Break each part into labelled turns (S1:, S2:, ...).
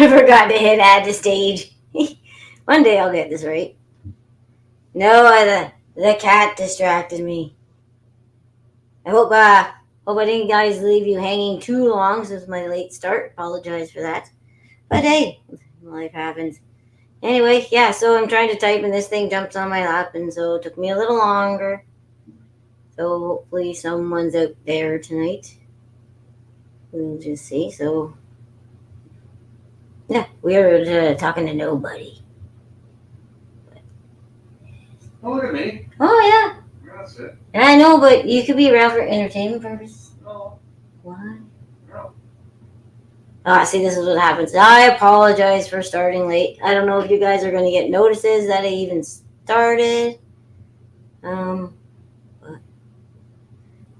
S1: I forgot to hit add to stage. One day I'll get this right. No, the cat distracted me. I hope I didn't guys leave you hanging too long since my late start. Apologize for that. But hey, life happens. Anyway, yeah, so I'm trying to type and this thing jumps on my lap and so it took me a little longer. So hopefully someone's out there tonight. We'll just see. So yeah, we're talking to nobody.
S2: Oh, look at me.
S1: Oh yeah.
S2: That's it.
S1: I know, but you could be around for entertainment purposes.
S2: No.
S1: Why?
S2: No.
S1: Ah, see, this is what happens. I apologize for starting late. I don't know if you guys are going to get notices that I even started. But,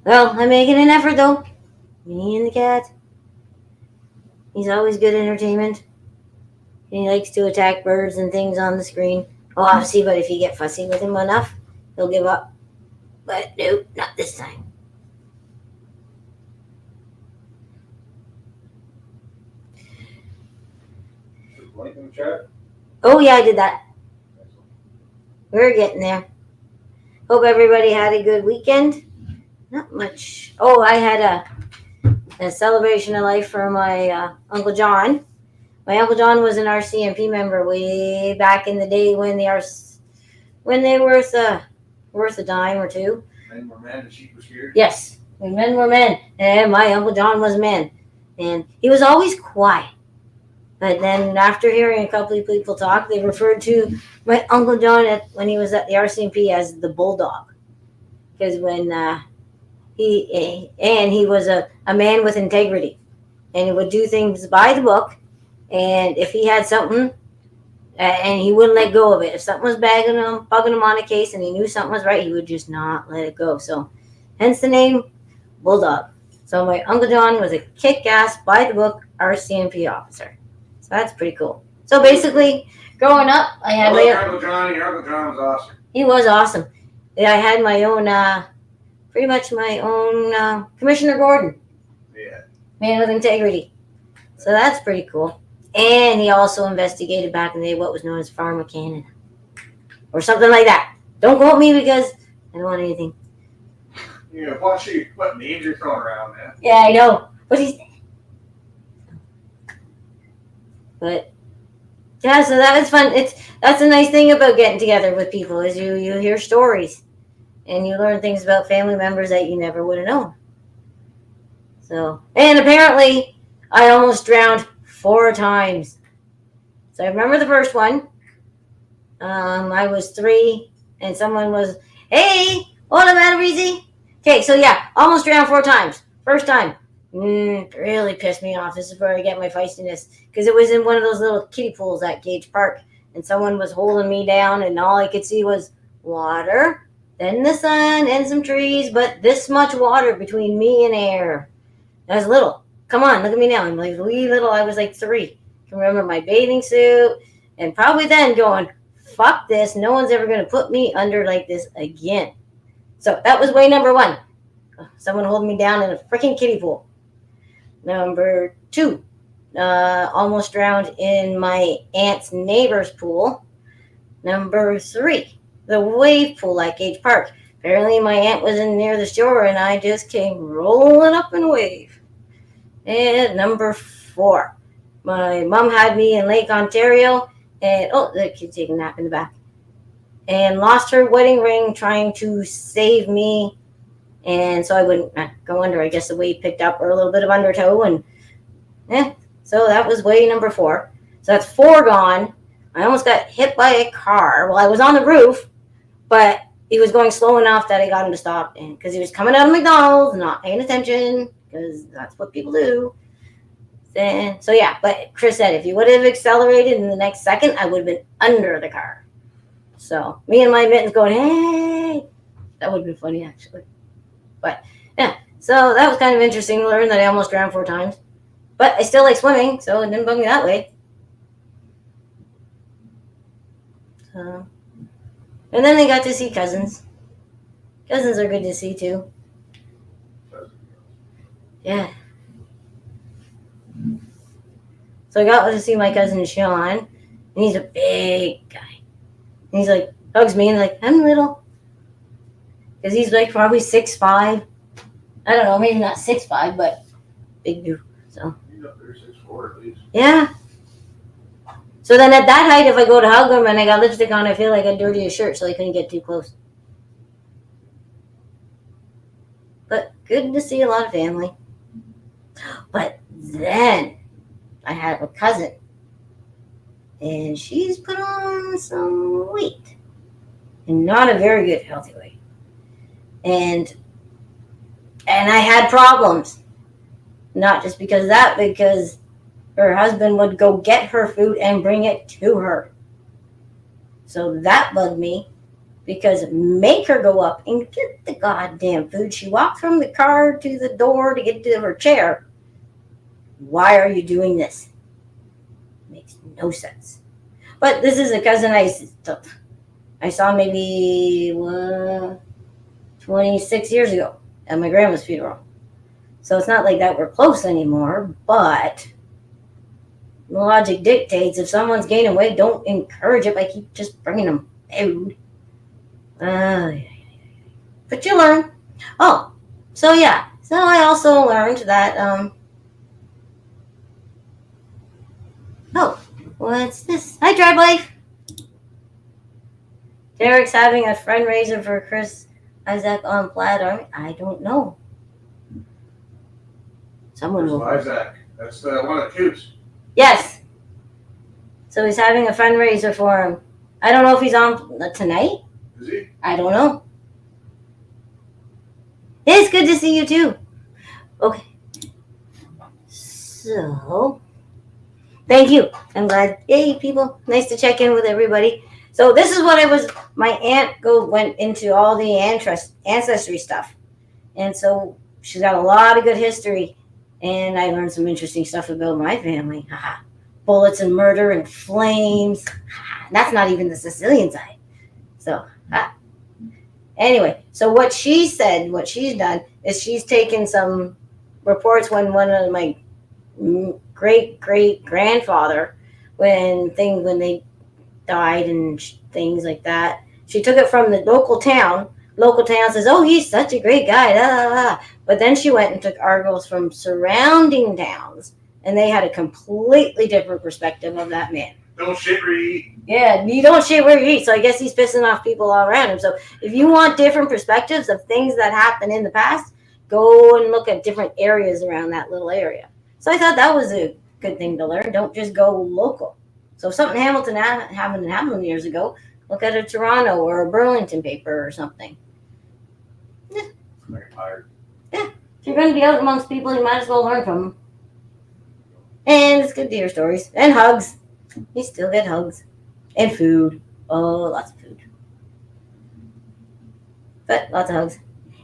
S1: well, I'm making an effort though. Me and the cat. He's always good entertainment. He likes to attack birds and things on the screen. Oh, I'll see, but if you get fussy with him enough, he'll give up. But nope, not this time.
S2: Link in the chat.
S1: Oh yeah, I did that. We're getting there. Hope everybody had a good weekend. Not much. Oh, I had a celebration of life for my Uncle John. My Uncle John was an RCMP member way back in the day when they were worth a dime or two.
S2: Men were men and sheep was here.
S1: Yes, when men were men, and my Uncle John was a man, and he was always quiet. But then after hearing a couple of people talk, they referred to my Uncle John when he was at the RCMP as the Bulldog, because when he was a man with integrity, and he would do things by the book, and if he had something, and he wouldn't let go of it. If something was bugging him on a case, and he knew something was right, he would just not let it go. So, hence the name Bulldog. So my Uncle John was a kick-ass, by-the-book RCMP officer. So that's pretty cool. So basically, growing up, I had
S2: Your Uncle John was awesome.
S1: He was awesome. I had my own, pretty much my own Commissioner Gordon.
S2: Yeah.
S1: Man with integrity. So that's pretty cool. And he also investigated back in the day what was known as Pharma Canada. Or something like that. Don't quote me because I don't want anything.
S2: Yeah, watch what names you're throwing around, man.
S1: Yeah, I know. But yeah, so that was fun. That's a nice thing about getting together with people is you hear stories and you learn things about family members that you never would have known. So, and apparently I almost drowned 4 times. So I remember the first one. I was 3 and someone was, hey, hola, Matarese. Okay, so yeah, almost drowned 4 times. First time. Really pissed me off. This is where I get my feistiness. Because it was in one of those little kiddie pools at Gage Park. And someone was holding me down and all I could see was water, then the sun and some trees, but this much water between me and air. I was little. Come on, look at me now. I'm like wee little. I was like 3. I can remember my bathing suit. And probably then going, fuck this. No one's ever going to put me under like this again. So that was way number 1. Someone holding me down in a freaking kiddie pool. Number 2, almost drowned in my aunt's neighbor's pool. Number 3, the wave pool at Gage Park. Apparently my aunt was in near the shore and I just came rolling up in a wave. And number 4, my mom had me in Lake Ontario and, the kid's taking a nap in the back. And lost her wedding ring trying to save me. And so I wouldn't go under. I guess the wave picked up or a little bit of undertow. And so that was way number 4. So that's 4 gone. I almost got hit by a car. Well, I was on the roof, but he was going slow enough that I got him to stop. And because he was coming out of McDonald's, not paying attention, because that's what people do. And so yeah, but Chris said if you would have accelerated in the next second, I would have been under the car. So me and my mittens going, hey, that would have been funny actually. But yeah, so that was kind of interesting to learn that I almost drowned 4 times. But I still like swimming, so it didn't bug me that way. So, and then I got to see cousins. Cousins are good to see too. Yeah. So I got to see my cousin Sean, and he's a big guy. And he's like, hugs me and like, I'm little. Because he's like probably 6'5". I don't know, maybe not 6'5", but big dude. So
S2: He's up there 6'4" at least.
S1: yeah. So then at that height, if I go to hug him and I got lipstick on, I feel like I dirty his shirt, so I couldn't get too close. But good to see a lot of family. But then I have a cousin, and she's put on some weight, and not a very good healthy weight. And I had problems, not just because of that, because her husband would go get her food and bring it to her. So that bugged me, because make her go up and get the goddamn food. She walked from the car to the door to get to her chair. Why are you doing this? Makes no sense. But this is a cousin I saw maybe 26 years ago at my grandma's funeral. So it's not like that we're close anymore, but logic dictates if someone's gaining weight, don't encourage it by keep just bringing them food. But you learn. Oh, so yeah. So I also learned that, oh, what's this? Hi, Tribe Life. Derek's having a fundraiser for Chris Isaac on Plaid Army. I don't know. Someone
S2: Where's
S1: will.
S2: Isaac? That's one of the cutes.
S1: Yes. So he's having a fundraiser for him. I don't know if he's on tonight.
S2: Is he?
S1: I don't know. It's good to see you too. Okay. So, thank you. I'm glad. Yay, people. Nice to check in with everybody. So this is what my aunt went into all the ancestry stuff. And so she's got a lot of good history. And I learned some interesting stuff about my family. Bullets and murder and flames. That's not even the Sicilian side. So, anyway, so what she said, what she's done, is she's taken some reports when one of my great-great-grandfather, when they died and things like that, she took it from the local town. Local town says, oh, he's such a great guy. Da, da, da. But then she went and took articles from surrounding towns, and they had a completely different perspective of that man.
S2: Don't shit where you eat.
S1: Yeah, you don't shit where you eat. So I guess he's pissing off people all around him. So if you want different perspectives of things that happened in the past, go and look at different areas around that little area. So I thought that was a good thing to learn. Don't just go local. So if something Hamilton happened years ago, look at a Toronto or a Burlington paper or something. Yeah.
S2: I'm tired.
S1: Yeah. If you're going to be out amongst people, you might as well learn from them. And it's good to hear stories. And hugs. You still get hugs. And food. Oh, lots of food. But lots of hugs.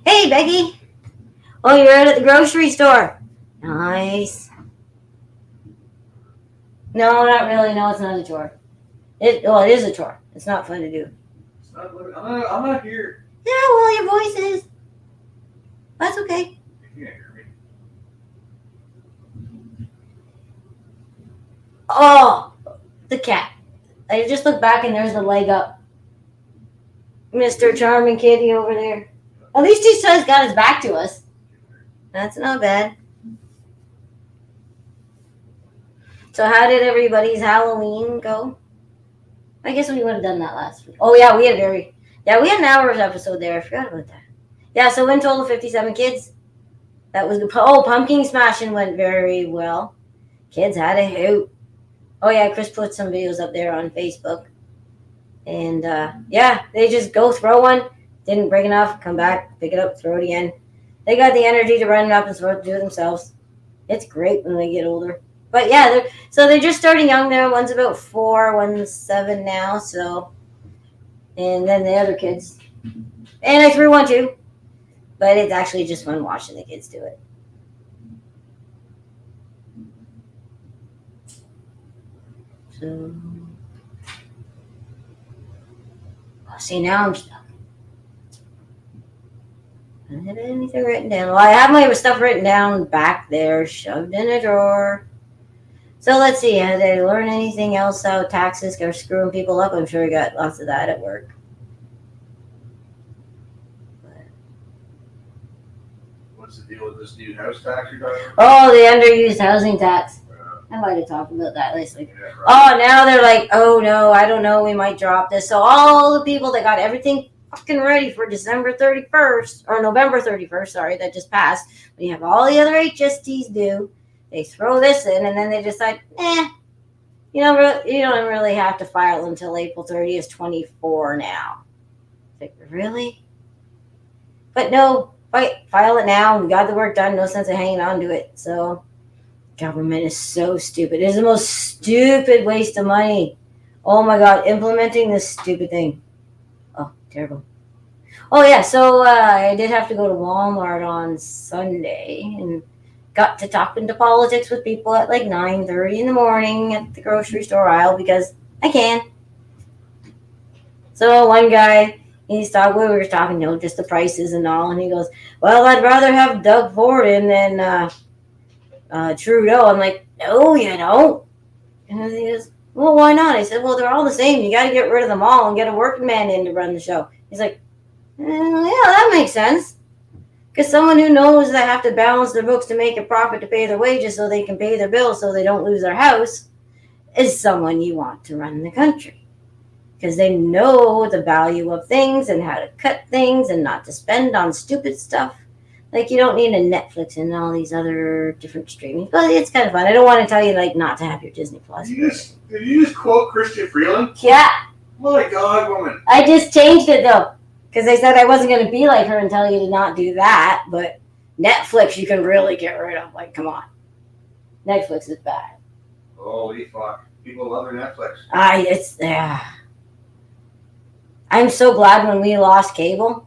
S1: Hey, Becky. Oh, you're out at the grocery store. Nice. No, not really. No, it's not a chore. It is a chore. It's not fun to do.
S2: It's not, I'm not here.
S1: Yeah, well, your voice is. That's okay.
S2: You can't hear me.
S1: Oh, the cat. I just looked back and there's the leg up. Mr. Charming Kitty over there. At least he has got his back to us. That's not bad. So how did everybody's Halloween go? I guess we would have done that last week. Oh, yeah, we had an hour's episode there. I forgot about that. Yeah, so in total, 57 kids. That was pumpkin smashing went very well. Kids had a hoot. Oh, yeah, Chris put some videos up there on Facebook. And, yeah, they just go throw one. Didn't break enough, come back, pick it up, throw it again. They got the energy to run it up and sort of do it themselves. It's great when they get older. But, yeah, they're just starting young there. One's about 4, one's 7 now, so. And then the other kids. And I threw one, too. But it's actually just fun watching the kids do it. So, see, now I'm stuck. I don't have anything written down. Well, I have my stuff written down back there, shoved in a drawer. So let's see. Did I learn anything else how taxes are screwing people up? I'm sure I got lots of that at work.
S2: What's the deal with this new house tax you're talking about?
S1: Oh, the underused housing tax. I might have talked about that last week.
S2: Yeah, right.
S1: Oh, now they're like, oh no, I don't know, we might drop this. So all the people that got everything fucking ready for December 31st, or November 31st, sorry, that just passed, when you have all the other HSTs due, they throw this in and then they decide, you don't really have to file until April 30th, 24 now. Like, really? But no, file it now. We got the work done. No sense of hanging on to it. So government is so stupid. It is the most stupid waste of money. Oh my God, implementing this stupid thing. Oh, terrible. Oh yeah, so I did have to go to Walmart on Sunday and got to talking to politics with people at like 9:30 in the morning at the grocery store aisle because I can. So one guy, we were talking, just the prices and all, and he goes, well, I'd rather have Doug Ford in than Trudeau. I'm like, no, you don't. And he goes, well, why not? I said, well, they're all the same. You got to get rid of them all and get a working man in to run the show. He's like, yeah, that makes sense. Because someone who knows they have to balance their books to make a profit to pay their wages so they can pay their bills so they don't lose their house is someone you want to run the country. Because they know the value of things and how to cut things and not to spend on stupid stuff. Like, you don't need a Netflix and all these other different streaming. But it's kind of fun. I don't want to tell you, like, not to have your Disney Plus.
S2: Did you just quote Christian Freeland?
S1: Yeah.
S2: My God, woman.
S1: I just changed it, though. Because they said I wasn't going to be like her and tell you to not do that. But Netflix, you can really get rid of. Like, come on. Netflix is bad.
S2: Holy fuck. People love their Netflix.
S1: I'm so glad when we lost cable.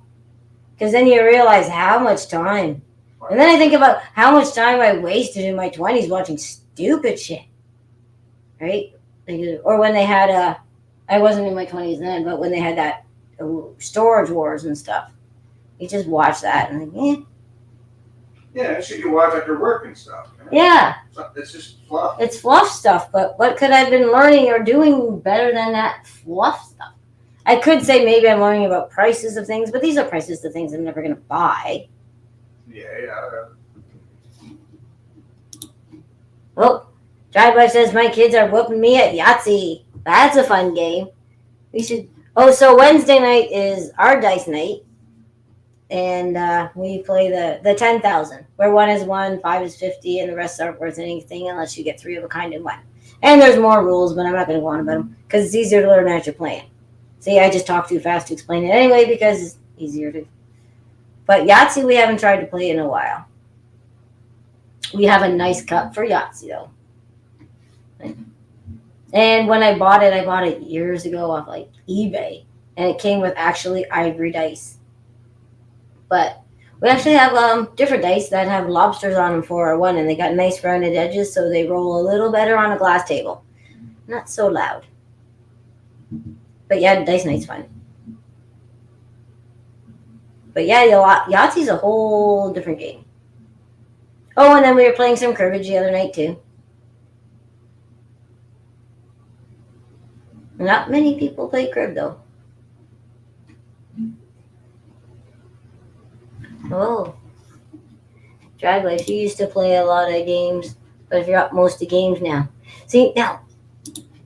S1: Because then you realize how much time. And then I think about how much time I wasted in my 20s watching stupid shit. Right? Or when they had, I wasn't in my 20s then, but when they had that Storage Wars and stuff. You just watch that and like,
S2: Yeah, that's shit you watch after work and stuff.
S1: Yeah.
S2: It's just fluff.
S1: It's fluff stuff, but what could I have been learning or doing better than that fluff stuff? I could say maybe I'm learning about prices of things, but these are prices of things I'm never going to buy.
S2: Yeah.
S1: Oh, Drive-By says my kids are whooping me at Yahtzee. That's a fun game. We should. Oh, so Wednesday night is our dice night, and we play the 10,000, where 1 is 1, 5 is 50, and the rest aren't worth anything unless you get 3 of a kind and 1. And there's more rules, but I'm not going to go on about them because it's easier to learn as you're playing. See, I just talk too fast to explain it anyway because it's easier to. But Yahtzee, we haven't tried to play in a while. We have a nice cup for Yahtzee, though. And when I bought it years ago off like eBay, and it came with actually ivory dice. But we actually have different dice that have lobsters on them for our one, and they got nice rounded edges, so they roll a little better on a glass table. Not so loud. But yeah, dice night's fun. But yeah, Yahtzee's a whole different game. Oh, and then we were playing some cribbage the other night too. Not many people play crib though. Oh. Dragway, she used to play a lot of games, but I forgot most of the games now. See, now,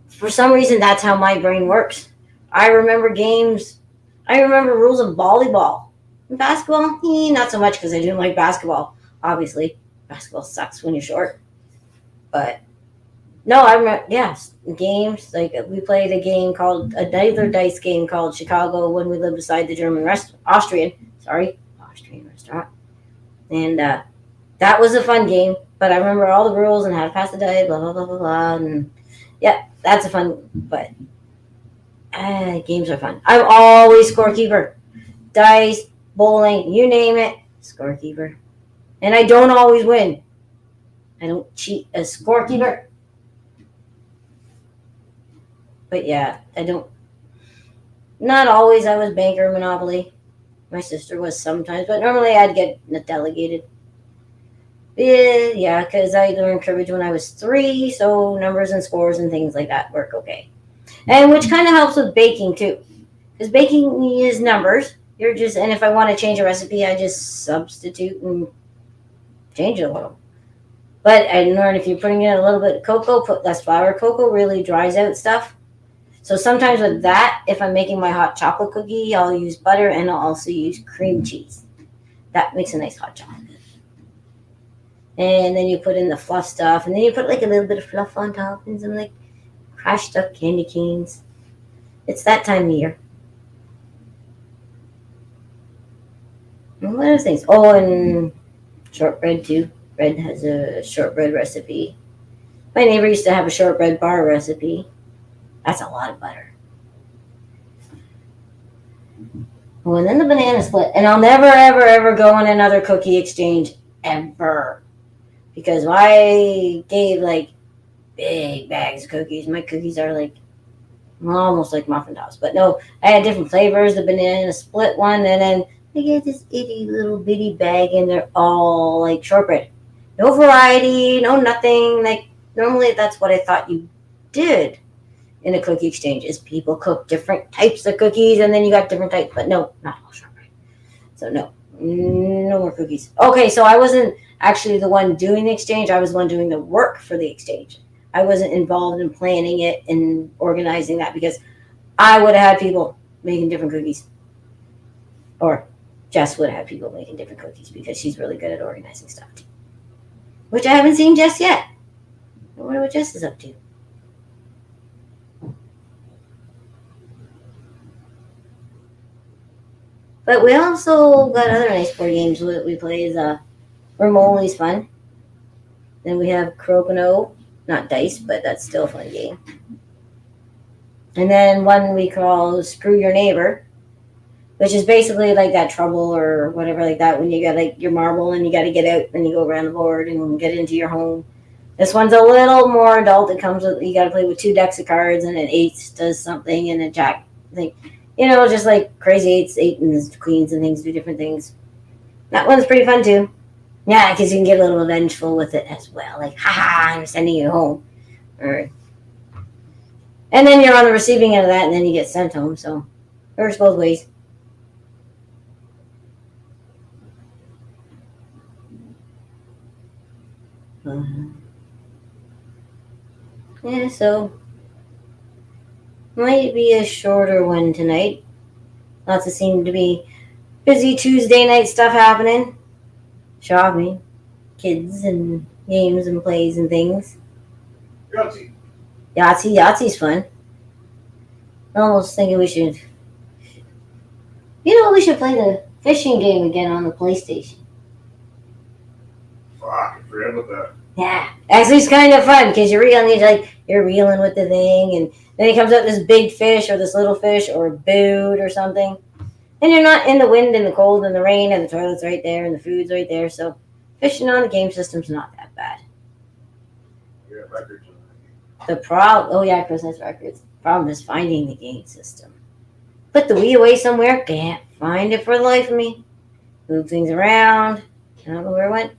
S1: for some reason, that's how my brain works. I remember games. I remember rules of volleyball. And basketball, not so much because I didn't like basketball. Obviously, basketball sucks when you're short. But no, I remember. Yes, games like we played another dice game called Chicago when we lived beside the Austrian restaurant, and that was a fun game. But I remember all the rules and how to pass the die, blah blah blah blah blah, and yeah, that's a fun. But games are fun. I'm always scorekeeper, dice, bowling, you name it, scorekeeper, and I don't always win. I don't cheat as scorekeeper. But yeah, I don't. Not always. I was banker Monopoly. My sister was sometimes, but normally I'd get delegated. Yeah, because I learned cribbage when I was 3, so numbers and scores and things like that work okay. And which kind of helps with baking too, because baking is numbers. And if I want to change a recipe, I just substitute and change it a little. But I learned if you're putting in a little bit of cocoa, put less flour. Cocoa really dries out stuff. So sometimes with that, if I'm making my hot chocolate cookie, I'll use butter and I'll also use cream cheese. That makes a nice hot chocolate. And then you put in the fluff stuff, and then you put like a little bit of fluff on top and some like crushed up candy canes. It's that time of year. And what other things? Oh, and shortbread too. Red has a shortbread recipe. My neighbor used to have a shortbread bar recipe. That's a lot of butter. Oh, and then the banana split. And I'll never, ever, ever go on another cookie exchange ever. Because I gave like big bags of cookies. My cookies are like almost like muffin tops. But no, I had different flavors. The banana split one, and then they get this itty little bitty bag, and they're all like shortbread. No variety, no nothing. Like normally, that's what I thought you did in a cookie exchange. Is people cook different types of cookies, and then you got different types. But no, not all shortbread. So no more cookies. Okay, so I wasn't actually the one doing the exchange. I was the one doing the work for the exchange. I wasn't involved in planning it and organizing that because I would have had people making different cookies. Or Jess would have had people making different cookies because she's really good at organizing stuff too. Which I haven't seen Jess yet. I wonder what Jess is up to. But we also got other nice board games that we play. Remoli's fun. Then we have Crokinole, not dice, but that's still a fun game. And then one we call Screw Your Neighbor, which is basically like that Trouble or whatever like that when you got like your marble and you got to get out and you go around the board and get into your home. This one's a little more adult. It comes with, you got to play with 2 decks of cards and an 8 does something and a jack. Like, just like crazy 8s, 8 and queens and things do different things. That one's pretty fun too. Yeah, because you can get a little vengeful with it as well. Like, haha, I'm sending you home. Or, and then you're on the receiving end of that and then you get sent home. So it works both ways. Yeah, so might be a shorter one tonight. Lots of seem to be busy Tuesday night stuff happening. Shopping, kids and games and plays and things.
S2: Yahtzee.
S1: Yahtzee's fun. I'm almost thinking we should. We should play the fishing game again on the PlayStation.
S2: Fuck, I forgot about that.
S1: Yeah, actually, it's kind of fun because you're reeling with the thing, and then it comes out this big fish or this little fish or a boot or something, and you're not in the wind and the cold and the rain, and the toilet's right there and the food's right there. So fishing on the game system's not that bad.
S2: Yeah, records.
S1: Oh yeah, Chris has records. The problem is finding the game system. Put the Wii away somewhere. Can't find it for the life of me. Move things around. I don't know where it went.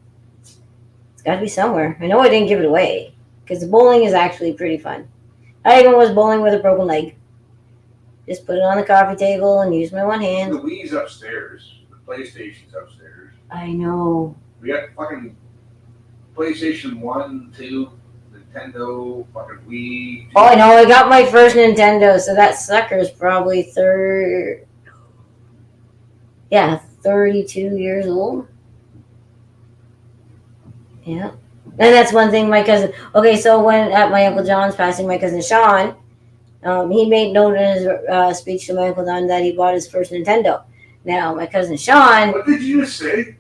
S1: Got to be somewhere. I know I didn't give it away because the bowling is actually pretty fun. I even was bowling with a broken leg. Just put it on the coffee table and use my one hand.
S2: The Wii's upstairs. The PlayStation's upstairs.
S1: I know.
S2: We got fucking PlayStation 1, 2, Nintendo, fucking Wii.
S1: Oh, I know. I got my first Nintendo, so that sucker's probably 32 years old. Yeah. And that's one thing my cousin. Okay, so when at my Uncle John's passing, my cousin Sean, he made note in his speech to my Uncle John that he bought his first Nintendo. Now, my cousin Sean.
S2: What did you just say?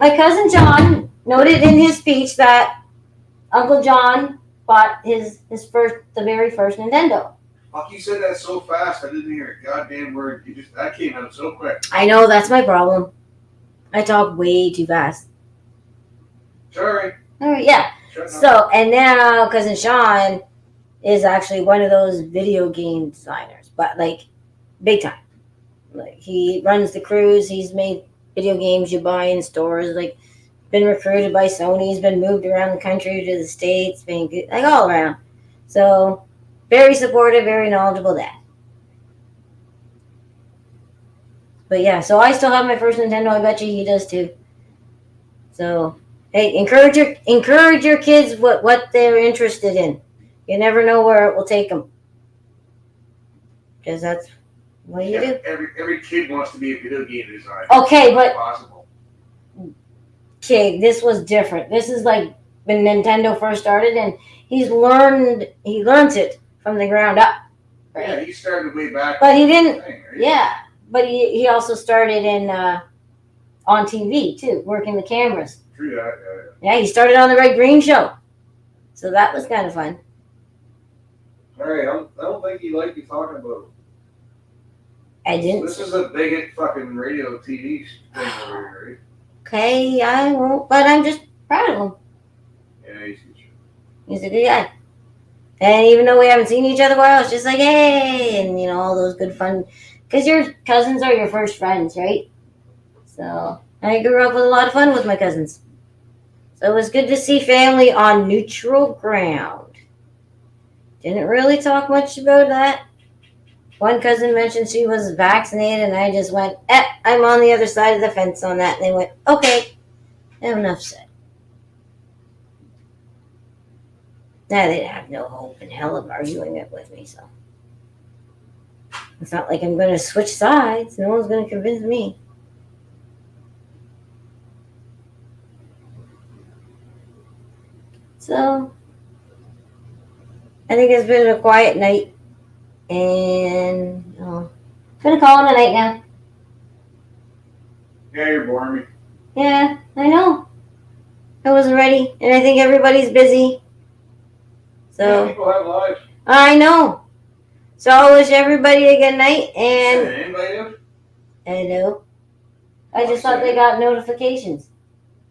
S1: My cousin John noted in his speech that Uncle John bought the very first Nintendo.
S2: Fuck, you said that so fast, I didn't hear a goddamn word. That came out so quick.
S1: I know, that's my problem. I talk way too fast.
S2: Sorry.
S1: All right, yeah. So, and now cousin Sean is actually one of those video game designers, but like big time. Like he runs the crews. He's made video games you buy in stores, like been recruited by Sony. He's been moved around the country to the States, being good, like all around. So very supportive, very knowledgeable dad. But yeah, so I still have my first Nintendo. I bet you he does too. So hey, encourage your kids what they're interested in. You never know where it will take them, because that's what you do.
S2: Every kid wants to be a video game designer.
S1: Okay, but
S2: Possible.
S1: okay, this was different. This is like when Nintendo first started, and he learns it from the ground up. Right?
S2: Yeah, he started way back.
S1: But he didn't.
S2: Thing, right?
S1: Yeah, but he also started in on TV too, working the cameras.
S2: True that.
S1: Yeah, he started on the Red Green Show, so that was kind of fun.
S2: All right, I don't think you like you talking about.
S1: I didn't.
S2: This is a bigot fucking radio TV thing over here, right?
S1: Okay, I won't, but I'm just proud of him.
S2: Yeah,
S1: He's a good guy. And even though we haven't seen each other for a while, it's just like, hey, and all those good fun, because your cousins are your first friends, right? So I grew up with a lot of fun with my cousins. So it was good to see family on neutral ground. Didn't really talk much about that. One cousin mentioned she was vaccinated, and I just went, I'm on the other side of the fence on that. And they went, okay, enough said. Now they'd have no hope in hell of arguing it with me, so. It's not like I'm going to switch sides. No one's going to convince me. So, I think it's been a quiet night. And I'm going to call it a night now.
S2: Yeah, you're boring me.
S1: Yeah, I know. I wasn't ready. And I think everybody's busy. So,
S2: yeah, people have lives.
S1: I know. So I wish everybody a good night. And
S2: Anybody else?
S1: I know. I just thought they got notifications.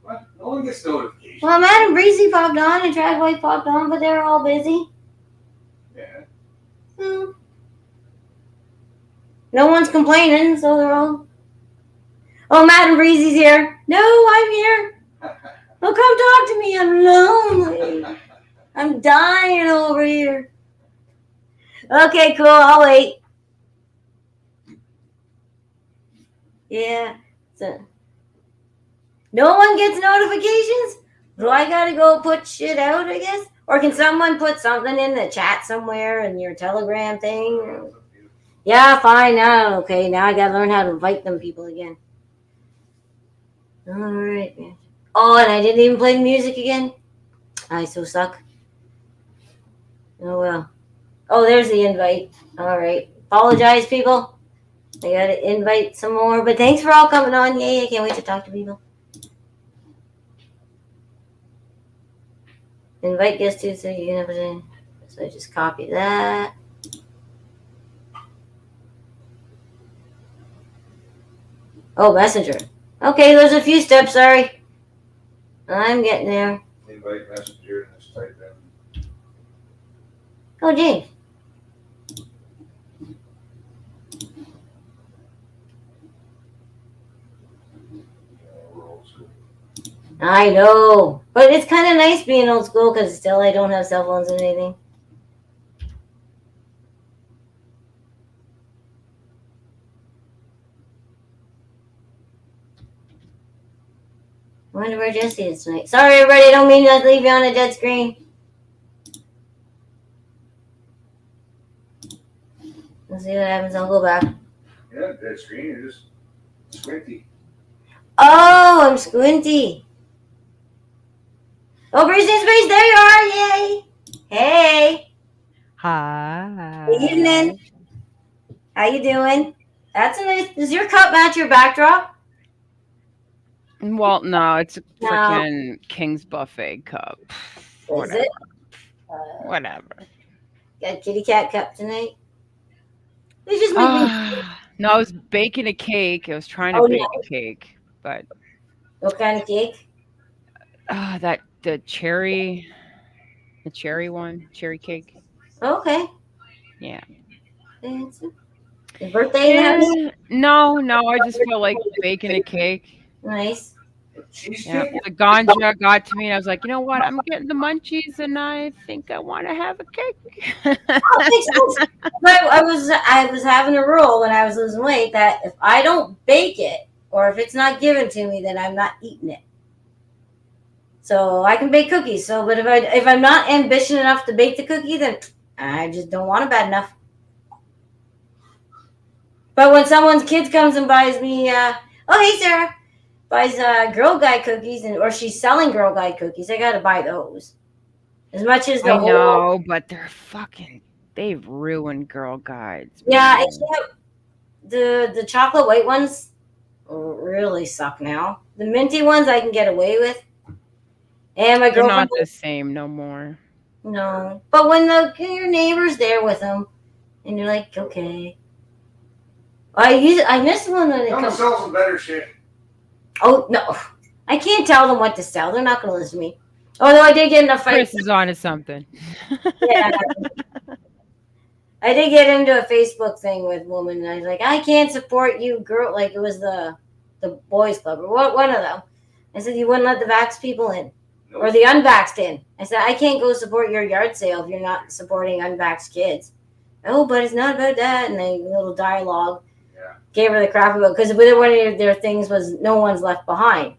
S2: What? No one gets notifications.
S1: Well, Madam Breezy popped on and Trad White popped on, but they're all busy.
S2: Yeah.
S1: No one's complaining, so they're all. Oh, Madam Breezy's here. No, I'm here. Well, come talk to me. I'm lonely. I'm dying over here. Okay, cool. I'll wait. Yeah. So, no one gets notifications? Do I gotta go put shit out, I guess? Or can someone put something in the chat somewhere in your Telegram thing? Yeah, fine. Now, okay. Now I gotta learn how to invite them people again. All right, man. Oh, and I didn't even play the music again. I so suck. Oh, well. Oh, there's the invite. All right. Apologize, people. I gotta invite some more. But thanks for all coming on. Yay, I can't wait to talk to people. Invite guests too, so you can have it. So I just copy that. Oh, Messenger. Okay, there's a few steps, sorry. I'm getting there.
S2: Invite messenger and just type in.
S1: Oh, James.
S2: We're old school.
S1: I know. But it's kind of nice being old school because still I don't have cell phones and anything. I wonder where Jesse is tonight. Sorry, everybody. I don't mean to leave you on a dead screen. Let's see what happens. I'll go back.
S2: Yeah, dead screen. You're just squinty.
S1: Oh, I'm squinty. Oh, Brisbane Space, there you are. Yay. Hey.
S3: Hi.
S1: Good evening. How you doing? That's a nice. Does your cup match your backdrop?
S3: Well, no, it's a
S1: No.
S3: freaking King's Buffet cup.
S1: Is it?
S3: Whatever.
S1: Got a kitty cat cup tonight? They just make me.
S3: No, I was baking a cake. I was trying to
S1: Oh,
S3: bake
S1: no.
S3: a cake, but
S1: What kind of cake?
S3: the cherry one, cherry cake.
S1: Okay.
S3: Yeah.
S1: Fancy. Your birthday in the house?
S3: No, I just felt like baking a cake.
S1: Nice.
S2: She's
S3: Yeah,
S2: taking
S3: the ganja got to me, and I was like, you know what? I'm getting the munchies, and I think I want to have a cake.
S1: Oh, it makes sense. But I was having a rule when I was losing weight that if I don't bake it or if it's not given to me, then I'm not eating it. So I can bake cookies. So, but if I'm not ambitious enough to bake the cookie, then I just don't want it bad enough. But when someone's kid comes and buys me, oh hey Sarah, buys Girl Guide cookies, or she's selling Girl Guide cookies, I gotta buy those. As much as the
S3: I
S1: whole
S3: know, but they've ruined Girl Guides.
S1: yeah, I
S3: Man.
S1: can't. The chocolate white ones really suck now. The minty ones I can get away with. And my
S3: They're
S1: girlfriend,
S3: not the same no more.
S1: no. But when your neighbor's there with them, and you're like, okay. I missed one when it
S2: I'm gonna
S1: comes.
S2: sell some better shit.
S1: Oh no, I can't tell them what to sell. They're not going to listen to me. Although I did get in a fight.
S3: Chris is on to something.
S1: Yeah, I did get into a Facebook thing with a woman, and I was like, I can't support you, girl. Like it was the boys club or one of them. I said you wouldn't let the vax people in. Or the unvaxxed in. I said, I can't go support your yard sale if you're not supporting unvaxxed kids. Oh, but it's not about that. And a little dialogue gave her the crap about because one of their things was no one's left behind.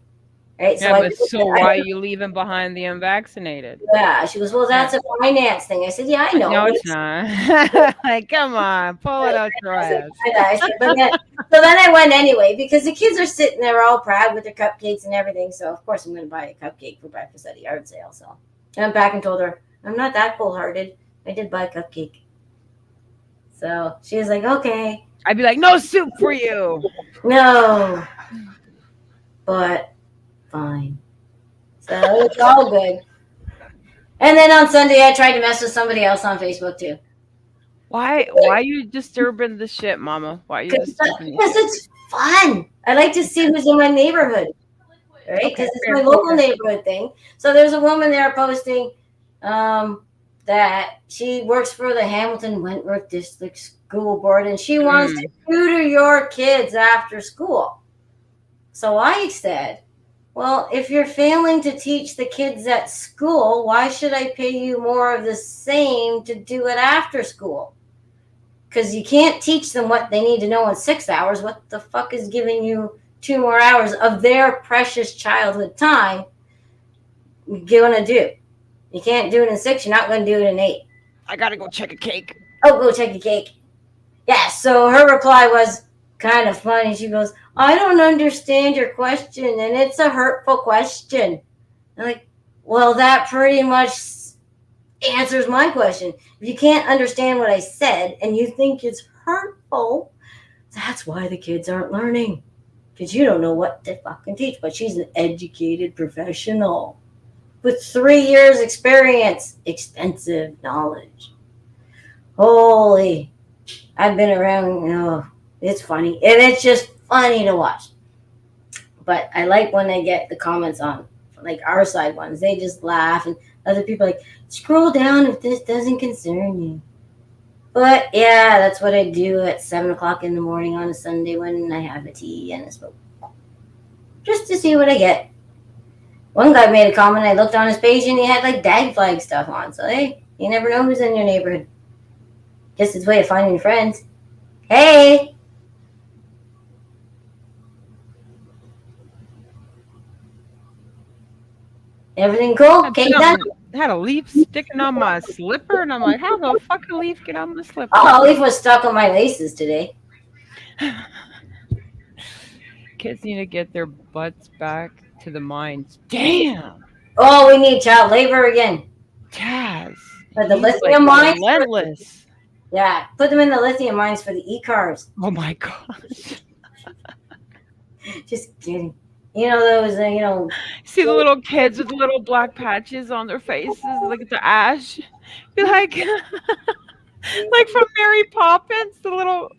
S1: Right?
S3: Yeah, so why are you leaving behind the unvaccinated?
S1: Yeah, she goes, well, that's a finance thing. I said, yeah, I know.
S3: No, it's not. Like, come on, pull it out your ass.
S1: So then I went anyway because the kids are sitting there all proud with their cupcakes and everything. So of course I'm going to buy a cupcake for breakfast at a yard sale. So I went back and told her I'm not that cold-hearted. I did buy a cupcake. So she was like, okay.
S3: I'd be like, no soup for you.
S1: No, but fine. So it's all good. And then on Sunday I tried to mess with somebody else on Facebook too.
S3: Why are you disturbing the shit, Mama? Why are you disturbing the shit?
S1: Because it's fun. I like to see who's in my neighborhood, right? Because it's my local neighborhood thing. So there's a woman there posting that she works for the Hamilton Wentworth District School Board, and she wants to tutor your kids after school. So I said, well, if you're failing to teach the kids at school, why should I pay you more of the same to do it after school? Because you can't teach them what they need to know in 6 hours. What the fuck is giving you 2 more hours of their precious childhood time you're going to do? You can't do it in 6. You're not going to do it in 8.
S3: I got to go check a cake.
S1: Oh, go check a cake. Yeah, so her reply was kind of funny. She goes, I don't understand your question, and it's a hurtful question. I'm like, well, that pretty much answers my question. If you can't understand what I said and you think it's hurtful, that's why the kids aren't learning. Because you don't know what to fucking teach. But she's an educated professional with 3 years experience, extensive knowledge. Holy, I've been around, it's funny. And it's just funny to watch. But I like when I get the comments on, like our side ones. They just laugh, and other people are like, scroll down if this doesn't concern you. But yeah, that's what I do at 7 o'clock in the morning on a Sunday when I have a tea and a smoke. Just to see what I get. One guy made a comment, I looked on his page and he had like DAG flag stuff on. So hey, you never know who's in your neighborhood. Just his way of finding friends. Hey! Everything cool? Okay, done?
S3: Had a leaf sticking on my slipper, and I'm like, how the fuck a leaf get on my slipper?
S1: Oh, a leaf was stuck on my laces today.
S3: Kids need to get their butts back to the mines. Damn!
S1: Oh, we need child labor again.
S3: Taz.
S1: But the lithium mines?
S3: Relentless.
S1: Yeah, put them in the lithium mines for the e-cars.
S3: Oh my god.
S1: Just kidding. You know those,
S3: See the little kids with the little black patches on their faces, like the ash. Be like, like from Mary Poppins,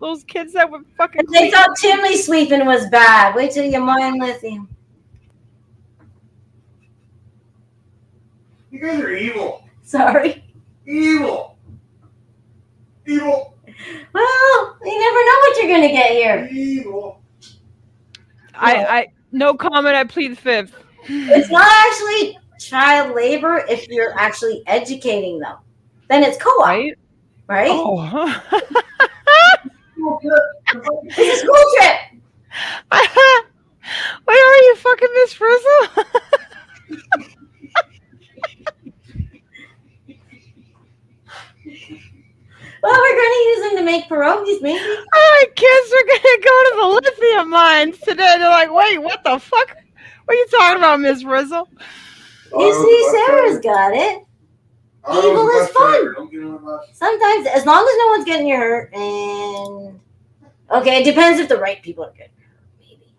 S3: those kids that would fucking.
S1: They thought chimney sweeping was bad. Wait till you mine lithium.
S2: You guys are evil.
S1: Sorry.
S2: Evil.
S1: Well, you never know what you're gonna get here.
S2: Evil.
S3: No comment. I plead the fifth.
S1: It's not actually child labor if you're actually educating them. Then it's co-op,
S3: Right?
S1: right?
S3: Oh.
S1: It's a school trip.
S3: Wait, are you fucking Miss Frizzle?
S1: Well, we're going to use them to make pierogies, maybe.
S3: Oh, my kids are gonna go to the lithium mines today. They're like, wait, what the fuck? What are you talking about, Miss Frizzle?
S1: You see, Sarah's got it. Evil is fun. Sometimes, as long as no one's getting you hurt, and okay, it depends if the right people are getting hurt, maybe.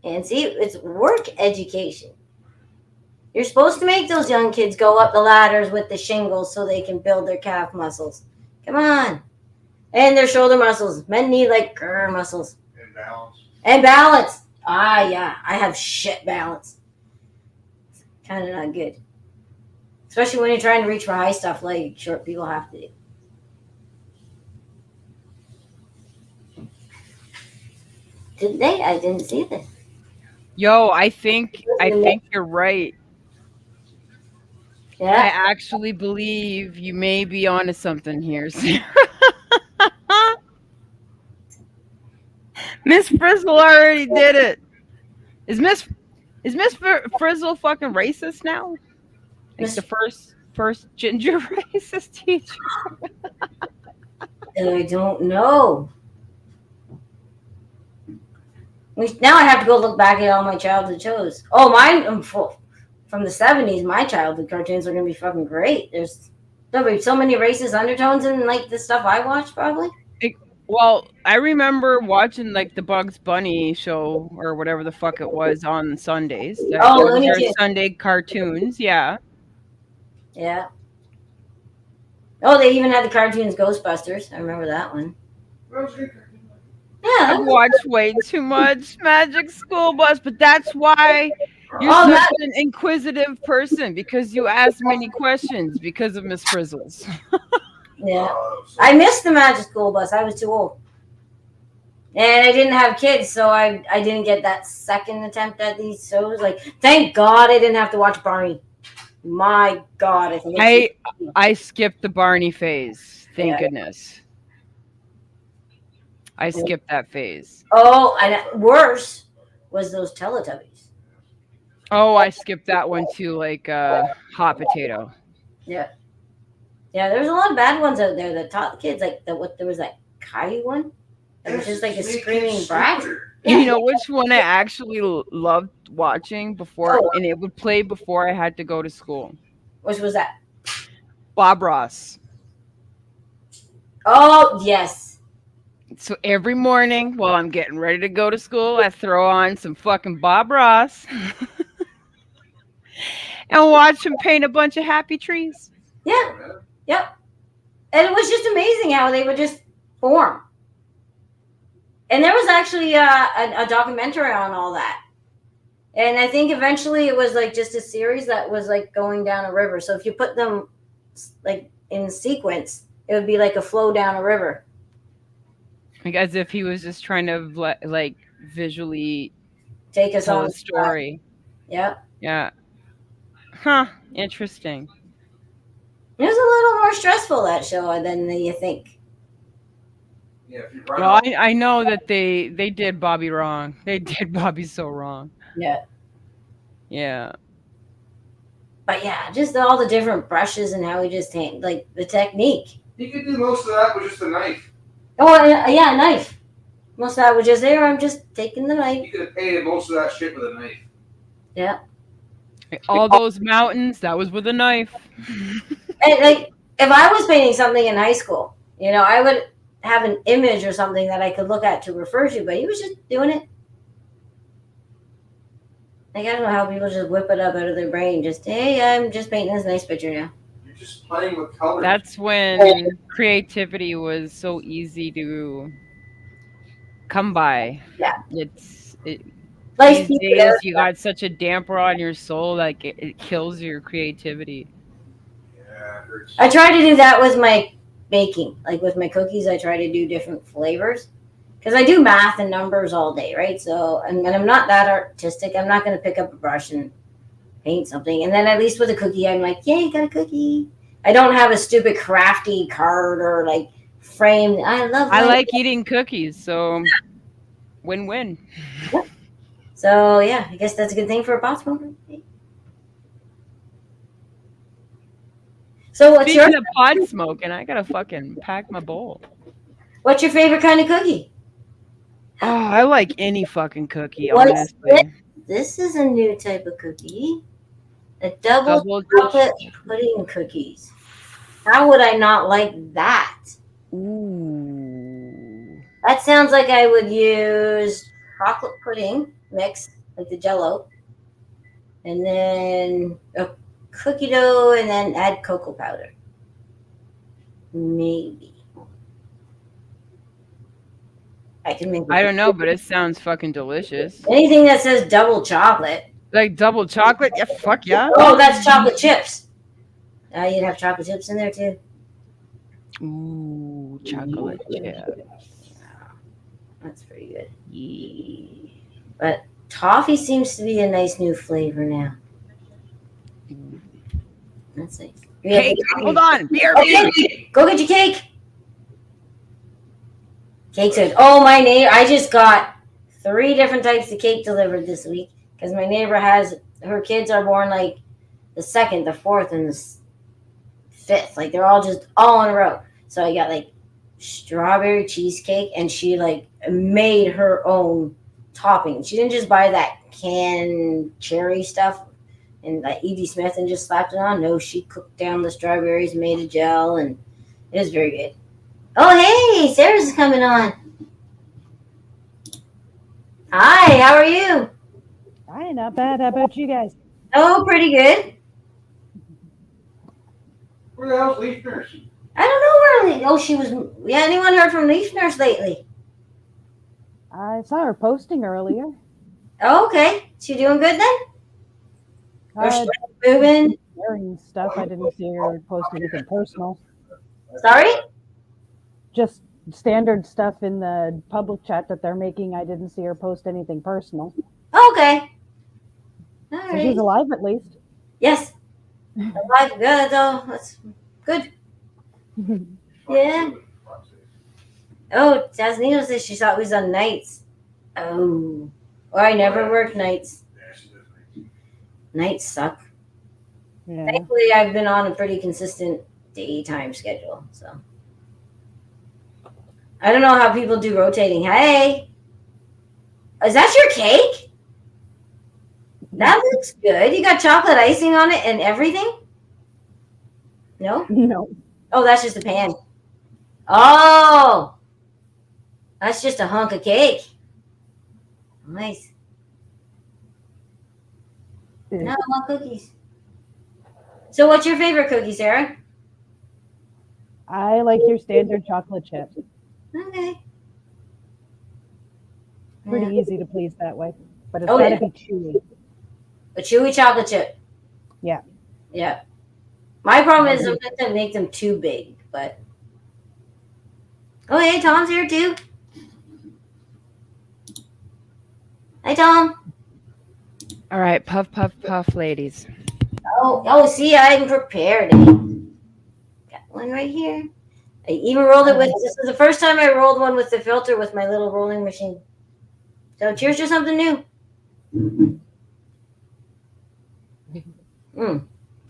S1: And see, it's work education. You're supposed to make those young kids go up the ladders with the shingles so they can build their calf muscles. Come on. And their shoulder muscles. Men need like muscles.
S2: And balance.
S1: And balance. Ah, yeah. I have shit balance. It's kind of not good. Especially when you're trying to reach for high stuff like short people have to do. Did they? I didn't see this.
S3: Yo, I think you're right. I
S1: Yeah.
S3: actually believe you may be onto something here, Sarah. Miss Frizzle already did it. Is Miss Frizzle fucking racist now? Like
S1: Miss-
S3: the first ginger racist teacher.
S1: I don't know. Now I have to go look back at all my childhood shows. Oh, mine from the 70s, my childhood cartoons are going to be fucking great. There'll be so many racist undertones in like the stuff I watched, probably.
S3: Well, I remember watching like the Bugs Bunny show or whatever the fuck it was on Sundays.
S1: Oh,
S3: Their
S1: Looney Tunes.
S3: Sunday cartoons, yeah.
S1: Yeah. Oh, they even had the cartoons Ghostbusters. I remember that one. Yeah.
S3: I've watched way too much Magic School Bus, but that's why you're
S1: Oh,
S3: such
S1: that-
S3: an inquisitive person, because you ask many questions because of Miss Frizzles.
S1: Yeah. I missed the Magic School Bus. I was too old. And I didn't have kids, so I didn't get that second attempt at these shows. Like, thank God I didn't have to watch Barney. My God, I think
S3: I skipped the Barney phase. Thank
S1: Yeah.
S3: goodness. I skipped that phase.
S1: Oh, and worse was those Teletubbies.
S3: Oh, I skipped that one too, like hot potato.
S1: Yeah. Yeah, there's a lot of bad ones out there that taught the kids. Like, there was that Caillou one. It was just like a screaming brat. Yeah.
S3: You know which one I actually loved watching before,
S1: Oh.
S3: and it would play before I had to go to school?
S1: Which was that?
S3: Bob Ross.
S1: Oh, yes.
S3: So every morning while I'm getting ready to go to school, I throw on some fucking Bob Ross and watch him paint a bunch of happy trees.
S1: Yeah. Yep. And it was just amazing how they would just form. And there was actually a documentary on all that. And I think eventually it was like just a series that was like going down a river. So if you put them like in sequence, it would be like a flow down a river.
S3: Like as if he was just trying to like visually
S1: Take us
S3: tell
S1: on
S3: a story.
S1: Yep.
S3: Yeah. Huh. Interesting.
S1: It was a little more stressful, that show, than you think.
S2: Yeah, if you run
S3: Well,
S2: out,
S3: I know that they did Bobby wrong. They did Bobby so wrong.
S1: Yeah.
S3: Yeah.
S1: But yeah, just all the different brushes and how he just like the technique.
S2: you could do most of that with just a knife.
S1: Oh, yeah, knife. Most of that was just there. I'm just taking the knife.
S2: You could have painted most of that shit with a knife.
S1: Yeah.
S3: All those mountains, that was with a knife.
S1: And like, if I was painting something in high school, I would have an image or something that I could look at to refer to, but he was just doing it. Like, I don't know how people just whip it up out of their brain. Just, hey, I'm just painting this nice picture now.
S2: You're just playing with colors.
S3: That's when creativity was so easy to come by.
S1: Yeah.
S3: These
S1: Life people
S3: days, you got such a damper on your soul, like it kills your creativity.
S2: Yeah, it hurts.
S1: I try to do that with my baking. Like with my cookies, I try to do different flavors. because I do math and numbers all day, right? So, and I'm not that artistic. I'm not going to pick up a brush and paint something. And then at least with a cookie, I'm like, yay, got a cookie. I don't have a stupid crafty card or like framed. I
S3: like eating cookies, so win-win.
S1: So yeah, I guess that's a good thing for a pot smoker. So what's
S3: Speaking of pot smoking, I gotta fucking pack my bowl.
S1: What's your favorite kind of cookie?
S3: Oh, I like any fucking cookie,
S1: What's
S3: honestly.
S1: This is a new type of cookie. A double chocolate pudding cookies. How would I not like that?
S3: Ooh.
S1: That sounds like I would use chocolate pudding mix, like the Jell-O, and then a cookie dough, and then add cocoa powder. Maybe. I can make it.
S3: I don't know, but it sounds fucking delicious.
S1: Anything that says double chocolate.
S3: Like double chocolate? Yeah, fuck yeah.
S1: Oh, that's chocolate chips. You'd have chocolate chips in there too.
S3: Ooh, chocolate chips.
S1: That's pretty good.
S3: Yeah.
S1: But toffee seems to be a nice new flavor now. That's nice.
S3: Cake, hold on. Beer.
S1: Okay, go get your cake. Cake says, oh, my neighbor, I just got 3 different types of cake delivered this week because my neighbor has, her kids are born like the 2nd, the 4th, and the 5th. Like they're all just all in a row. So I got like strawberry cheesecake, and she like made her own topping. She didn't just buy that canned cherry stuff and like Edie Smith and just slapped it on. No, she cooked down the strawberries, made a gel, and it was very good. Oh, hey, Sarah's coming on. Hi, how are you?
S4: Hi, not bad. How about you guys?
S1: Oh, pretty good.
S2: Where the hell's Leaf Nurse?
S1: I don't know where. Oh, she was. Yeah, anyone heard from Leaf Nurse lately?
S4: I saw her posting earlier.
S1: Oh, okay. She doing good then? Moving?
S4: Sharing stuff. I didn't see her post anything personal.
S1: Sorry?
S4: Just standard stuff in the public chat that they're making. I didn't see her post anything personal.
S1: Okay. All
S4: So
S1: right.
S4: she's alive at least.
S1: Yes. Alive, good though. That's good. Yeah. Oh, Tasnino says she thought we was on nights. Oh. Well, I never worked nights. Nights suck.
S4: Yeah.
S1: Thankfully, I've been on a pretty consistent daytime schedule, so. I don't know how people do rotating. Hey, is that your cake? That looks good. You got chocolate icing on it and everything? No?
S4: No.
S1: Oh, that's just a pan. Oh, that's just a hunk of cake. Nice. No, I want cookies. So what's your favorite cookie, Sarah?
S4: I like your standard chocolate chip.
S1: Okay.
S4: Pretty easy to please that way. But it's
S1: Oh,
S4: gotta
S1: yeah.
S4: be chewy.
S1: A chewy chocolate chip.
S4: Yeah.
S1: Yeah. My problem is I'm going to make them too big, but. Oh, hey, Tom's here too. Hi, Tom.
S3: All right, puff, puff, puff, ladies.
S1: Oh, see, I'm prepared. Got one right here. I even rolled it with, this is the first time I rolled one with the filter with my little rolling machine. So cheers to something new.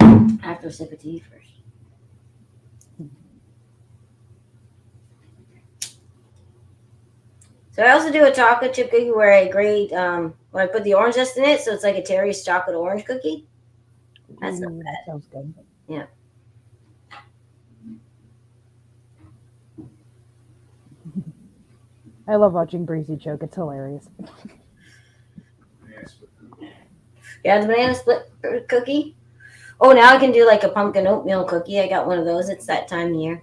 S1: I have to sip of tea first. So I also do a chocolate chip cookie where I grate, when I put the orange zest in it, so it's like a Terry's chocolate orange cookie. That's not bad.
S4: That sounds good.
S1: Yeah.
S4: I love watching Breezy choke. It's hilarious.
S1: Yeah, the banana split cookie. Oh, now I can do like a pumpkin oatmeal cookie. I got one of those. It's that time of year.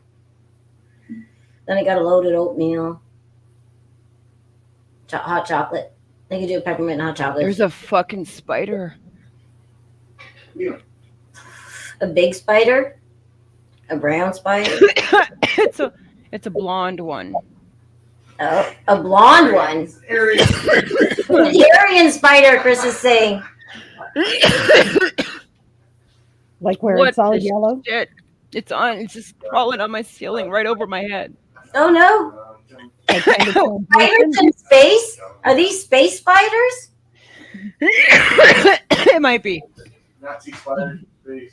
S1: Then I got a loaded oatmeal. Hot chocolate. I can do a peppermint hot chocolate.
S3: There's a fucking spider.
S1: A big spider. A brown spider.
S3: It's a blonde one.
S1: Oh, a blonde one.
S2: Area.
S1: An Aryan spider, Chris is saying.
S4: Like where
S3: What
S4: it's all
S3: the
S4: yellow.
S3: shit? It's just crawling on my ceiling right over my head.
S1: Oh no.
S4: Like kind of
S1: Spiders
S4: translucent.
S1: in space? Are these space spiders?
S3: It might be
S2: Nazi spider face.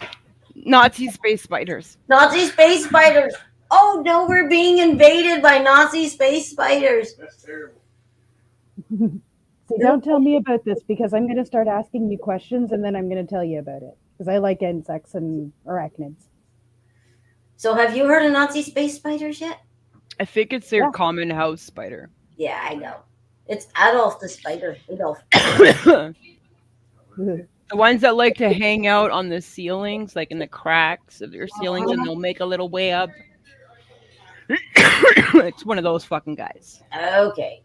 S3: Nazi space spiders.
S1: Nazi space spiders. Oh no, we're being invaded by Nazi space spiders.
S2: That's terrible.
S4: See, don't tell me about this because I'm going to start asking you questions and then I'm going to tell you about it because I like insects and arachnids.
S1: So have you heard of Nazi space spiders yet?
S3: I think it's their
S4: Yeah.
S3: common house spider.
S1: Yeah, I know. It's Adolf the spider. Adolf.
S3: The ones that like to hang out on the ceilings, like in the cracks of your ceilings, and they'll make a little way up. It's one of those fucking guys.
S1: Okay.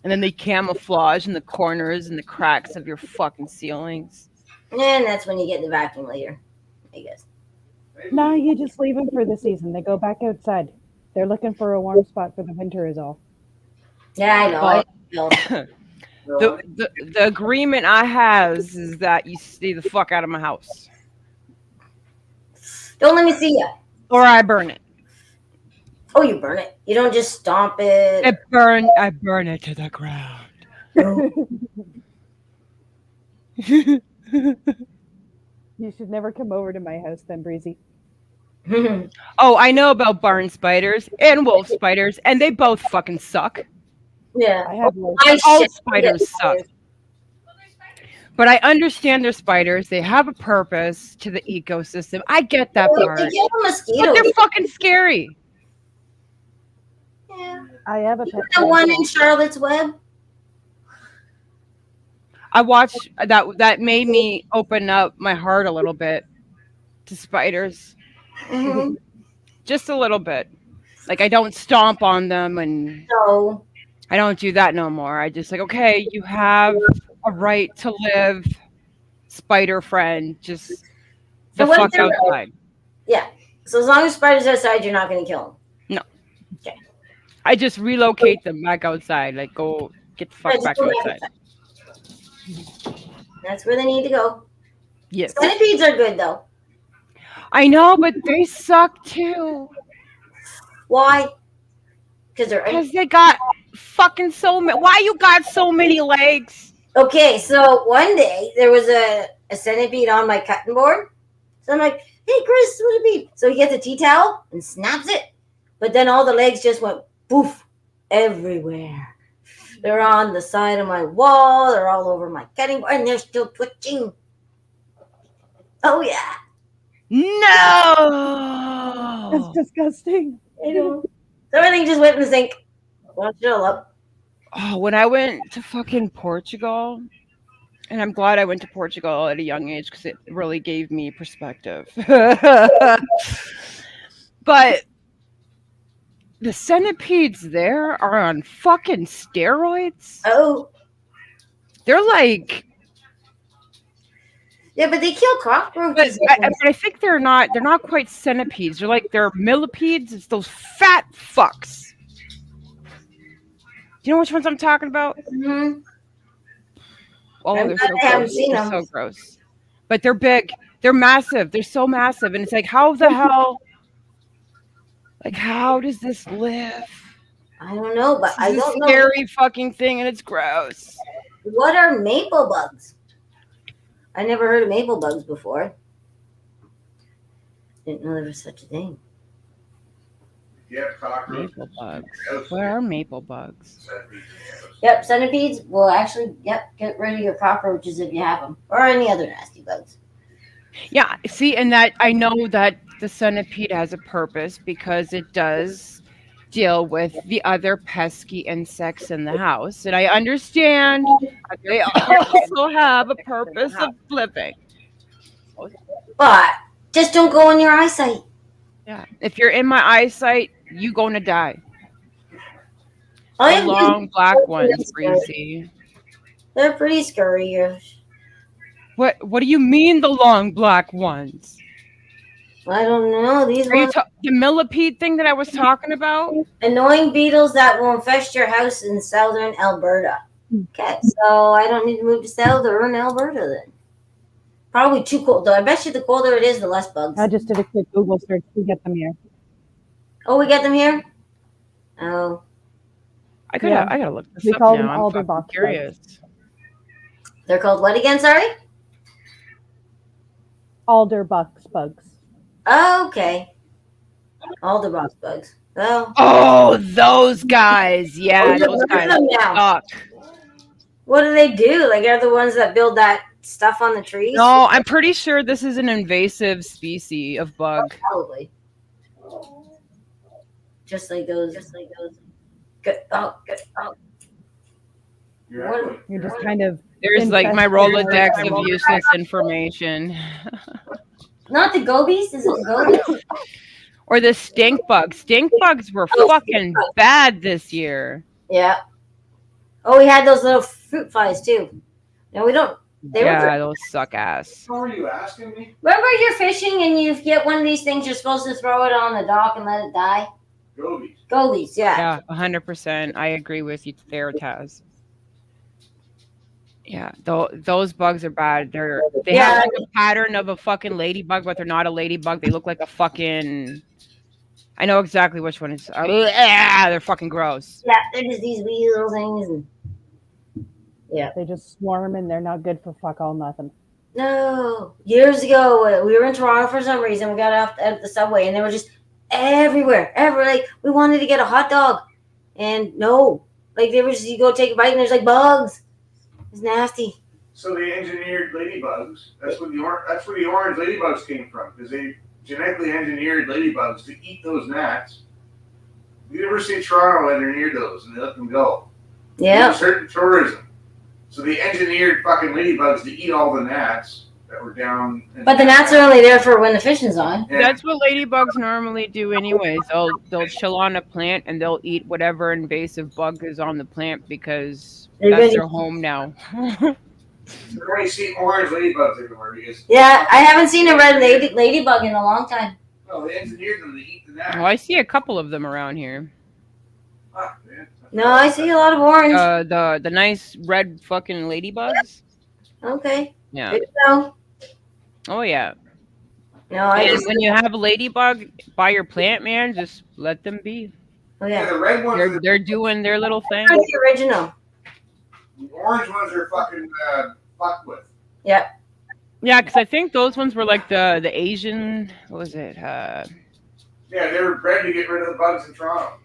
S3: And then they camouflage in the corners and the cracks of your fucking ceilings.
S1: And that's when you get the vacuum later, I guess.
S4: No, you just leave them for the season. They go back outside. They're looking for a warm spot for the winter is all.
S1: Yeah, I know. I know.
S3: The agreement I have is that you stay the fuck out of my house.
S1: Don't let me see you.
S3: Or I burn it.
S1: Oh, you burn it. You don't just stomp it.
S3: I burn it to the ground.
S4: You should never come over to my house then, Breezy.
S3: Oh, I know about barn spiders and wolf spiders, and they both fucking suck.
S1: Yeah.
S4: I have one.
S3: All
S1: shit.
S3: spiders suck. But I understand they're spiders. They have a purpose to the ecosystem. I get that
S1: Well,
S3: part.
S1: they kill
S3: But
S1: mosquitoes.
S3: they're fucking scary.
S1: Yeah.
S4: I have a pet.
S1: The one in Charlotte's Web.
S3: I watched that. That made me open up my heart a little bit to spiders.
S1: Mm-hmm.
S3: Just a little bit. Like I don't stomp on them and
S1: So,
S3: I don't do that no more. I just like, okay, you have a right to live, spider friend. Just the
S1: So what
S3: fuck
S1: they're-
S3: outside.
S1: so as long as spiders outside, you're not going to kill them.
S3: I just relocate them back outside. Like go get the fuck
S1: Just
S3: back
S1: go
S3: outside.
S1: That's where they need to go.
S3: Yes.
S1: Centipedes are good though.
S3: I know, but they suck too.
S1: Why? Because they're
S3: Because they got fucking so many. Why you got so many legs?
S1: okay. So one day there was a centipede on my cutting board. So I'm like, "Hey, Chris, centipede!" So he gets a tea towel and snaps it, but then all the legs just went poof everywhere. They're on the side of my wall. They're all over my cutting board, and they're still twitching. Oh yeah.
S3: No.
S4: That's disgusting.
S1: I know. So everything just went in the sink. Wash it all up.
S3: Oh, when I went to fucking Portugal, and I'm glad I went to Portugal at a young age because it really gave me perspective. But the centipedes there are on fucking steroids.
S1: Oh,
S3: They're like,
S1: yeah, but they kill
S3: but
S1: cockroaches.
S3: I think they're not quite centipedes. They're millipedes. It's those fat fucks. Do you know which ones I'm talking about?
S1: Mhm.
S3: Oh,
S1: I'm
S3: they're
S1: glad
S3: so
S1: I haven't
S3: gross.
S1: seen
S3: They're
S1: them.
S3: so gross. But they're big. They're massive. They're so massive. And it's like, how the hell? Like, how does this live?
S1: I don't know, but I
S3: This is
S1: don't
S3: a
S1: know.
S3: scary fucking thing, and it's gross.
S1: What are maple bugs? I never heard of maple bugs before. Didn't know there was such a thing.
S2: Yeah, cockroach.
S3: Maple bugs. What are maple bugs?
S1: Yep, centipedes will actually, get rid of your cockroaches if you have them, or any other nasty bugs.
S3: Yeah, see, and that I know that the centipede has a purpose because it does deal with the other pesky insects in the house. And I understand that they also have a purpose of living.
S1: But just don't go in your eyesight.
S3: Yeah. If you're in my eyesight, you gonna die.
S1: I
S3: The
S1: am
S3: long black ones,
S1: scary.
S3: Breezy.
S1: They're pretty scary.
S3: What do you mean the long black ones?
S1: I don't know. These
S3: Are you
S1: ones
S3: the millipede thing that I was talking about?
S1: annoying beetles that will infest your house in southern Alberta. Okay, so I don't need to move to southern Alberta then. Probably too cold though. I bet you the colder it is, the less bugs.
S4: I just did a quick Google search to get them here.
S1: Oh, we get them here? Oh.
S3: I gotta look this
S4: We
S3: up
S4: call
S3: now.
S4: them
S3: I'm
S4: alder
S3: fucking
S4: box
S3: curious.
S1: They're called what again, sorry?
S4: Alder box bugs.
S1: Oh, okay. All the box bugs. Well,
S3: Oh, those guys. Yeah,
S1: you've
S3: those
S1: heard
S3: guys
S1: of them now.
S3: suck.
S1: What do they do? Like, are the ones that build that stuff on the trees?
S3: No, I'm pretty sure this is an invasive species of bug.
S1: Probably. Just like those. Good. Oh, good. Oh. What?
S4: You're just kind of
S3: There's like my
S4: Infested.
S3: Rolodex of useless information.
S1: Not the gobies? Is it gobies?
S3: Or the stink bugs. Stink bugs were
S1: Oh,
S3: fucking
S1: stink bugs.
S3: bad this year.
S1: Yeah. Oh, we had those little fruit flies too. No, we don't. They
S3: Yeah,
S1: were.
S3: those suck ass.
S2: How are you asking me?
S1: Remember, you're fishing and you get one of these things. You're supposed to throw it on the dock and let it die.
S2: Gobies.
S1: Gobies, yeah.
S3: Yeah, 100%. I agree with you there, Taz. Yeah, those bugs are bad. They
S1: Yeah.
S3: have like a pattern of a fucking ladybug, but they're not a ladybug. They look like a fucking. I know exactly which one it's. They're fucking gross.
S1: Yeah, they're just these wee little things. And
S4: they just swarm and they're not good for fuck all nothing.
S1: no, years ago we were in Toronto for some reason. We got off at the subway and they were just everywhere. Like we wanted to get a hot dog, and no, like there was you go take a bite and there's like bugs. It's nasty.
S2: So they engineered ladybugs. That's where the orange ladybugs came from, because they genetically engineered ladybugs to eat those gnats. The University of Toronto engineered those, and they let them go.
S1: Yeah.
S2: It was hurting tourism. So they engineered fucking ladybugs to eat all the gnats that were down.
S1: But the gnats are only there for when the fishing's on.
S2: Yeah.
S3: That's what ladybugs normally do, anyways. They'll chill on a plant and they'll eat whatever invasive bug is on the plant because
S1: They're
S3: that's
S1: gonna-
S3: their home now.
S2: You're going to see orange ladybugs everywhere because
S1: Yeah, I haven't seen a red ladybug in a long time.
S2: no, they engineered them to eat the gnats.
S3: Oh, I see a couple of them around here.
S2: Fuck, man.
S1: No, I see a lot of orange.
S3: The nice red fucking ladybugs.
S1: Okay.
S3: Yeah.
S1: Good to know.
S3: Oh yeah.
S1: No, I
S3: And
S1: just.
S3: when you have a ladybug by your plant, man, just let them be.
S1: Oh
S2: Yeah,
S1: yeah.
S2: the red ones,
S3: They're doing their little thing.
S1: They're the original.
S2: the orange ones are fucking fucked with.
S3: Yeah, because I think those ones were like the Asian. What was it?
S2: Yeah, they were bred to get rid of the bugs in Toronto.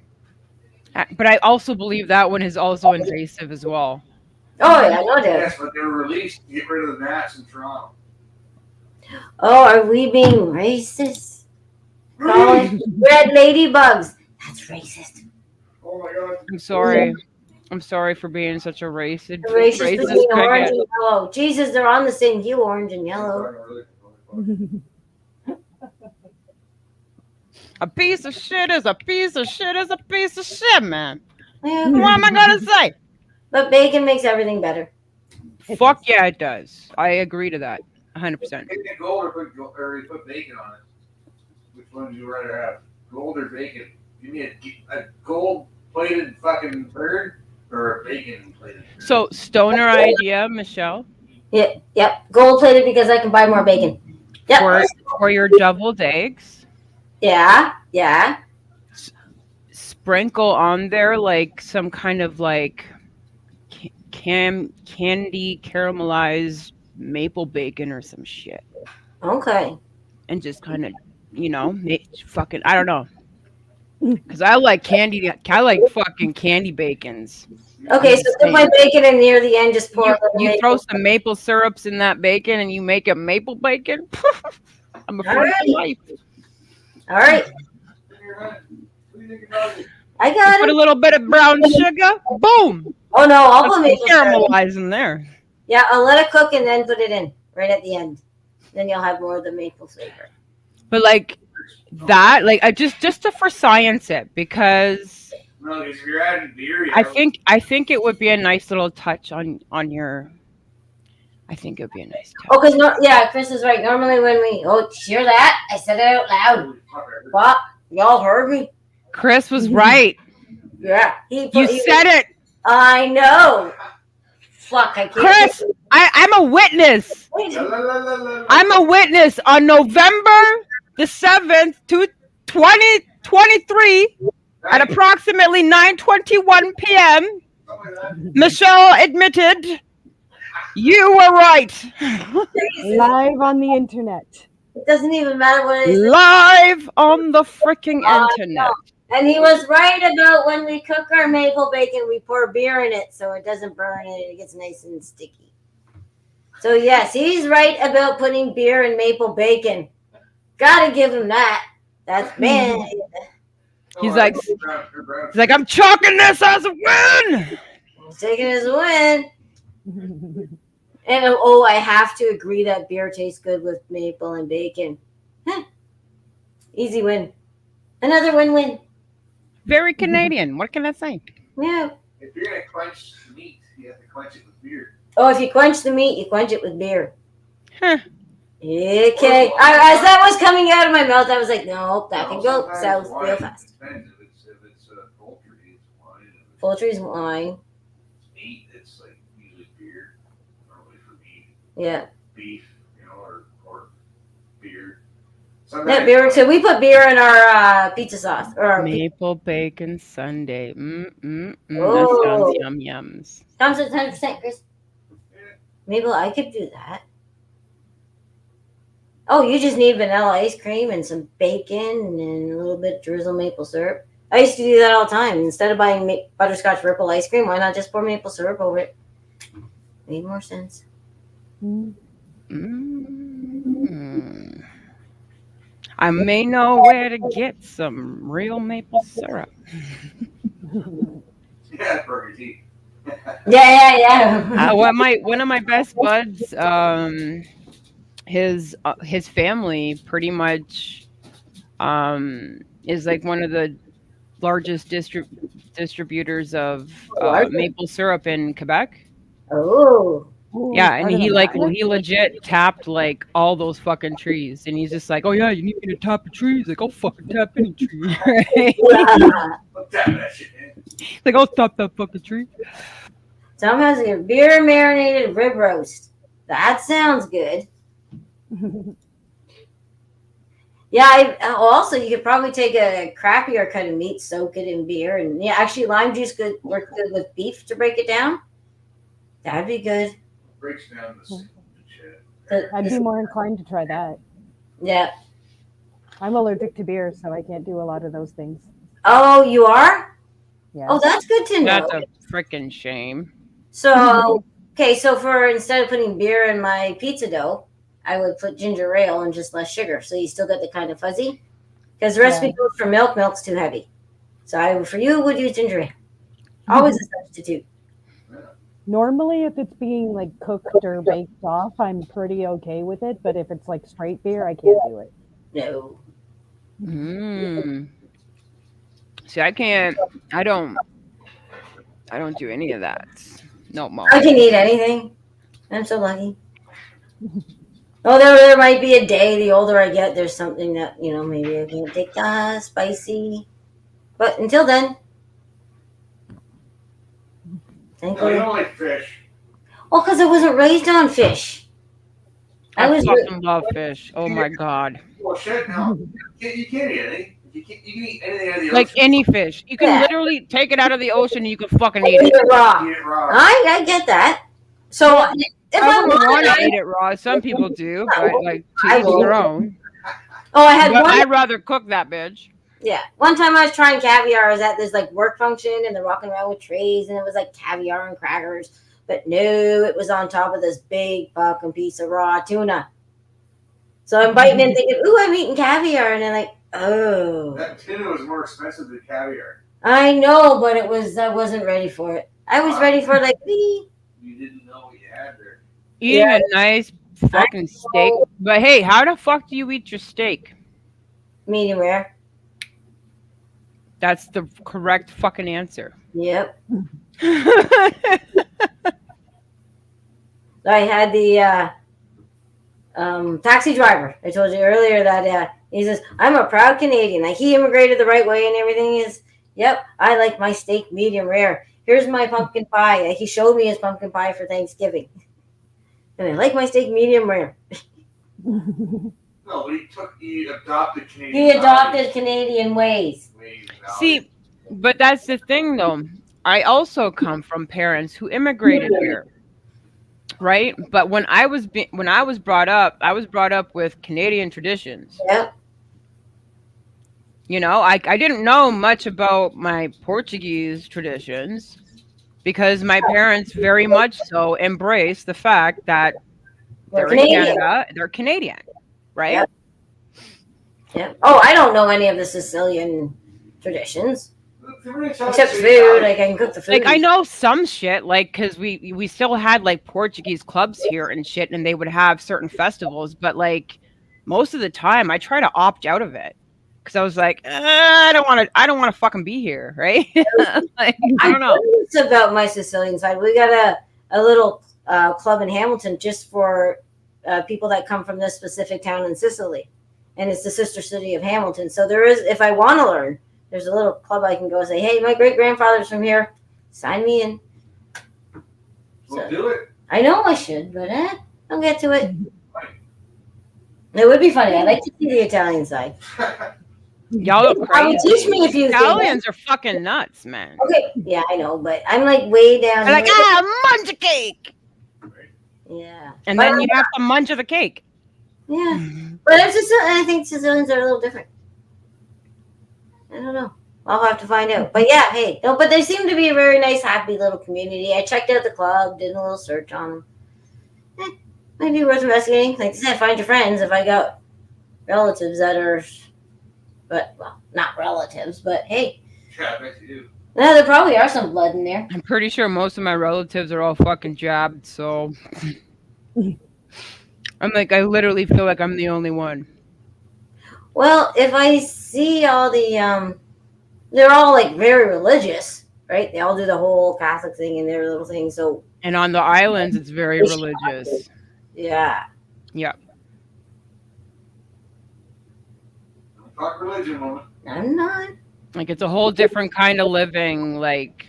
S3: But I also believe that one is also invasive as well.
S1: Oh yeah, no doubt.
S2: Yes, but they were released to get rid of the gnats in Toronto.
S1: Oh, are we being racist? Calling red ladybugs. That's racist.
S2: Oh my god.
S3: I'm sorry. I'm sorry for being such a racist.
S1: Racist between orange
S3: bigot.
S1: and yellow. Jesus, they're on the same hue, orange and yellow.
S3: A piece of shit is a piece of shit is a piece of shit, man.
S1: Yeah,
S3: What am I gonna say?
S1: but bacon makes everything better.
S3: Fuck yeah, it does. I agree to that. 100%.
S2: Take the gold or put bacon on it. Which one would you rather have? Gold or bacon? Give me a gold-plated fucking bird or a bacon-plated bird?
S3: So, stoner idea, Michelle,
S1: Yep. Gold plated because I can buy more bacon. Yep.
S3: for your deviled eggs,
S1: Yeah.
S3: sprinkle on there like some kind of like candy caramelized maple bacon or some shit,
S1: Okay.
S3: and just kind of fucking I don't know, because I like candy. I like fucking candy bacons.
S1: Okay, so put my bacon in near the end. Just pour.
S3: You throw some maple syrups in that bacon, and you make it maple bacon. I'm a fan
S1: Alright.
S3: for life.
S1: All right,
S2: What do you think about it?
S1: I got
S3: Put a
S1: it.
S3: little bit of brown sugar. Boom.
S1: Oh no, I'll put maple syrup.
S3: Caramelize in there.
S1: Yeah, I'll let it cook and then put it in right at the end. Then you'll have more of the maple flavor.
S3: But like that, like I just for science it, because
S2: No, because if you're adding beer,
S3: I think it would be a nice little touch on your I think it would be a nice
S1: Oh,
S3: touch.
S1: because Chris is right. Normally when we did you hear that? I said it out loud.
S2: Holy fuck, I heard
S1: What? Y'all heard me?
S3: Chris was right.
S1: Yeah.
S3: You said it,
S1: I know. Fuck, I can't.
S3: Chris. I'm a witness.
S2: La, la, la, la, la, la.
S3: I'm a witness on November the 7th, 2023 at approximately 9:21 p.m.
S2: Something like that.
S3: Michelle admitted you were right.
S4: Live on the internet.
S1: It doesn't even matter what it is.
S3: Live on the freaking internet.
S1: And he was right about when we cook our maple bacon, we pour beer in it so it doesn't burn and it gets nice and sticky. So yes, he's right about putting beer in maple bacon. Gotta give him that. That's man.
S3: He's
S2: Oh,
S3: like-
S2: you're brown.
S3: He's like, I'm chalking this as a win.
S1: He's taking his win. And I have to agree that beer tastes good with maple and bacon. Huh. Easy win. Another win-win.
S3: Very Canadian. What can I say?
S1: Yeah.
S2: If you're gonna quench the meat, you have to quench it with beer.
S1: Oh, if you quench the meat, you quench it with beer.
S3: Huh.
S1: Okay. As that was coming out of my mouth, I was like, no, that can go
S2: Sometimes
S1: south
S2: wine
S1: real fast.
S2: depends. If it's poultry, it's wine. If
S1: Poultry's wine.
S2: it's meat, it's like usually beer. Normally for meat,
S1: Yeah.
S2: beef, or beer.
S1: Yeah,
S2: Sometimes
S1: beer. So we put beer in our pizza sauce. Or our
S3: Maple bacon sundae. That
S1: Oh.
S3: sounds yum yums.
S1: comes at 10%, Chris. Maybe I could do that. Oh, you just need vanilla ice cream and some bacon and a little bit of drizzle maple syrup. I used to do that all the time. Instead of buying butterscotch ripple ice cream, why not just pour maple syrup over it? Made more sense.
S3: Mm. I may know where to get some real maple syrup.
S2: Yeah, Burger T.
S1: Yeah.
S3: One of my best buds, his family pretty much is like one of the largest distributors of maple syrup in Quebec.
S1: Oh.
S3: Yeah, and he legit tapped like all those fucking trees, and he's just like, oh yeah, you need me to tap a tree? He's like, I'll fucking tap any tree. Right?
S2: Look that shit, man.
S3: He's like, I'll tap that fucking tree.
S1: Tom has a beer marinated rib roast. That sounds good. Yeah, also you could probably take a crappier cut of meat, soak it in beer, and actually lime juice works good with beef to break it down. That'd be good.
S2: Breaks down the soup and shit.
S4: I'd be more inclined to try that.
S1: Yeah.
S4: I'm allergic to beer, so I can't do a lot of those things.
S1: Oh, you are?
S4: Yeah.
S1: Oh, that's good to know.
S3: That's a freaking shame.
S1: So, okay, so for instead of putting beer in my pizza dough, I would put ginger ale and just less sugar, so you still get the kind of fuzzy. Because the recipe goes for milk. Milk's too heavy. So I, for you, would use ginger ale. Always a substitute.
S4: Normally, if it's being like cooked or baked off, I'm pretty okay with it. But if it's like straight beer, I can't do it.
S1: No.
S3: See, I don't do any of that. No more.
S1: I can eat anything. I'm so lucky. Although there might be a day, the older I get, there's something that, maybe I can't take spicy. But until then, thank
S2: No, you
S1: you.
S2: don't like fish.
S1: Well, because I wasn't raised on fish. I was.
S3: fucking love fish. Oh my god.
S2: Well, shit, no. You can't eat anything. You can eat anything out of the
S3: Like
S2: ocean.
S3: any fish. You can
S1: Yeah.
S3: literally take it out of the ocean and you can fucking
S1: Eat
S3: eat it.
S1: it raw.
S2: Eat it raw.
S1: I get that. So if
S3: I
S1: I
S3: wouldn't want
S1: wanted,
S3: to eat it raw. Some people do, but like to
S1: I
S3: each
S1: won't.
S3: their own.
S1: I had
S3: But
S1: one.
S3: I'd rather cook that bitch.
S1: Yeah, one time I was trying caviar. I was at this like work function, and they're walking around with trays, and it was like caviar and crackers. But no, it was on top of this big fucking piece of raw tuna. So I'm biting in, thinking, "Ooh, I'm eating caviar," and I'm like, "Oh,
S2: That tuna was more expensive than caviar.
S1: I know," but I wasn't ready for it. I was ready for like, "Wee."
S2: You didn't know what you had there.
S3: Eating a nice fucking steak. But hey, how the fuck do you eat your steak?
S1: Medium rare.
S3: That's the correct fucking answer.
S1: Yep. I had the taxi driver. I told you earlier that he says, I'm a proud Canadian. Like, he immigrated the right way and everything is, yep, I like my steak medium rare. Here's my pumpkin pie. Like, he showed me his pumpkin pie for Thanksgiving. And I like my steak medium rare.
S2: No, but he adopted Canadian.
S1: He adopted Canadian ways.
S3: See, but that's the thing, though. I also come from parents who immigrated here, right? But when I was brought up, I was brought up with Canadian traditions.
S1: Yep.
S3: You know, I didn't know much about my Portuguese traditions because my parents very much so embrace the fact that they're in Canada, they're Canadian, right?
S1: Yep. Yep. Oh, I don't know any of the Sicilian traditions. Except food, like I can cook the food.
S3: Like I know some shit, like because we still had like Portuguese clubs here and shit, and they would have certain festivals, but like most of the time, I try to opt out of it because I was like, I don't want to fucking be here, right? Like, I don't know.
S1: It's about my Sicilian side. We got a little club in Hamilton just for people that come from this specific town in Sicily, and it's the sister city of Hamilton. So there is, if I want to learn, there's a little club I can go and say, hey, my great grandfather's from here. Sign me in.
S2: We'll do it.
S1: I know I should, but I'll get to it. It would be funny. I'd like to see the Italian side.
S3: Y'all are crazy.
S1: Teach me a few
S3: Italians are fucking nuts, man.
S1: Okay, yeah, I know, but I'm like way down.
S3: They're like, munch a cake.
S1: Yeah.
S3: And then you have to munch of the cake.
S1: Yeah. But I think Sicilians are a little different. I don't know. I'll have to find out. But yeah, hey, no, but they seem to be a very nice, happy little community. I checked out the club, did a little search on them. Might be worth investigating. Like I said, find your friends. If I got relatives that are, but well, not relatives, but hey.
S2: Yeah, I bet you do.
S1: No, there probably are some blood in there.
S3: I'm pretty sure most of my relatives are all fucking jabbed, so I'm like, I literally feel like I'm the only one.
S1: Well, if I see all the, they're all like very religious, right? They all do the whole Catholic thing and their little thing. So,
S3: and on the islands, it's very religious.
S1: Yeah.
S3: Yeah.
S2: Don't talk religion, woman.
S1: I'm not.
S3: Like it's a whole different kind of living. Like,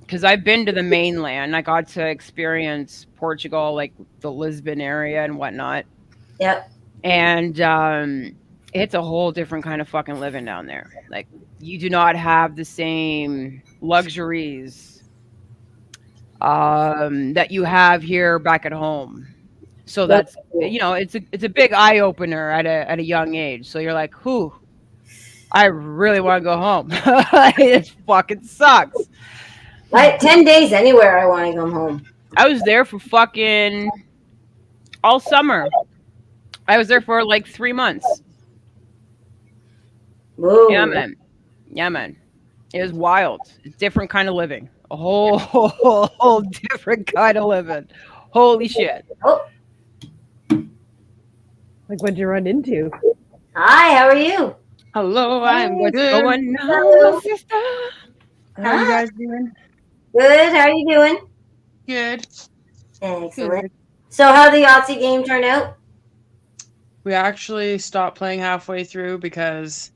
S3: because I've been to the mainland, I got to experience Portugal, like the Lisbon area and whatnot.
S1: Yep.
S3: And it's a whole different kind of fucking living down there. Like you do not have the same luxuries that you have here back at home. So that's you know, it's a big eye opener at a young age. So you're like, whew, I really want to go home. It fucking sucks.
S1: Like 10 days anywhere I want to come home.
S3: I was there for fucking all summer. I was there for like 3 months.
S1: Whoa.
S3: Yeah, man. Yeah, man. It was wild. It's different kind of living. A whole different kind of living. Holy shit.
S1: Oh.
S4: Like, what'd you run into?
S1: Hi, how are you?
S3: Hello, I'm what's
S5: Good.
S3: going on, sister?
S5: How are you guys doing?
S1: Good, how are you doing?
S5: Good.
S1: Excellent.
S5: Good.
S1: So how the Yahtzee game turn out?
S5: We actually stopped playing halfway through because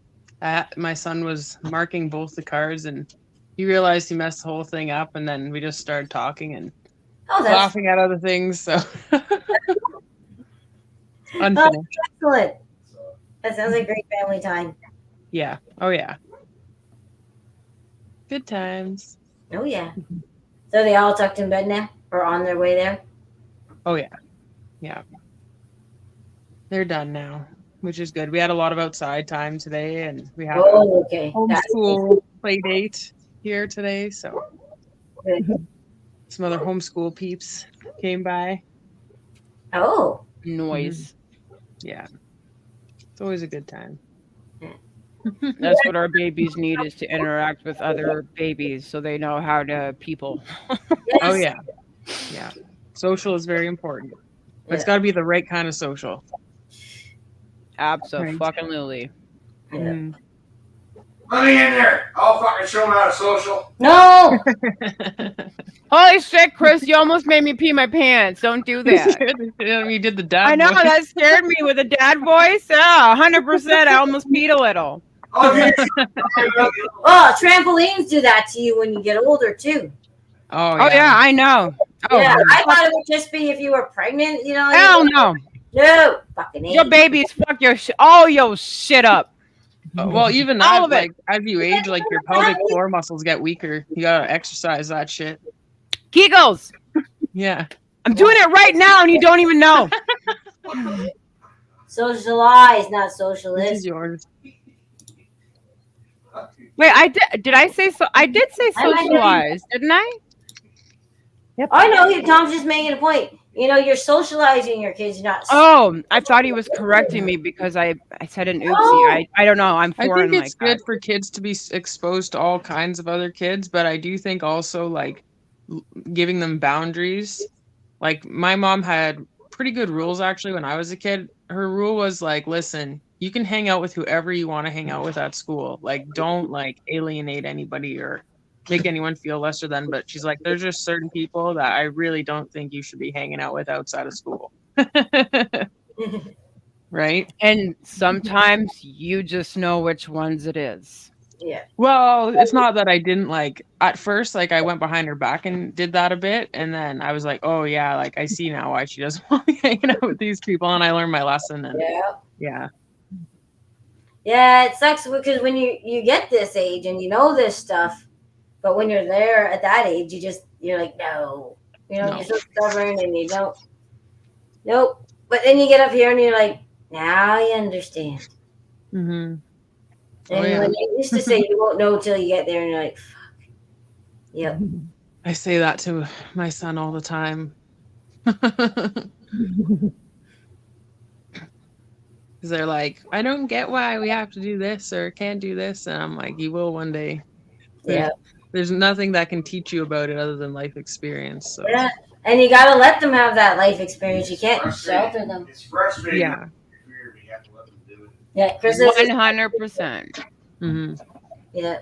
S5: my son was marking both the cards and he realized he messed the whole thing up, and then we just started talking and
S1: Oh, that's
S5: laughing at other things. So unfinished.
S1: excellent. That sounds like great family time.
S5: Yeah. Oh yeah. Good times.
S1: Oh, yeah. So they all tucked in bed now? Or on their way there?
S5: Oh yeah. Yeah. They're done now, which is good. We had a lot of outside time today, and we had a
S1: Oh, okay. That's
S5: homeschool play date here today. So
S1: good.
S5: some other homeschool peeps came by.
S1: Oh,
S3: Noise.
S5: Yeah. It's always a good time.
S3: That's what our babies need, is to interact with other babies so they know how to people.
S5: Oh yeah. Yeah. Social is very important. But it's
S1: Yeah.
S5: got to be the right kind of social.
S3: Absolutely.
S1: Yeah.
S5: Mm.
S2: Let me in there. I'll fucking show them how to social.
S1: No.
S3: Holy shit, Chris, you almost made me pee my pants. Don't do that.
S5: You did the dad
S3: I know,
S5: voice.
S3: that scared me with a dad voice. Yeah, 100%. I almost peed a little.
S2: Oh, dude.
S1: Oh, trampolines do that to you when you get older too.
S5: Oh,
S3: Oh, yeah, I know. Oh,
S1: Yeah, I thought it would just be if you were pregnant, you know.
S3: hell no.
S1: No, fucking
S3: Your
S1: ain't.
S3: babies fuck all your shit up.
S5: Well, even
S3: All
S5: that,
S3: of it.
S5: like, as you age, like, your pelvic floor muscles get weaker. You gotta exercise that shit.
S3: Kegels.
S5: Yeah.
S3: I'm doing it right now and you don't even know.
S1: Socialize, not
S5: This is
S1: socialist.
S5: yours.
S3: Wait, did I say so? I did say
S1: I might have-
S3: socialize, didn't I?
S1: I know. Tom's just making a point. You know, you're socializing your kids, not.
S3: Oh, I thought he was correcting me because I said an oopsie.
S1: Oh.
S3: I don't know. I'm
S5: I
S3: foreign
S5: think it's
S3: like
S5: good
S3: that.
S5: for kids to be exposed to all kinds of other kids, but I do think also, like, giving them boundaries. Like, my mom had pretty good rules, actually, when I was a kid. Her rule was, like, listen, you can hang out with whoever you want to hang out with at school. Like, don't, like, alienate anybody or make anyone feel lesser than. But she's like, there's just certain people that I really don't think you should be hanging out with outside of school. Right?
S3: And sometimes you just know which ones it is.
S1: Yeah.
S5: Well, it's not that I didn't, like, at first, like, I went behind her back and did that a bit, and then I was like, oh yeah, like, I see now why she doesn't want me hanging out with these people, and I learned my lesson. And
S1: Yeah.
S5: yeah,
S1: Yeah, it sucks because when you get this age and you know this stuff, but when you're there at that age, you're like, no. You know,
S5: No.
S1: you're so stubborn and you don't. Nope. But then you get up here and you're like, now you understand.
S5: mm-hmm.
S1: And
S5: Oh, yeah.
S1: when they used to say you won't know till you get there, and you're like, fuck. Yep.
S5: I say that to my son all the time. Because they're like, I don't get why we have to do this or can't do this, and I'm like, you will one day.
S1: Yeah.
S5: There's nothing that can teach you about it other than life experience. So
S1: Yeah. And you got to let them have that life experience. You can't shelter them.
S2: It's frustrating.
S5: yeah.
S2: You have to let them do it.
S1: Yeah. Chris is,
S3: 100%.
S5: Mm-hmm.
S1: yeah.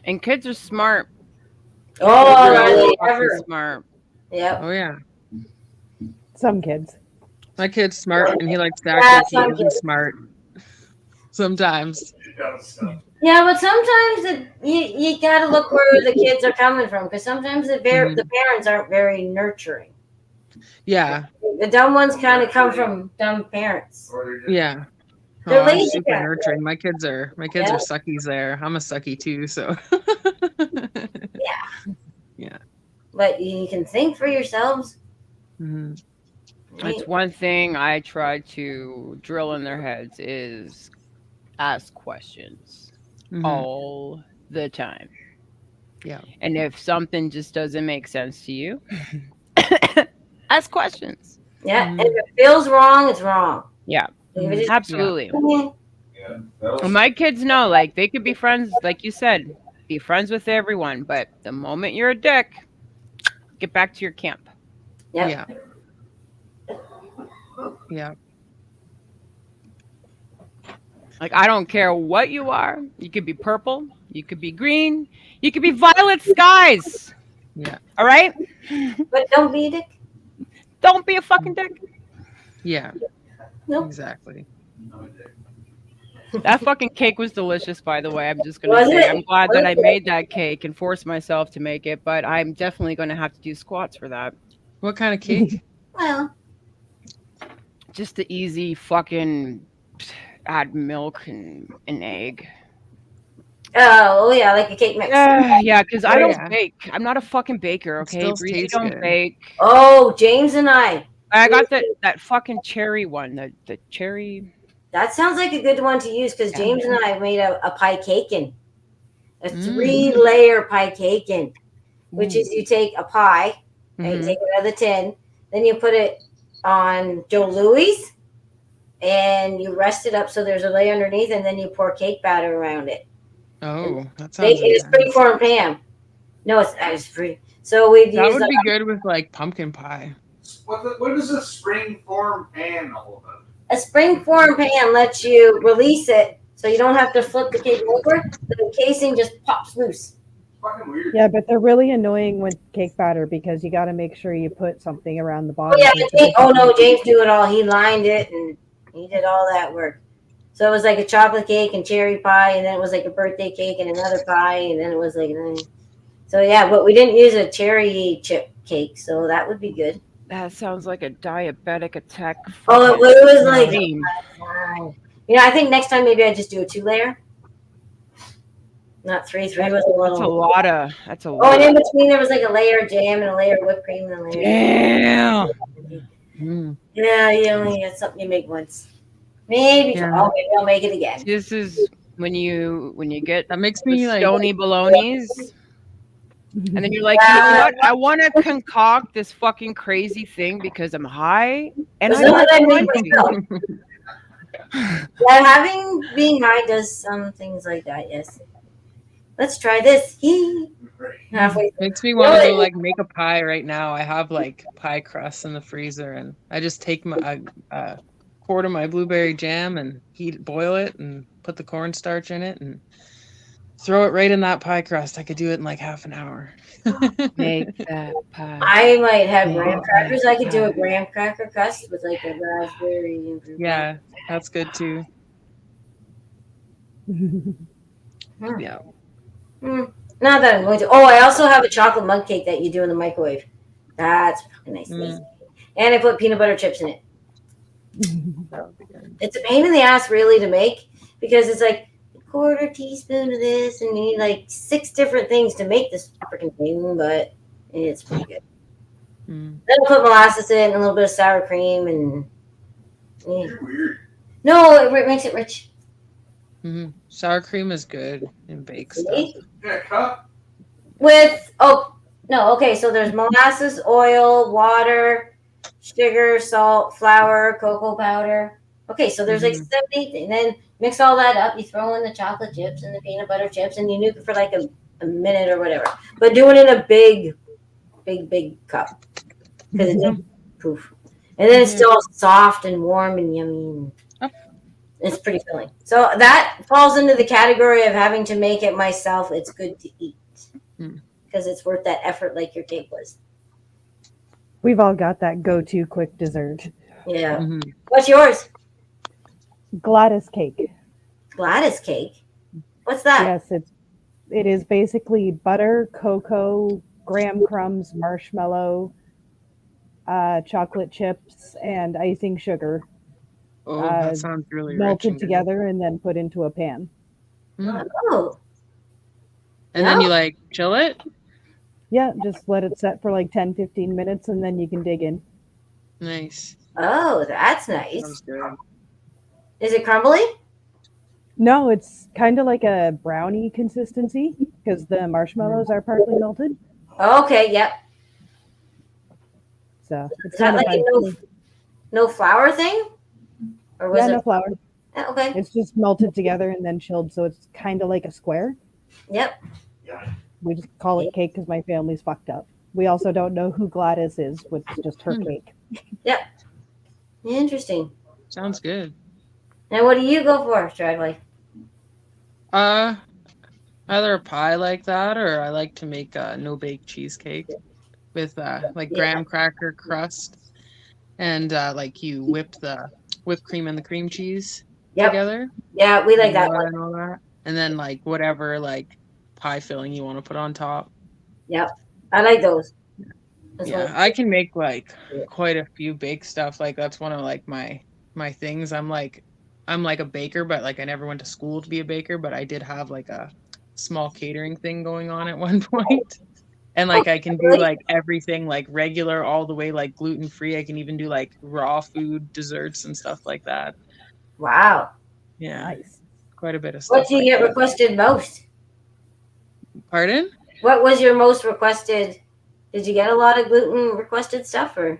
S3: And kids are smart.
S1: Oh, are
S3: Really
S1: they
S3: fucking
S1: ever?
S3: smart.
S1: Yep.
S5: Oh yeah.
S4: Some kids.
S5: My kid's smart and he likes to
S1: Yeah,
S5: act like
S1: some
S5: he isn't
S1: kids.
S5: smart. Sometimes.
S1: Yeah, but sometimes you got to look where the kids are coming from, because sometimes the parents aren't very nurturing.
S5: Yeah.
S1: The dumb ones kind of come from dumb parents.
S5: Yeah.
S1: They're
S5: I'm
S1: lazy
S5: super
S1: guys.
S5: nurturing. My kids are
S1: Yeah.
S5: suckies there. I'm a sucky too, so
S1: But you can think for yourselves.
S5: Mhm.
S1: Right?
S3: That's one thing I try to drill in their heads is ask questions
S5: Mhm.
S3: all the time.
S5: Yeah.
S3: And if something just doesn't make sense to you, ask questions.
S1: Yeah.
S5: Mhm.
S1: And if it feels wrong, it's wrong.
S3: Yeah.
S1: If it just-
S3: Absolutely.
S2: Yeah.
S3: And my kids know, like, they could be friends, like you said, be friends with everyone, but the moment you're a dick, get back to your camp.
S1: Yep.
S5: Yeah. Yeah.
S3: Like, I don't care what you are. You could be purple, you could be green, you could be violet skies.
S5: Yeah.
S3: All right?
S1: But don't be a dick.
S3: Don't be a fucking dick.
S5: Yeah.
S1: Nope.
S5: Exactly.
S3: That fucking cake was delicious, by the way. I'm just gonna
S1: Was
S3: say,
S1: it?
S3: I'm glad that I made that cake and forced myself to make it, but I'm definitely gonna have to do squats for that.
S5: What kind of cake?
S1: Well,
S3: Just the easy fucking add milk and an egg.
S1: oh yeah, like a cake mix.
S3: Yeah, because I
S5: Oh,
S3: don't
S5: yeah.
S3: bake. I'm not a fucking baker,
S5: It
S3: okay?
S5: still
S3: Breezy
S5: tastes
S3: don't
S5: good.
S3: bake.
S1: Oh, James and I.
S3: I got that fucking cherry one, the cherry.
S1: That sounds like a good one to use, because
S3: Yeah.
S1: James and I made a pie cakein. A
S5: Mm.
S1: 3-layer pie cakein, which is you take a pie, right,
S3: Mhm.
S1: take it out of the tin, then you put it on Joe Louis, and you rest it up so there's a layer underneath, and then you pour cake batter around it.
S5: Oh, that
S1: It's
S5: sounds nice.
S1: springform Pam. No, it's free. So we'd
S5: That
S1: use
S5: would be good with like pumpkin pie.
S2: What is a spring form pan all about?
S1: a springform pan lets you release it So you don't have to flip the cake over. The casing just pops loose.
S2: Fucking weird.
S4: Yeah, but they're really annoying with cake batter because you got to make sure you put something around the
S1: Oh
S4: bottom.
S1: yeah,
S4: so
S1: James,
S4: it
S1: oh
S4: doesn't-
S1: no, James do it all. He lined it and he did all that work. So it was like a chocolate cake and cherry pie, and then it was like a birthday cake and another pie, and then it was like. So yeah, but we didn't use a cherry chip cake, so that would be good.
S3: That sounds like a diabetic attack.
S1: Oh, it was like.
S3: dream.
S1: You know, I think next time maybe I just do a 2-layer, not 3. 3 was a
S3: That's a
S1: little.
S3: lot of. That's a
S1: Oh,
S3: lot.
S1: and in between there was like a layer of jam and a layer of whipped cream and a layer.
S3: Damn. Mm.
S1: Yeah, you only get something you make once. Maybe.
S5: Yeah.
S1: Oh, maybe I'll make it again.
S3: This is when you get
S5: That makes
S3: the
S5: me like
S3: stony balonies, and then you're like, you know what? I want to concoct this fucking crazy thing because I'm high and
S1: That's
S3: I
S1: not what I
S3: want
S1: make
S3: to.
S1: myself. Yeah, being high does some things like that. Yes. Let's try this. Halfway.
S5: makes me want to go like make a pie right now. I have like pie crusts in the freezer, and I just take a quart of my blueberry jam and boil it, and put the cornstarch in it, and throw it right in that pie crust. I could do it in like half an hour.
S3: Make that pie.
S1: I might have
S3: Yeah.
S1: graham crackers. I could do a graham cracker crust with like a raspberry. And
S5: Yeah, that's good too.
S1: Hmm.
S5: Yeah.
S1: Not that I'm going to. Oh, I also have a chocolate mug cake that you do in the microwave. That's fucking nice. And I put peanut butter chips in it.
S5: That would be good.
S1: It's a pain in the ass really to make because it's like a quarter teaspoon of this and you need like 6 different things to make this freaking thing, but it's pretty good.
S5: Mm.
S1: Then I'll put molasses in and a little bit of sour cream and yeah.
S2: You're weird.
S1: No, it makes it rich.
S5: Hmm. Sour cream is good in baked stuff.
S1: See?
S2: Yeah, cup.
S1: With okay, so there's molasses, oil, water, sugar, salt, flour, cocoa powder. Okay, so there's like 7-8 and then mix all that up. You throw in the chocolate chips and the peanut butter chips and you nuke it for like a minute or whatever. But do it in a big cup. Because it just poof. And then it's still soft and warm and yummy. And it's pretty filling. So that falls into the category of having to make it myself. It's good to eat. Because it's worth that effort like your cake was.
S4: We've all got that go-to quick dessert.
S1: Yeah.
S5: Mhm.
S1: What's yours?
S4: Gladys cake.
S1: Gladys cake. What's that?
S4: Yes, it is basically butter, cocoa, graham crumbs, marshmallow, chocolate chips, and icing sugar
S5: Oh,
S4: Uh,
S5: that sounds really rich
S4: melted
S5: and good.
S4: together and then put into a pan.
S5: Mm.
S1: Oh,
S5: And then you like chill it.
S4: Yeah, just let it set for like 10, 15 minutes and then you can dig in.
S5: Nice.
S1: oh, that's
S5: Sounds
S1: nice.
S5: good.
S1: Is it crumbly?
S4: No, it's kind of like a brownie consistency because the marshmallows are partly melted.
S1: Okay, yep.
S4: So it's
S1: Is that
S4: kind of
S1: like a no flour thing? Or was
S4: yeah,
S1: it?
S4: no flour.
S1: Okay.
S4: It's just melted together and then chilled, so it's kind of like a square.
S1: Yep.
S4: We just call it cake because my family's fucked up. We also don't know who Gladys is, which is just her cake.
S1: Interesting.
S5: Sounds good.
S1: Now, what do you go for, Dragway?
S5: Either a pie like that, or I like to make a no-bake cheesecake with like graham cracker crust, and like you whip the whipped cream and the cream cheese
S1: Yep.
S5: together.
S1: Yeah, we like
S5: and
S1: that
S5: butter
S1: one.
S5: and all that, and then like whatever like pie filling you want to put on top.
S1: Yep. I like those. That's
S5: Yeah,
S1: one-
S5: I can make like
S1: Yeah.
S5: quite a few bake stuff. Like that's one of like my things. I'm like a baker, but like I never went to school to be a baker, but I did have like a small catering thing going on at one point. And like I can do
S1: really?
S5: like everything like regular all the way like gluten free. I can even do like raw food desserts and stuff like that.
S1: Wow.
S5: Yeah,
S4: Nice.
S5: quite a bit of stuff.
S1: What do you
S5: like
S1: get
S5: that.
S1: requested most?
S5: Pardon?
S1: What was your most requested? Did you get a lot of gluten requested stuff or?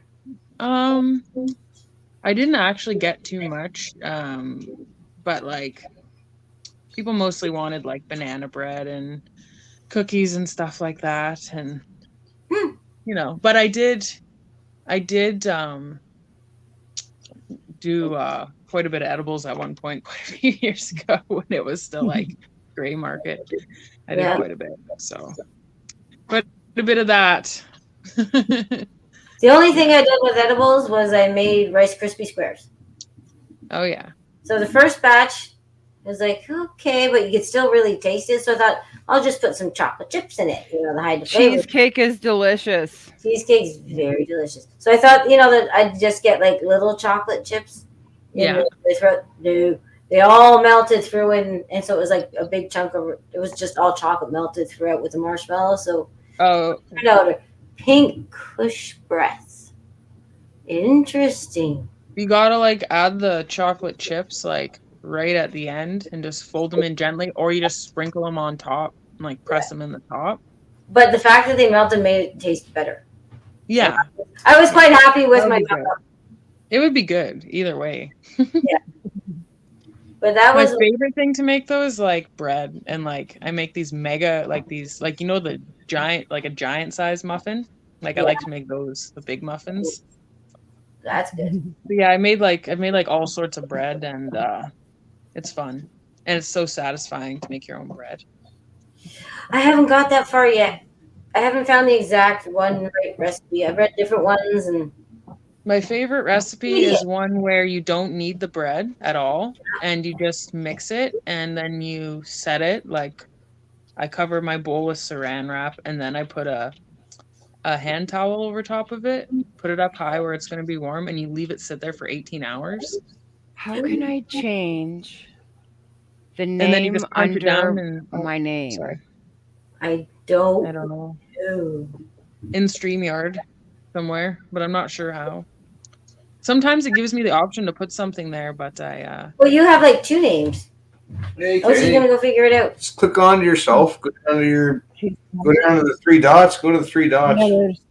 S5: I didn't actually get too much. But like people mostly wanted like banana bread and cookies and stuff like that. And you know, but I did do quite a bit of edibles at one point, quite a few years ago when it was still like gray market. I did
S1: Yeah.
S5: quite a bit, so quite a bit of that.
S1: The only thing I did with edibles was I made Rice Krispie squares.
S5: Oh yeah.
S1: So the first batch was like, okay, but you could still really taste it. So I thought, I'll just put some chocolate chips in it, to hide the flavor.
S3: Cheesecake is delicious.
S1: Cheesecake's very delicious. So I thought, that I'd just get like little chocolate chips.
S5: Yeah.
S1: No, they all melted through, and so it was like a big chunk of it was just all chocolate melted throughout with the marshmallow. So
S5: Oh,
S1: turned out a pink Kush breath. Interesting.
S5: you gotta like add the chocolate chips like right at the end and just fold them in gently, or you just sprinkle them on top and like press them in the top.
S1: But the fact that they melted made it taste better.
S5: Yeah,
S1: I was quite happy with
S5: That
S1: my
S5: would be good. it would be good either way.
S1: but that
S5: My
S1: was
S5: favorite thing to make though is like bread, and like I make these mega like these like the giant like a giant size muffin. Like I like to make those, the big muffins.
S1: that's good.
S5: But yeah, I've made like all sorts of bread, and it's fun, and it's so satisfying to make your own bread.
S1: I haven't got that far yet. I haven't found the exact one right recipe. I've read different ones, and
S5: My favorite recipe is one where you don't need the bread at all, and you just mix it, and then you set it. Like I cover my bowl with saran wrap, and then I put a hand towel over top of it, put it up high where it's going to be warm, and you leave it sit there for 18 hours.
S3: How can I change the
S5: And then you
S3: name
S5: just punch it down
S3: under
S5: and
S3: my name?
S5: sorry,
S1: I don't
S5: I don't know.
S1: know.
S5: In StreamYard somewhere, but I'm not sure how. Sometimes it gives me the option to put something there, but I
S1: Well, you have like two names.
S2: Hey,
S1: Oh, so you're
S2: Katie,
S1: gonna go figure it out.
S2: just click on to yourself. Go down to the three dots. Go to the three dots.
S4: Yeah, there's-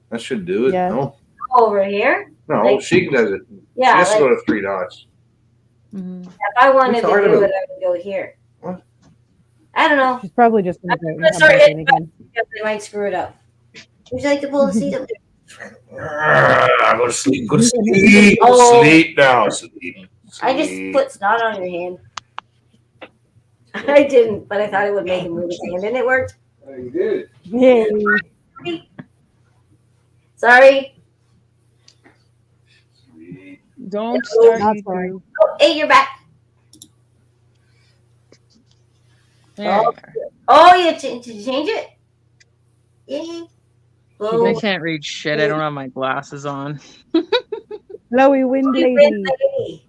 S2: That should do it.
S4: Yeah.
S2: No,
S1: Over here.
S2: no, she does it. She
S1: Yeah.
S2: has to
S1: Like,
S2: go to three dots.
S5: mhm.
S1: if I wanted
S2: What's
S1: to
S2: hard
S1: do
S2: about-
S1: it, I would go here.
S2: What?
S1: I don't know.
S4: she's probably just going
S1: I'm
S4: to
S1: gonna
S4: come
S1: start
S4: back
S1: it.
S4: in again.
S1: Because they might screw it up. Would you like to pull the seat up there?
S2: Go to sleep. Go to sleep.
S1: Oh.
S2: Sleep now. Sleep.
S1: I just
S2: Sleep.
S1: put snot on your hand. I didn't, but I thought it would make him move his hand, and it worked.
S2: Oh, you did.
S4: Yay.
S1: Sorry.
S2: Sleep.
S5: Don't start
S4: Not
S5: YouTube.
S4: sorry.
S1: Oh, hey, you're back.
S5: There you are.
S1: Oh, did you change it? Yay.
S5: I
S1: Blow.
S5: can't read shit. I don't have my glasses on.
S4: Blowy wind
S1: Blowy
S4: lady.
S1: Wind Lady.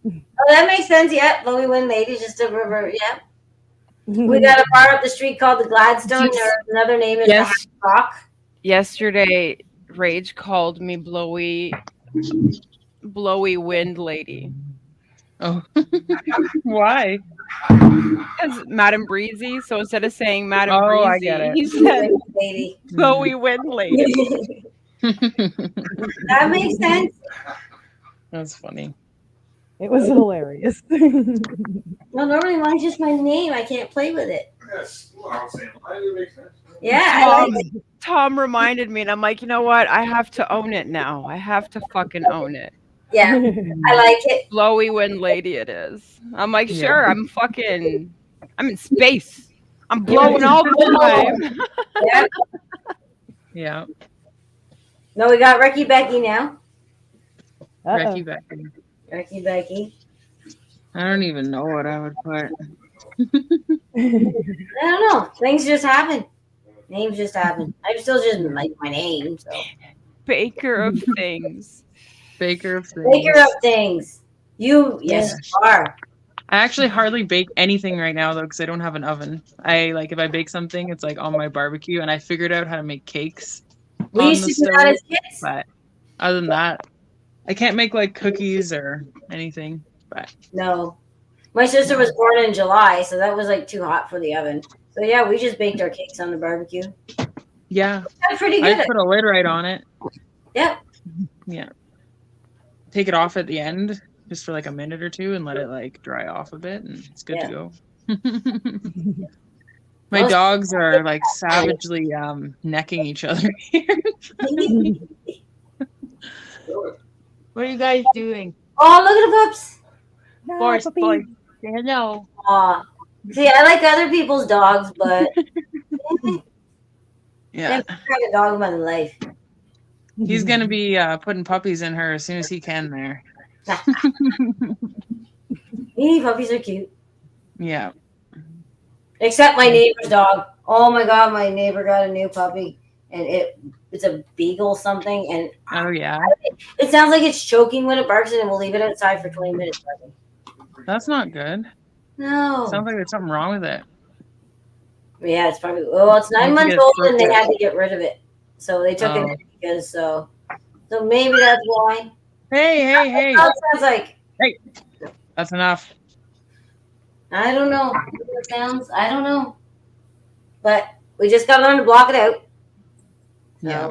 S1: Oh, that makes sense. Yeah, Blowy Wind Lady, just a river. Yeah. We got a bar up the street called the Gladstone.
S3: Yes.
S1: There's another name is
S3: Yes.
S1: the High Rock.
S3: Yesterday, Rage called me blowy wind lady.
S5: Oh, why?
S3: Because Madam Breezy. So instead of saying Madam
S5: Oh,
S3: Breezy,
S5: I get it.
S3: he said
S1: Lady.
S3: blowy wind lady.
S1: That makes sense.
S5: That's funny.
S4: It was hilarious.
S1: Well, normally mine's just my name. I can't play with it.
S2: Yes. Well, I was saying, why do it make sense?
S1: Yeah, I like it.
S3: Tom reminded me, and I'm like, you know what? I have to own it now. I have to fucking own it.
S1: Yeah, I like it.
S3: Blowy wind lady it is. I'm like,
S5: Yeah.
S3: sure, I'm in space. I'm blowing all the time.
S1: Yeah.
S5: Yeah,
S1: No, we got Recky Becky now.
S5: Becky Becky.
S1: Recky Becky.
S5: I don't even know what I would put.
S1: I don't know. Things just happen. Names just happen. I still just like my name. So
S3: Baker of things.
S5: Baker of things.
S1: Baker up things. You, yes, you are.
S5: I actually hardly bake anything right now though, because I don't have an oven. If I bake something, it's like on my barbecue, and I figured out how to make cakes.
S1: We
S5: on
S1: used
S5: the
S1: to do that
S5: stove,
S1: as kids.
S5: But other than that, I can't make like cookies or anything. But
S1: No. My sister was born in July, so that was like too hot for the oven. So yeah, we just baked our cakes on the barbecue.
S5: yeah,
S1: That's pretty
S5: I
S1: good.
S5: put a lid right on it.
S1: Yep.
S5: Yeah. Take it off at the end just for like a minute or two and let it like dry off a bit, and it's good
S1: Yeah.
S5: to go. My dogs are like savagely necking each other here. What are you guys doing?
S1: Oh, look at the pups.
S4: No,
S5: Force
S4: puppy.
S5: boy. Say hello.
S1: Aw. See, I like other people's dogs, but
S5: Yeah.
S1: I've tried a dog in my life.
S5: He's gonna be putting puppies in her as soon as he can there.
S1: Mini puppies are cute.
S5: Yeah.
S1: Except my neighbor's dog. Oh my god, my neighbor got a new puppy, and it's a beagle something, and
S5: Oh yeah.
S1: it sounds like it's choking when it barks, and we'll leave it outside for 20 minutes.
S5: That's not good.
S1: No.
S5: Sounds like there's something wrong with it.
S1: Yeah, it's probably. Well, it's 9
S5: Need to
S1: months
S5: get
S1: old, and they
S5: sorted.
S1: had to get rid of it, so they took
S5: Oh.
S1: it because so maybe that's why.
S5: Hey.
S1: Dog sounds like
S5: That's enough.
S1: I don't know. It sounds. I don't know, but we just gotta learn to block it out. So,
S5: Yeah.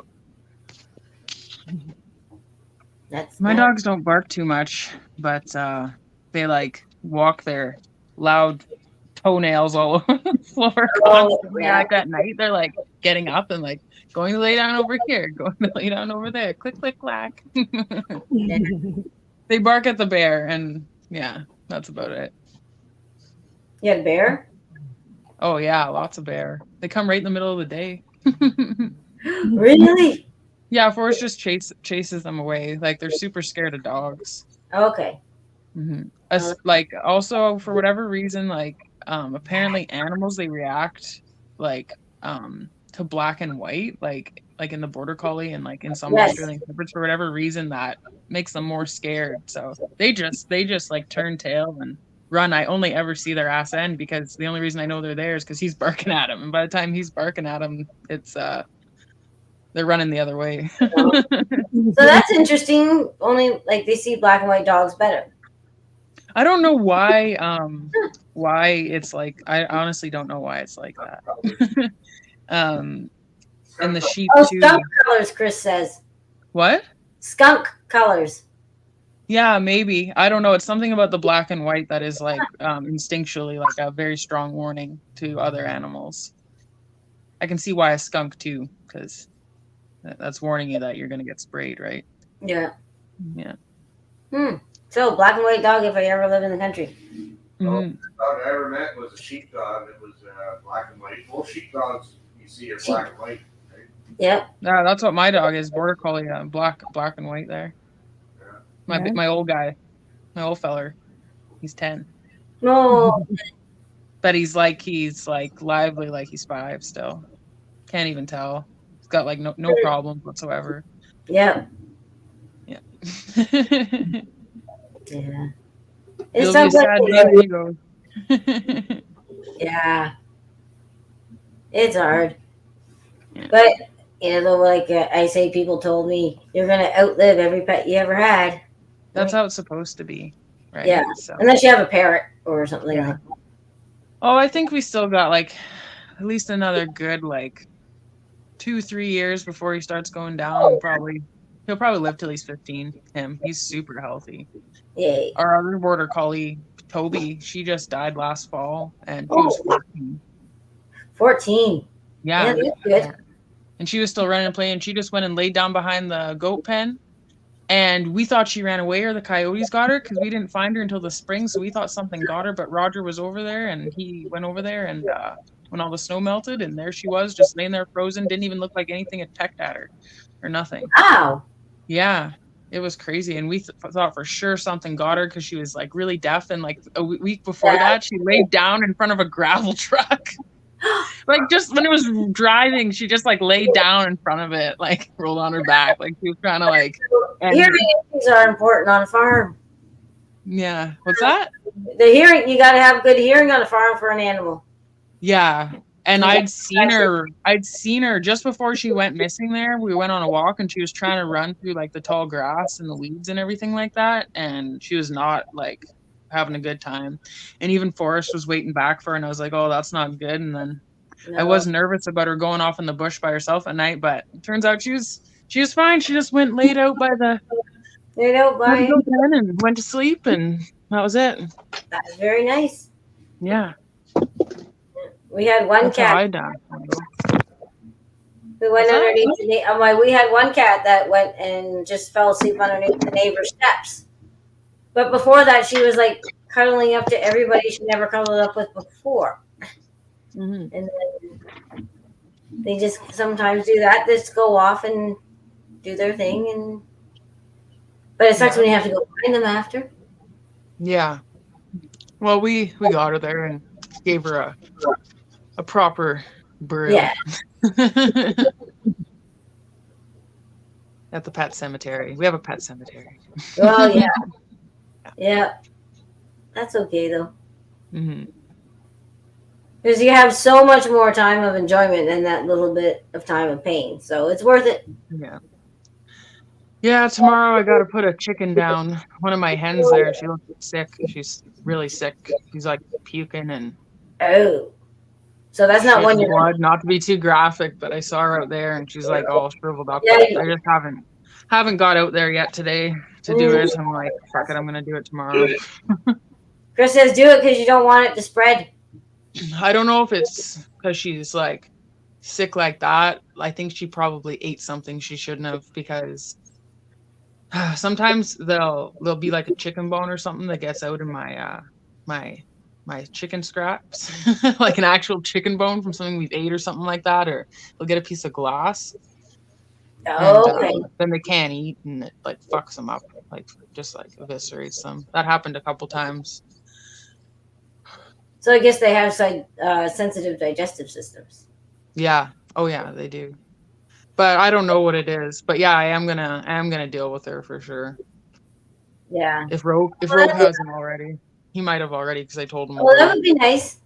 S1: That's
S5: My dogs don't bark too much, but they like walk their loud toenails all over the floor constantly.
S1: yeah.
S5: Like at night, they're like getting up and like going to lay down over here, going to lay down over there. Click, click, clack. They bark at the bear, and yeah, that's about it.
S1: You had a bear?
S5: Oh yeah, lots of bear. They come right in the middle of the day.
S1: Really?
S5: Yeah, Forrest just chases them away. Like they're super scared of dogs.
S1: Okay.
S5: Like also for whatever reason, like apparently animals they react like to black and white, like in the border collie and like in some
S1: Yes.
S5: Australian shepherds for whatever reason that makes them more scared. So they just like turn tail and run. I only ever see their ass end because the only reason I know they're there is because he's barking at them, and by the time he's barking at them, it's they're running the other way.
S1: So that's interesting. Only like they see black and white dogs better.
S5: I don't know why it's like I honestly don't know why it's like that. And the sheep
S1: Oh,
S5: too.
S1: skunk colors, Chris says.
S5: What?
S1: Skunk colors.
S5: Yeah, maybe. I don't know. It's something about the black and white that is like instinctually like a very strong warning to other animals. I can see why a skunk too, because that's warning you that you're gonna get sprayed, right?
S1: Yeah.
S5: Yeah.
S1: So black and white dog if I ever live in the country.
S5: Mhm.
S2: The dog I ever met was a sheepdog that was black and white. Most sheepdogs you see are black and white.
S1: Yep.
S5: Yeah, that's what my dog is. Border collie, black and white there.
S2: Yeah.
S5: My old guy, my old feller, he's 10.
S1: No.
S5: But he's like lively, like he's 5 still. Can't even tell. He's got like no problems whatsoever.
S1: Yep.
S5: Yeah.
S1: Yeah.
S5: It'll
S1: It
S5: be a
S1: sounds like
S5: sad day when he goes.
S1: yeah. It's hard.
S5: Yeah.
S1: But you know, like I say, people told me you're gonna outlive every pet you ever had.
S5: That's how it's supposed to be, right?
S1: Yeah.
S5: So.
S1: Unless you have a parrot or something
S5: Yeah.
S1: like that.
S5: Oh, I think we still got like at least another good like 2-3 years before he starts going down. He'll probably live till he's 15. He's super healthy.
S1: Yay.
S5: Our other border collie, Toby, she just died last fall, and she was 14.
S1: 14.
S5: Yeah,
S1: Yeah, that's good.
S5: and she was still running and playing. She just went and laid down behind the goat pen, and we thought she ran away or the coyotes got her because we didn't find her until the spring. So we thought something got her, but Roger was over there, and he went over there, and when all the snow melted, and there she was, just laying there frozen. Didn't even look like anything had pecked at her or nothing.
S1: Wow.
S5: Yeah, it was crazy, and we thought for sure something got her because she was like really deaf, and like a week before that, she laid down in front of a gravel truck. Like just when it was driving, she just like laid down in front of it, like rolled on her back, like she was trying to like.
S1: Hearing aids are important on a farm.
S5: Yeah, what's that?
S1: The hearing, you got to have good hearing on a farm for an animal.
S5: Yeah, and I'd seen her just before she went missing. There, we went on a walk, and she was trying to run through like the tall grass and the weeds and everything like that, and she was not like having a good time. And even Forrest was waiting back for her, and I was like, oh, that's not good. And then
S1: No.
S5: I was nervous about her going off in the bush by herself at night, but it turns out she was fine. She just went laid out by the
S1: They don't buy.
S5: pen and went to sleep, and that was it.
S1: That's very nice.
S5: Yeah,
S1: We had one
S5: that's how
S1: cat.
S5: I died.
S1: We went
S5: What's that?
S1: underneath we had one cat that went and just fell asleep underneath the neighbor's steps. But before that, she was like cuddling up to everybody she never cuddled up with before.
S5: Mhm.
S1: And then they just sometimes do that. Just go off and do their thing, but it sucks when you have to go find them after.
S5: Yeah. Well, we got her there and gave her a proper burial.
S1: Yeah.
S5: At the pet cemetery. We have a pet cemetery.
S1: Well, yeah. Yeah. That's okay though.
S5: Hmm.
S1: Because you have so much more time of enjoyment than that little bit of time of pain. So it's worth it.
S5: Yeah. Yeah, tomorrow I gotta put a chicken down. One of my hens there, she looks sick. She's really sick. She's like puking and
S1: Oh. So that's not one
S5: shitting
S1: you're
S5: blood. Not to be too graphic, but I saw her out there and she's like all shriveled up.
S1: Yeah,
S5: I just haven't got out there yet today to do it. I'm like, fuck it, I'm gonna do it tomorrow.
S1: Chris says do it because you don't want it to spread.
S5: I don't know if it's because she's like sick like that. I think she probably ate something she shouldn't have, because sometimes there'll be like a chicken bone or something that gets out in my my chicken scraps, like an actual chicken bone from something we've ate or something like that, or they'll get a piece of glass.
S1: Oh, okay.
S5: And, then they can't eat, and it like fucks them up, like just like eviscerates them. That happened a couple times.
S1: So I guess they have sensitive digestive systems.
S5: Yeah. Oh yeah, they do. But I don't know what it is. But yeah, I am gonna deal with her for sure.
S1: Yeah.
S5: If Rogue hasn't already, he might have already, because I told him.
S1: Well, that would be nice.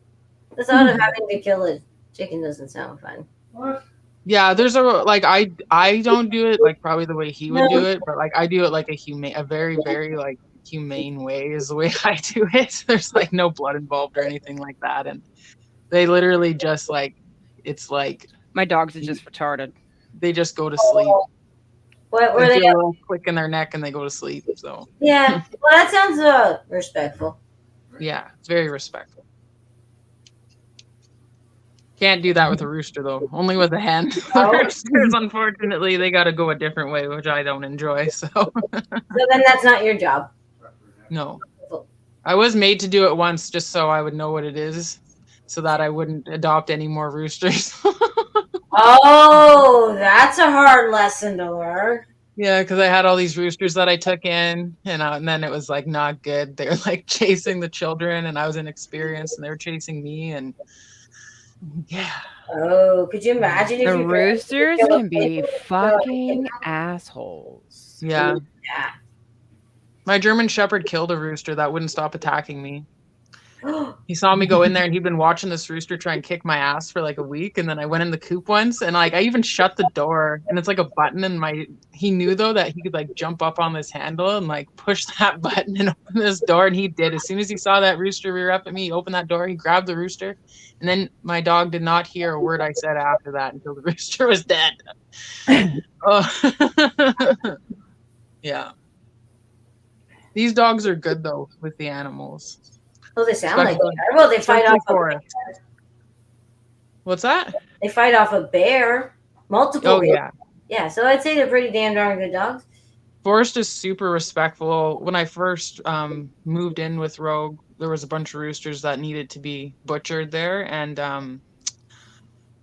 S1: The thought of having to kill a chicken doesn't sound fun.
S2: What?
S5: Yeah, there's I don't do it like probably the way he would do it, but like I do it like a very very like humane way is the way I do it. There's like no blood involved or anything like that, and they literally just like, it's like
S3: My dogs are just retarded.
S5: they just go to sleep.
S1: What were
S5: They
S1: they?
S5: feel a little click in their neck and they go to sleep. So
S1: Yeah. Well, that sounds respectful.
S5: yeah, it's very respectful. Can't do that with a rooster though. Only with a hen.
S1: Oh.
S5: Roosters, unfortunately, they got to go a different way, which I don't enjoy. So
S1: So then that's not your job.
S5: no, I was made to do it once just so I would know what it is, so that I wouldn't adopt any more roosters.
S1: Oh, that's a hard lesson to learn.
S5: Yeah, because I had all these roosters that I took in, and then it was like not good. They were like chasing the children, and I was inexperienced, and they were chasing me, and yeah.
S1: Oh, could you imagine if
S3: The
S1: you
S3: roosters can be fucking assholes.
S5: Yeah.
S1: Yeah.
S5: My German Shepherd killed a rooster that wouldn't stop attacking me. He saw me go in there, and he'd been watching this rooster try and kick my ass for like a week. And then I went in the coop once, and like I even shut the door, and it's like a button. And he knew though that he could like jump up on this handle and like push that button and open this door. And he did. As soon as he saw that rooster rear up at me, he opened that door. He grabbed the rooster, and then my dog did not hear a word I said after that until the rooster was dead. Oh. Yeah. These dogs are good though with the animals.
S1: Oh, they sound like
S5: Especially-
S1: that. Well, they fight
S5: especially
S1: off
S5: Forrest. What's that?
S1: They fight off a bear. Multiple.
S5: Oh
S1: bears.
S5: yeah.
S1: Yeah, so I'd say they're pretty damn darn good dogs.
S5: Forrest is super respectful. When I first moved in with Rogue, there was a bunch of roosters that needed to be butchered there, and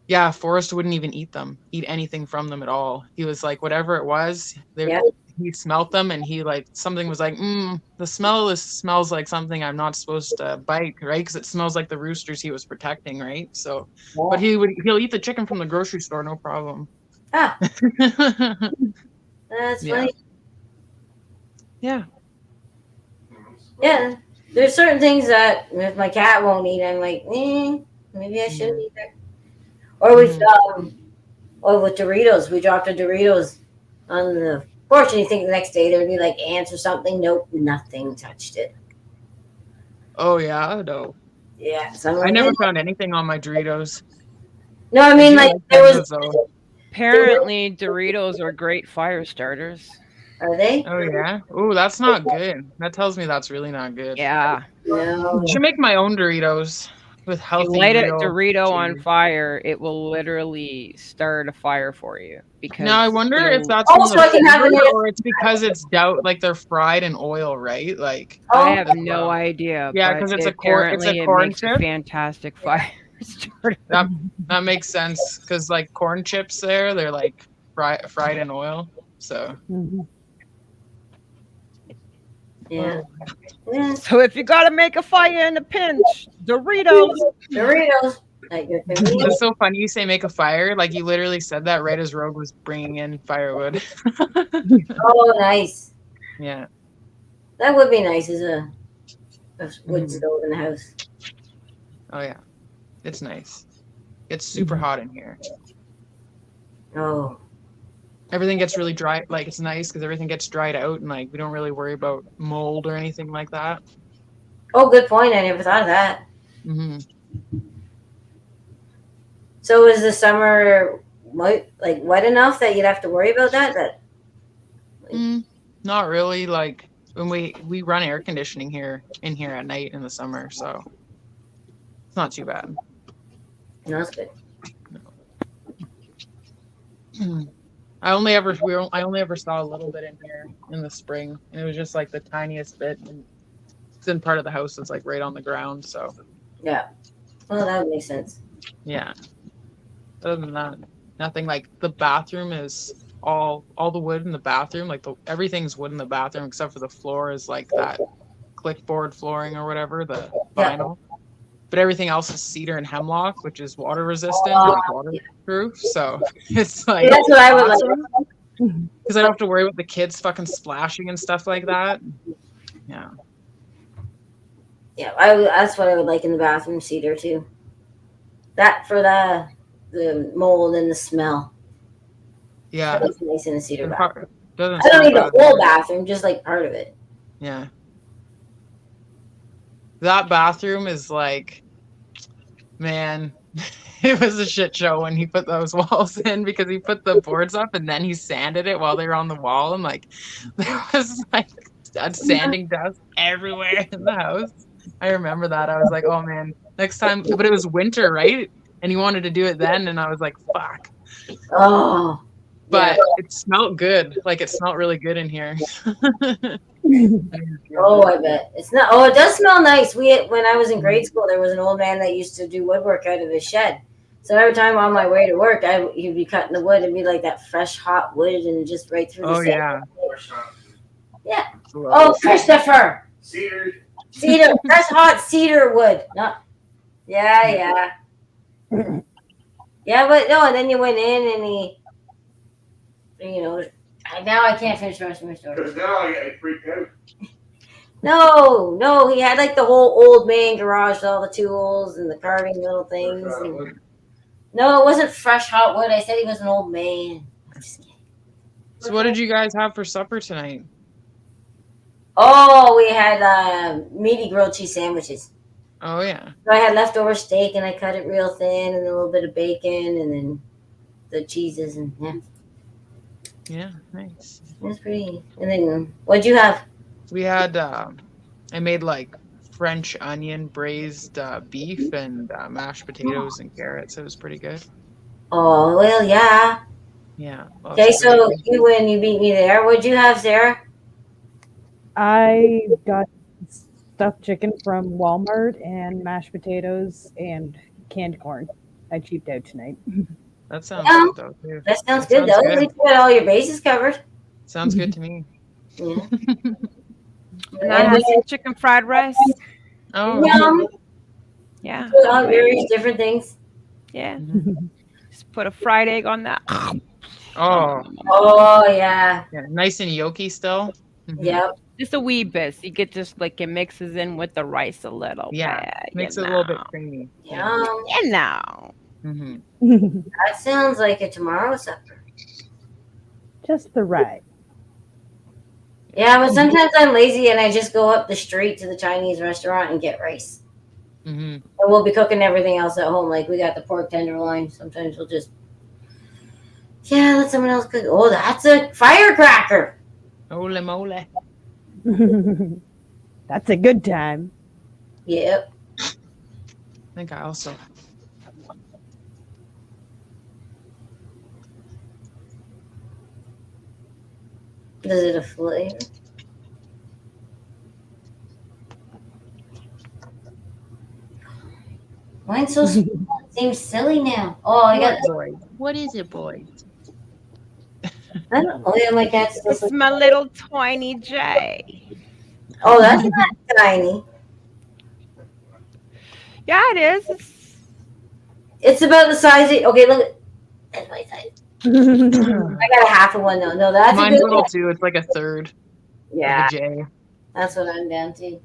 S5: yeah, Forrest wouldn't even eat anything from them at all. He was like, whatever it was,
S1: Yeah.
S5: he smelt them, and he like, something was like, the smell of this smells like something I'm not supposed to bite, right? Because it smells like the roosters he was protecting, right? So, but he'll eat the chicken from the grocery store, no problem.
S1: Ah, that's
S5: Yeah.
S1: funny.
S5: Yeah.
S1: Yeah, there's certain things that if my cat won't eat, I'm like, maybe I shouldn't eat it. Or with Doritos, we dropped a Doritos on the porch, and you think the next day there'd be like ants or something. Nope, nothing touched it.
S5: Oh yeah, no.
S1: Yeah, so
S5: I never found anything on my Doritos.
S1: No, I mean
S5: do
S1: like
S5: like
S1: there was.
S5: those, though.
S3: Apparently, Doritos are great fire starters.
S1: Are they?
S5: Oh yeah. Oh, that's not good. That tells me that's really not good.
S3: Yeah.
S1: No.
S5: I should make my own Doritos. with
S3: If you
S5: healthy
S3: light a
S5: real
S3: Dorito on
S5: cheese.
S3: fire, it will literally start a fire for you because
S5: Now I wonder if
S3: it'll-
S5: that's from
S1: Also,
S5: the
S1: I can have
S5: flavor
S1: another.
S5: or it's because it's like they're fried in oil, right? Like
S3: I
S1: Oh,
S3: have no idea.
S5: yeah,
S3: but
S5: because it's a
S3: apparently it
S5: corn
S3: makes a
S5: chip.
S3: fantastic fire starter.
S5: That makes sense because like corn chips they're like fried in oil. So
S4: Mhm.
S1: yeah. Yeah.
S3: So if you gotta make a fire in a pinch, Doritos.
S1: Doritos. At your convenience.
S5: it's so funny you say make a fire. Like you literally said that right as Rogue was bringing in firewood.
S1: Oh, nice.
S5: Yeah.
S1: That would be nice as a wood
S5: Mhm.
S1: stove in the house.
S5: Oh yeah, it's nice. It's super hot in here.
S1: Oh,
S5: Everything gets really dry. Like it's nice because everything gets dried out and like we don't really worry about mold or anything like that.
S1: oh, good point. I never thought of that.
S5: Hmm.
S1: So is the summer wet enough that you'd have to worry about that?
S5: Not really. Like when we run air conditioning in here at night in the summer, so it's not too bad.
S1: No, that's good.
S5: I only ever saw a little bit in here in the spring, and it was just like the tiniest bit. And it's in part of the house that's like right on the ground, so
S1: Yeah. Well, that would make sense.
S5: yeah. Other than that, nothing. Like the bathroom is all the wood in the bathroom. Like everything's wood in the bathroom except for the floor is like that clipboard flooring or whatever, the
S1: Yeah.
S5: vinyl. But everything else is cedar and hemlock, which is water resistant, like waterproof. So it's like
S1: That's what I would like.
S5: because I don't have to worry about the kids fucking splashing and stuff like that. Yeah.
S1: Yeah, that's what I would like in the bathroom, cedar too. That for the mold and the smell.
S5: Yeah.
S1: That's nice in a cedar
S5: And
S1: bathroom.
S5: doesn't
S1: I don't
S5: smell
S1: need the
S5: bad.
S1: whole bathroom, just like part of it.
S5: Yeah. That bathroom is like, man, it was a shit show when he put those walls in because he put the boards up and then he sanded it while they were on the wall and like there was like a sanding dust everywhere in the house. I remember that. I was like, oh man, next time. But it was winter, right? And he wanted to do it then, and I was like, fuck.
S1: Oh.
S5: But it smelled good. Like it smelled really good in here.
S1: Oh, I bet it's not. Oh, it does smell nice. When I was in grade school, there was an old man that used to do woodwork out of his shed. So every time on my way to work, he'd be cutting the wood and be like that fresh hot wood and just right through the.
S5: Oh yeah.
S1: Yeah. Oh, Christopher.
S2: Cedar.
S1: Cedar, fresh hot cedar wood. Not. Yeah. Yeah, but no, and then you went in and now I can't finish the rest of my story.
S2: Because now I get freaked out.
S1: No, he had like the whole old man garage with all the tools and the carving little things. And, no, it wasn't fresh hot wood. I said he was an old man. Just kidding.
S5: So what did you guys have for supper tonight?
S1: Oh, we had meaty grilled cheese sandwiches.
S5: Oh yeah.
S1: So I had leftover steak and I cut it real thin and a little bit of bacon and then the cheeses and yeah.
S5: Yeah, nice.
S1: It was pretty. And then what'd you have?
S5: We had I made like French onion braised beef and mashed potatoes and carrots. It was pretty good.
S1: Oh, well, yeah.
S5: Yeah.
S1: Okay, so you win. You beat me there. What'd you have, Sarah?
S4: I got stuffed chicken from Walmart and mashed potatoes and canned corn. I cheaped out tonight.
S5: That sounds
S1: Yeah.
S5: good though too.
S1: That sounds
S5: That
S1: good,
S5: sounds
S1: though.
S5: good.
S1: At least you got all your bases covered.
S5: Sounds good to me.
S1: Yeah.
S3: And I had some chicken fried rice.
S5: Oh.
S1: Yum.
S3: Yeah.
S1: All various different things.
S3: Yeah. Just put a fried egg on that.
S5: Oh.
S1: Oh, yeah.
S5: Yeah. Nice and yolky still. Mhm.
S1: Yep.
S3: Just a wee bit. You get just like it mixes in with the rice a little
S5: Yeah.
S3: bit.
S5: Makes
S3: you
S5: it a little bit
S3: know.
S5: creamy.
S1: Yum.
S3: You know.
S5: Hmm.
S1: That sounds like a tomorrow supper.
S4: Just the right.
S1: Yeah, but sometimes I'm lazy and I just go up the street to the Chinese restaurant and get rice.
S5: Hmm.
S1: And we'll be cooking everything else at home. Like we got the pork tenderloin. Sometimes we'll just, let someone else cook. Oh, that's a firecracker.
S5: Ole mole.
S4: That's a good time.
S1: Yep.
S5: think I also.
S1: Does it a flavor? Mine's so small. It seems silly now. Oh, I got.
S5: boy? What is it, boy?
S1: I don't. Oh yeah, my cat's still
S3: It's
S1: sleeping.
S3: my little tiny J.
S1: Oh, that's not tiny.
S3: Yeah, it is.
S1: It's about the size. Okay, look. That's my size. I got a half of one though. No, that's
S5: Mine's
S1: a good
S5: little
S1: one.
S5: too. It's like a third
S1: Yeah,
S5: of a J.
S1: that's what I'm down to.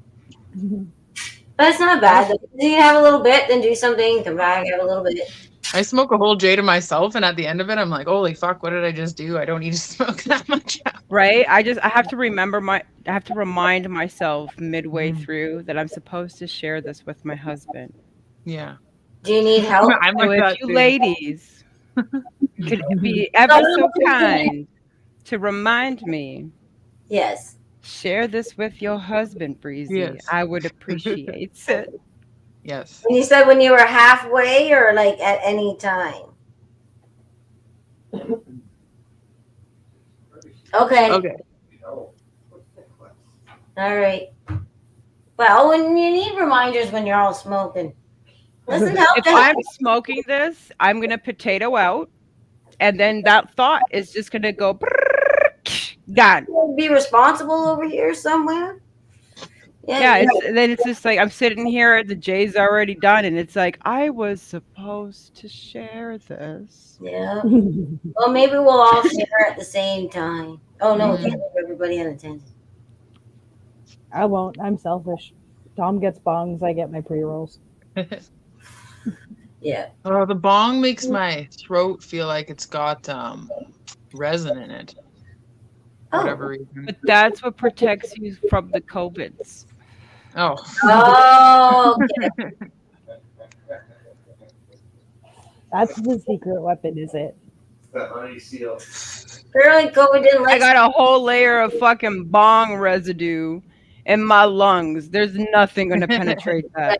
S1: But it's not bad. Though. You have a little bit, then do something. Come back, have a little bit.
S5: I smoke a whole J to myself, and at the end of it, I'm like, holy fuck, what did I just do? I don't need to smoke that much.
S3: Right? I have to remind myself midway through that I'm supposed to share this with my husband.
S5: Yeah.
S1: Do you need help?
S5: I'm
S3: So
S5: like
S3: if
S5: that
S3: you
S5: too.
S3: ladies could be ever so kind to remind me,
S1: Yes.
S3: share this with your husband, Breezy.
S5: Yes.
S3: I would appreciate it.
S5: Yes.
S1: And you said when you were halfway or like at any time? Okay.
S5: Okay.
S1: All right. Well, when you need reminders when you're all smoking. Listen, help
S3: If I'm smoking this, I'm going to potato out, and then that thought is just going to go gone.
S1: be responsible over here somewhere.
S3: Yeah, then it's just like I'm sitting here, the J's already done, and it's like I was supposed to share this.
S1: Yeah. Well, maybe we'll all share at the same time. Oh no, we can't leave everybody unattended.
S4: I won't. I'm selfish. Tom gets bongs. I get my pre-rolls.
S1: Yeah.
S5: Oh, the bong makes my throat feel like it's got resin in it. For whatever reason.
S3: But that's what protects you from the COVIDs.
S5: Oh.
S1: Oh. Okay.
S4: That's the secret weapon, is it?
S2: That honey seal.
S1: Apparently, COVID didn't
S3: I
S1: like.
S3: got a whole layer of fucking bong residue in my lungs. There's nothing going to penetrate that.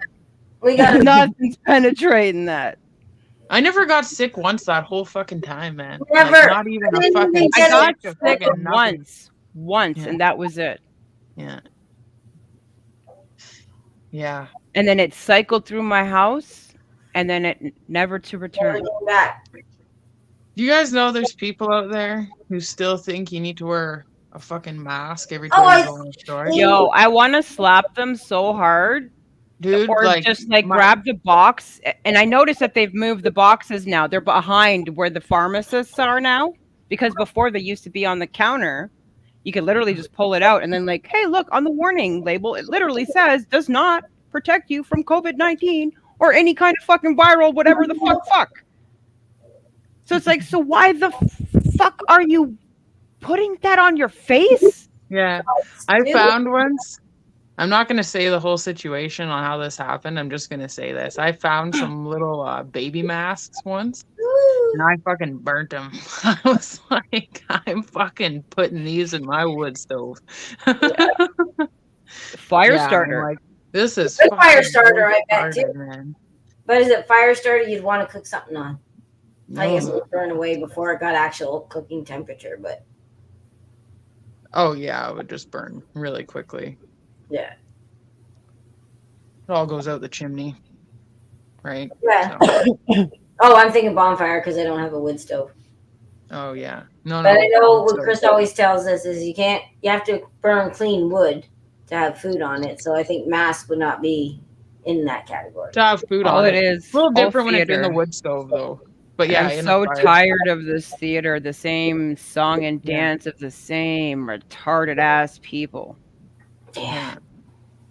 S1: We got.
S3: Nothing's penetrating that.
S5: I never got sick once that whole fucking time, man.
S1: Never.
S5: Like, not even a fucking.
S3: I got
S5: sick of
S3: sick
S5: fucking nothing.
S3: once,
S5: Yeah.
S3: and that was it.
S5: Yeah. Yeah.
S3: And then it cycled through my house, and then it never to return.
S1: Back.
S5: Do you guys know there's people out there who still think you need to wear a fucking mask every time
S1: Oh,
S5: you go in the store?
S3: Yo, I want to slap them so hard.
S5: Dude,
S3: Or
S5: like,
S3: just like grab the box. And I noticed that they've moved the boxes now. They're behind where the pharmacists are now. Because before they used to be on the counter. You could literally just pull it out and then like, hey, look, on the warning label, it literally says does not protect you from COVID-19 or any kind of fucking viral, whatever the fuck. So it's like, so why the fuck are you putting that on your face?
S5: Yeah. I found once. I'm not going to say the whole situation on how this happened. I'm just going to say this. I found some little baby masks once. And I fucking burnt them. I was like, I'm fucking putting these in my wood stove.
S3: Fire
S5: Yeah,
S3: starter.
S5: I'm like, this is
S1: Good fire
S5: fucking
S1: starter, I bet,
S5: retarded,
S1: too.
S5: man.
S1: But is it fire starter you'd want to cook something on? I guess it
S5: No.
S1: would burn away before it got actual cooking temperature, but
S5: Oh yeah, it would just burn really quickly.
S1: yeah.
S5: It all goes out the chimney, right?
S1: Yeah.
S5: So,
S1: Oh, I'm thinking bonfire because I don't have a wood stove.
S5: oh yeah, no.
S1: But I know what
S5: so-
S1: Chris always tells us is you have to burn clean wood to have food on it. So I think mask would not be in that category.
S5: to have food
S3: All
S5: on
S3: it
S5: it.
S3: is.
S5: It's a little
S3: all
S5: different when it's in the
S3: theater.
S5: wood stove though. But yeah,
S3: I'm
S5: in
S3: so
S5: the fire.
S3: tired of this theater, the same song and
S5: Yeah.
S3: dance of the same retarded ass people.
S1: Yeah.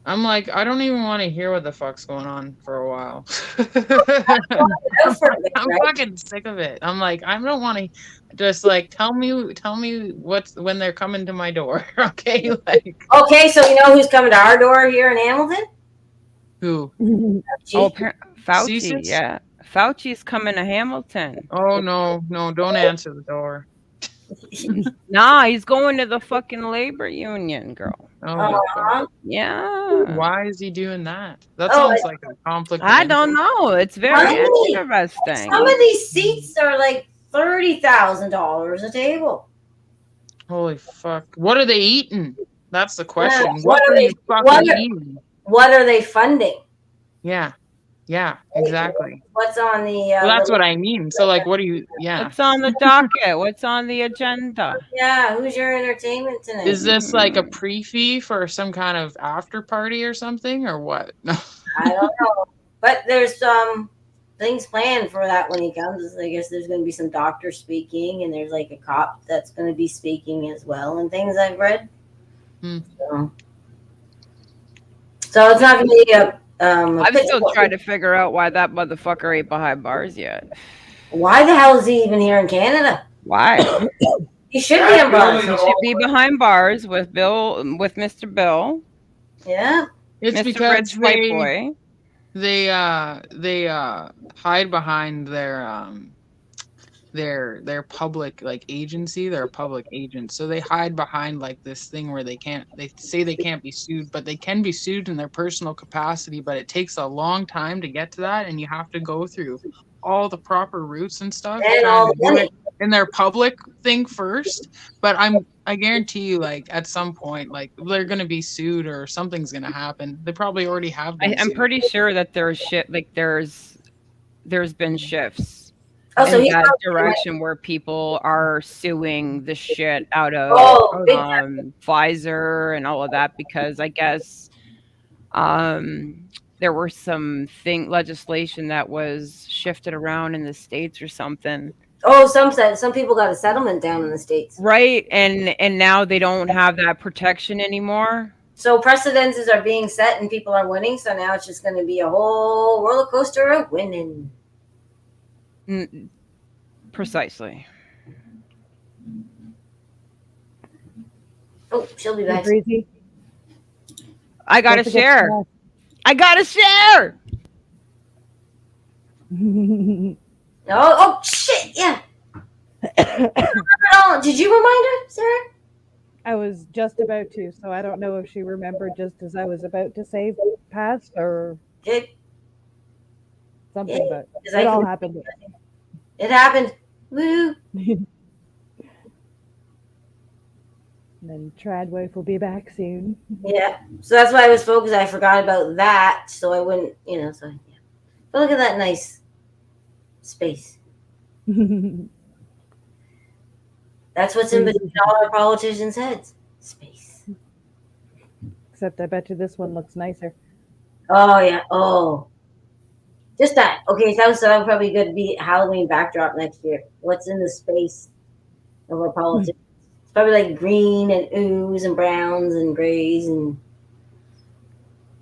S5: I'm like, I don't even want to hear what the fuck's going on for a while.
S1: Go for it,
S5: I'm
S1: right?
S5: fucking sick of it. I'm like, I don't want to just like tell me what's when they're coming to my door. Okay, like
S1: Okay, so you know who's coming to our door here in Hamilton?
S5: who?
S3: Oh, Fauci,
S5: CSIS?
S3: yeah. Fauci's coming to Hamilton.
S5: Oh no, don't answer the door.
S3: Nah, he's going to the fucking labor union, girl.
S5: Holy fuck.
S1: Uh-huh.
S3: Yeah.
S5: Why is he doing that? That
S1: Oh,
S5: sounds like a conflict.
S3: I
S5: of
S3: don't
S5: interest.
S3: know. It's very
S1: Honey,
S3: interesting.
S1: Some of these seats are like $30,000 a table.
S5: Holy fuck. What are they eating? That's the question.
S1: What
S5: What
S1: are
S5: are
S1: they-
S5: you fucking
S1: what are-
S5: eating?
S1: What are they funding?
S5: Yeah. Yeah, exactly.
S1: What's on the?
S5: Well, that's what I mean. So, like, what do you, yeah.
S3: What's on the docket? What's on the agenda?
S1: Yeah, who's your entertainment tonight?
S5: Is this like a pre-fee for some kind of after party or something, or what? No.
S1: I don't know, but there's some things planned for that when he comes. I guess there's going to be some doctor speaking, and there's like a cop that's going to be speaking as well, and things I've read. So it's not going to be a.
S3: I'm still
S1: pitch-
S3: trying to figure out why that motherfucker ain't behind bars yet.
S1: Why the hell is he even here in Canada?
S3: Why?
S1: He should be in bars.
S3: He should be behind bars with Mr. Bill,
S1: Yeah.
S5: It's
S3: Mr.
S5: because
S3: Rich White Boy.
S5: they hide behind their public like agency. They're a public agent, so they hide behind like this thing where they say they can't be sued, but they can be sued in their personal capacity, but it takes a long time to get to that, and you have to go through all the proper routes and stuff
S1: And
S5: trying
S1: all
S5: to
S1: the
S5: do
S1: money.
S5: it in their public thing first. But I guarantee you, like at some point, like they're gonna be sued or something's gonna happen. They probably already have been
S3: I'm
S5: sued.
S3: pretty sure that there's been shifts
S1: Oh, so
S3: in
S1: he's
S3: that
S1: not-
S3: direction where people are suing the shit out of
S1: Oh, big time.
S3: Pfizer and all of that because I guess there were some legislation that was shifted around in the States or something.
S1: Oh, some people got a settlement down in the States.
S3: Right. And now they don't have that protection anymore.
S1: So precedences are being set and people are winning. So now it's just going to be a whole roller coaster of winning.
S3: Precisely.
S1: Oh, she'll be
S4: Hey,
S1: back.
S4: Breezy.
S3: I got to
S4: Don't forget
S3: share.
S4: to-
S3: I got to share.
S1: Oh, shit. Yeah. Did you remind her, Sarah?
S4: I was just about to, so I don't know if she remembered just as I was about to say pass or
S1: It
S4: something, but
S1: Because I
S4: it all
S1: can-
S4: happened.
S1: It happened. Woo.
S4: And then Tradwife will be back soon.
S1: Yeah. So that's why I was focused. I forgot about that. So I wouldn't, so yeah. But look at that nice space. That's what's in between all our politicians' heads. Space.
S4: Except I bet you this one looks nicer.
S1: Oh yeah. Oh. Just that. Okay, so that would probably good be Halloween backdrop next year. What's in the space of our politics? It's probably like green and ooze and browns and grays and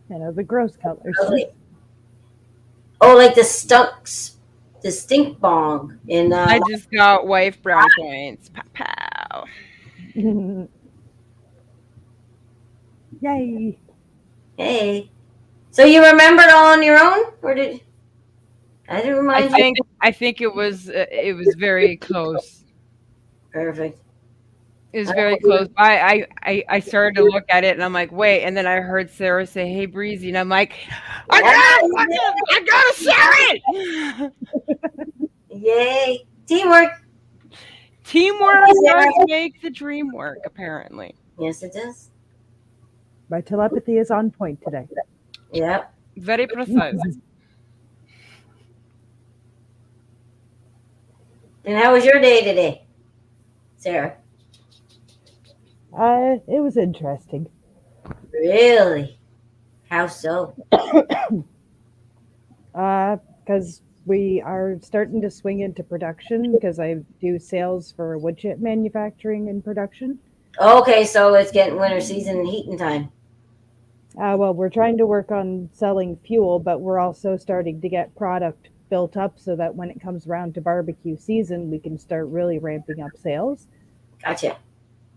S4: The gross colors.
S1: like the stink bong in
S3: I just got wife brown points. Pow, pow.
S4: Yay.
S1: Hey. So you remembered all on your own, or did I didn't remind you?
S3: I think it was very close.
S1: Perfect.
S3: It was very close. I started to look at it and I'm like, wait, and then I heard Sarah say, "Hey, Breezy," and I'm like, I gotta share it.
S1: Yay. Teamwork.
S3: Teamwork
S1: Yes, Sarah.
S3: does make the dream work, apparently.
S1: Yes, it does.
S4: My telepathy is on point today.
S1: Yep.
S3: Very precise.
S1: And how was your day today, Sarah?
S4: It was interesting.
S1: Really? How so?
S4: Because we are starting to swing into production because I do sales for wood chip manufacturing and production.
S1: Okay, so it's getting winter season and heating time.
S4: Well, we're trying to work on selling fuel, but we're also starting to get product built up so that when it comes around to barbecue season, we can start really ramping up sales.
S1: Gotcha.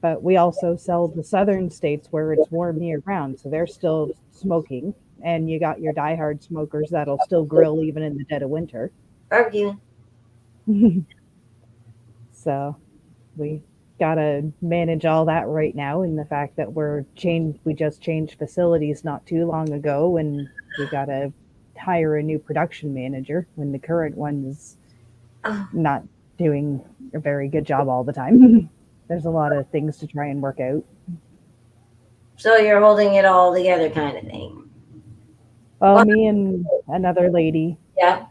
S4: But we also sell the southern states where it's warm year round, so they're still smoking. And you got your diehard smokers that'll still grill even in the dead of winter.
S1: Barbecue.
S4: So we gotta manage all that right now, and the fact that we just changed facilities not too long ago, and we gotta hire a new production manager when the current one is
S1: Oh.
S4: not doing a very good job all the time. There's a lot of things to try and work out.
S1: So you're holding it all together, kind of thing.
S4: Well, me and another lady,
S1: Yeah.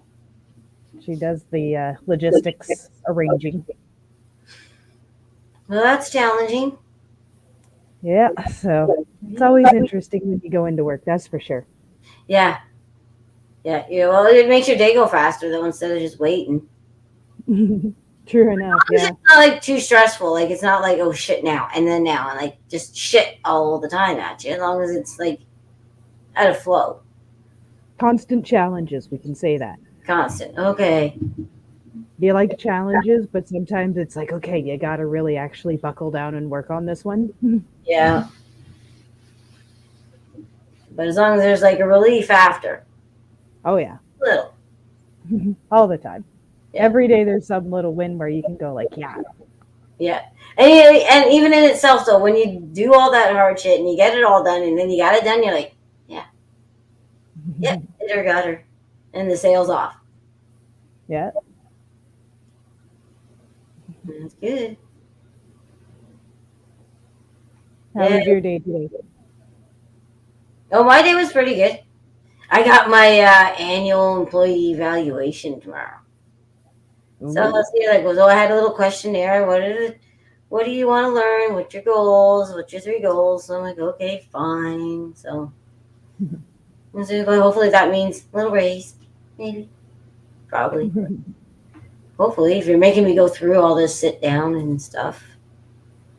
S4: she does the logistics arranging.
S1: Well, that's challenging.
S4: Yeah, so it's always interesting when you go into work, that's for sure.
S1: Yeah. Yeah. Yeah. Well, it makes your day go faster though, instead of just waiting.
S4: True enough, yeah.
S1: It's not like too stressful. Like it's not like, oh shit now and then now and like just shit all the time at you. As long as it's like out of flow.
S4: Constant challenges, we can say that.
S1: Constant. Okay.
S4: You like challenges, but sometimes it's like, okay, you gotta really actually buckle down and work on this one.
S1: Yeah. But as long as there's like a relief after.
S4: Oh yeah,
S1: Little.
S4: all the time.
S1: Yeah.
S4: Every day there's some little win where you can go like, yeah.
S1: Yeah. And even in itself though, when you do all that hard shit and you get it all done and then you got it done, you're like, yeah, it got her. And the sale's off.
S4: Yeah.
S1: That's good.
S4: How was your day today?
S1: Oh, my day was pretty good. I got my annual employee evaluation tomorrow. So let's see how that goes. Oh, I had a little questionnaire. What do you want to learn? What's your goals? What's your 3 goals? So I'm like, okay, fine. So hopefully that means a little raise. Maybe. Probably. Hopefully, if you're making me go through all this sit down and stuff.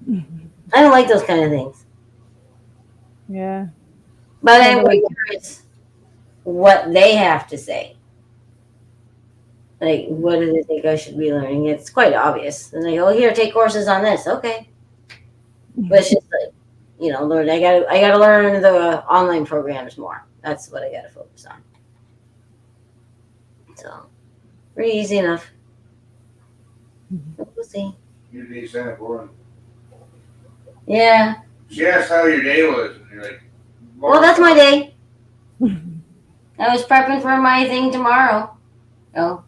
S1: I don't like those kind of things.
S4: Yeah.
S1: But I'm curious what they have to say. Like, what do they think I should be learning? It's quite obvious. And they go, here, take courses on this. Okay. But it's just like, Lord, I gotta learn the online programs more. That's what I gotta focus on. So, pretty easy enough. We'll see.
S2: Your day Santa Barbara.
S1: Yeah.
S2: She asked how your day was, and you're like,
S1: Well, that's my day. I was prepping for my thing tomorrow. Oh.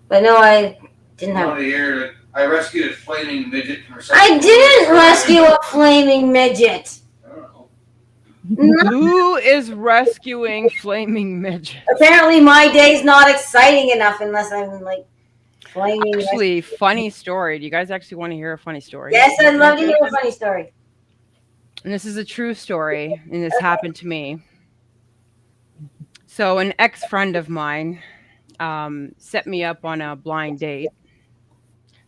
S1: But no, I didn't
S2: One
S1: have.
S2: of the year that I rescued a flaming midget from her.
S1: I didn't rescue a flaming midget.
S2: I don't know.
S1: No.
S3: Who is rescuing flaming midget?
S1: Apparently, my day's not exciting enough unless I'm like flaming.
S3: Actually, funny story. Do you guys actually want to hear a funny story?
S1: Yes, I'd love to hear a funny story.
S3: And this is a true story, and this happened to me. So an ex-friend of mine set me up on a blind date.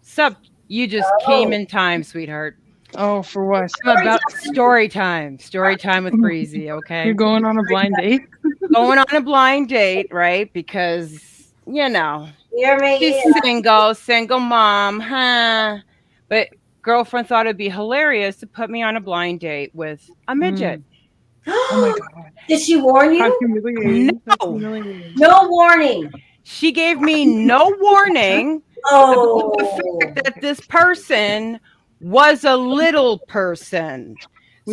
S3: Sup, you just came in time, sweetheart.
S5: Oh, for what?
S3: I'm about story time with Breezy, okay?
S5: You're going on a blind date?
S3: Going on a blind date, right? Because,
S1: You're making
S3: she's single mom, huh? But girlfriend thought it'd be hilarious to put me on a blind date with a midget.
S5: Oh my god.
S1: Did she warn
S5: That's
S1: you?
S5: humiliating. That's
S3: No.
S5: humiliating.
S1: No warning.
S3: She gave me no warning
S1: Oh.
S3: the fact that this person was a little person.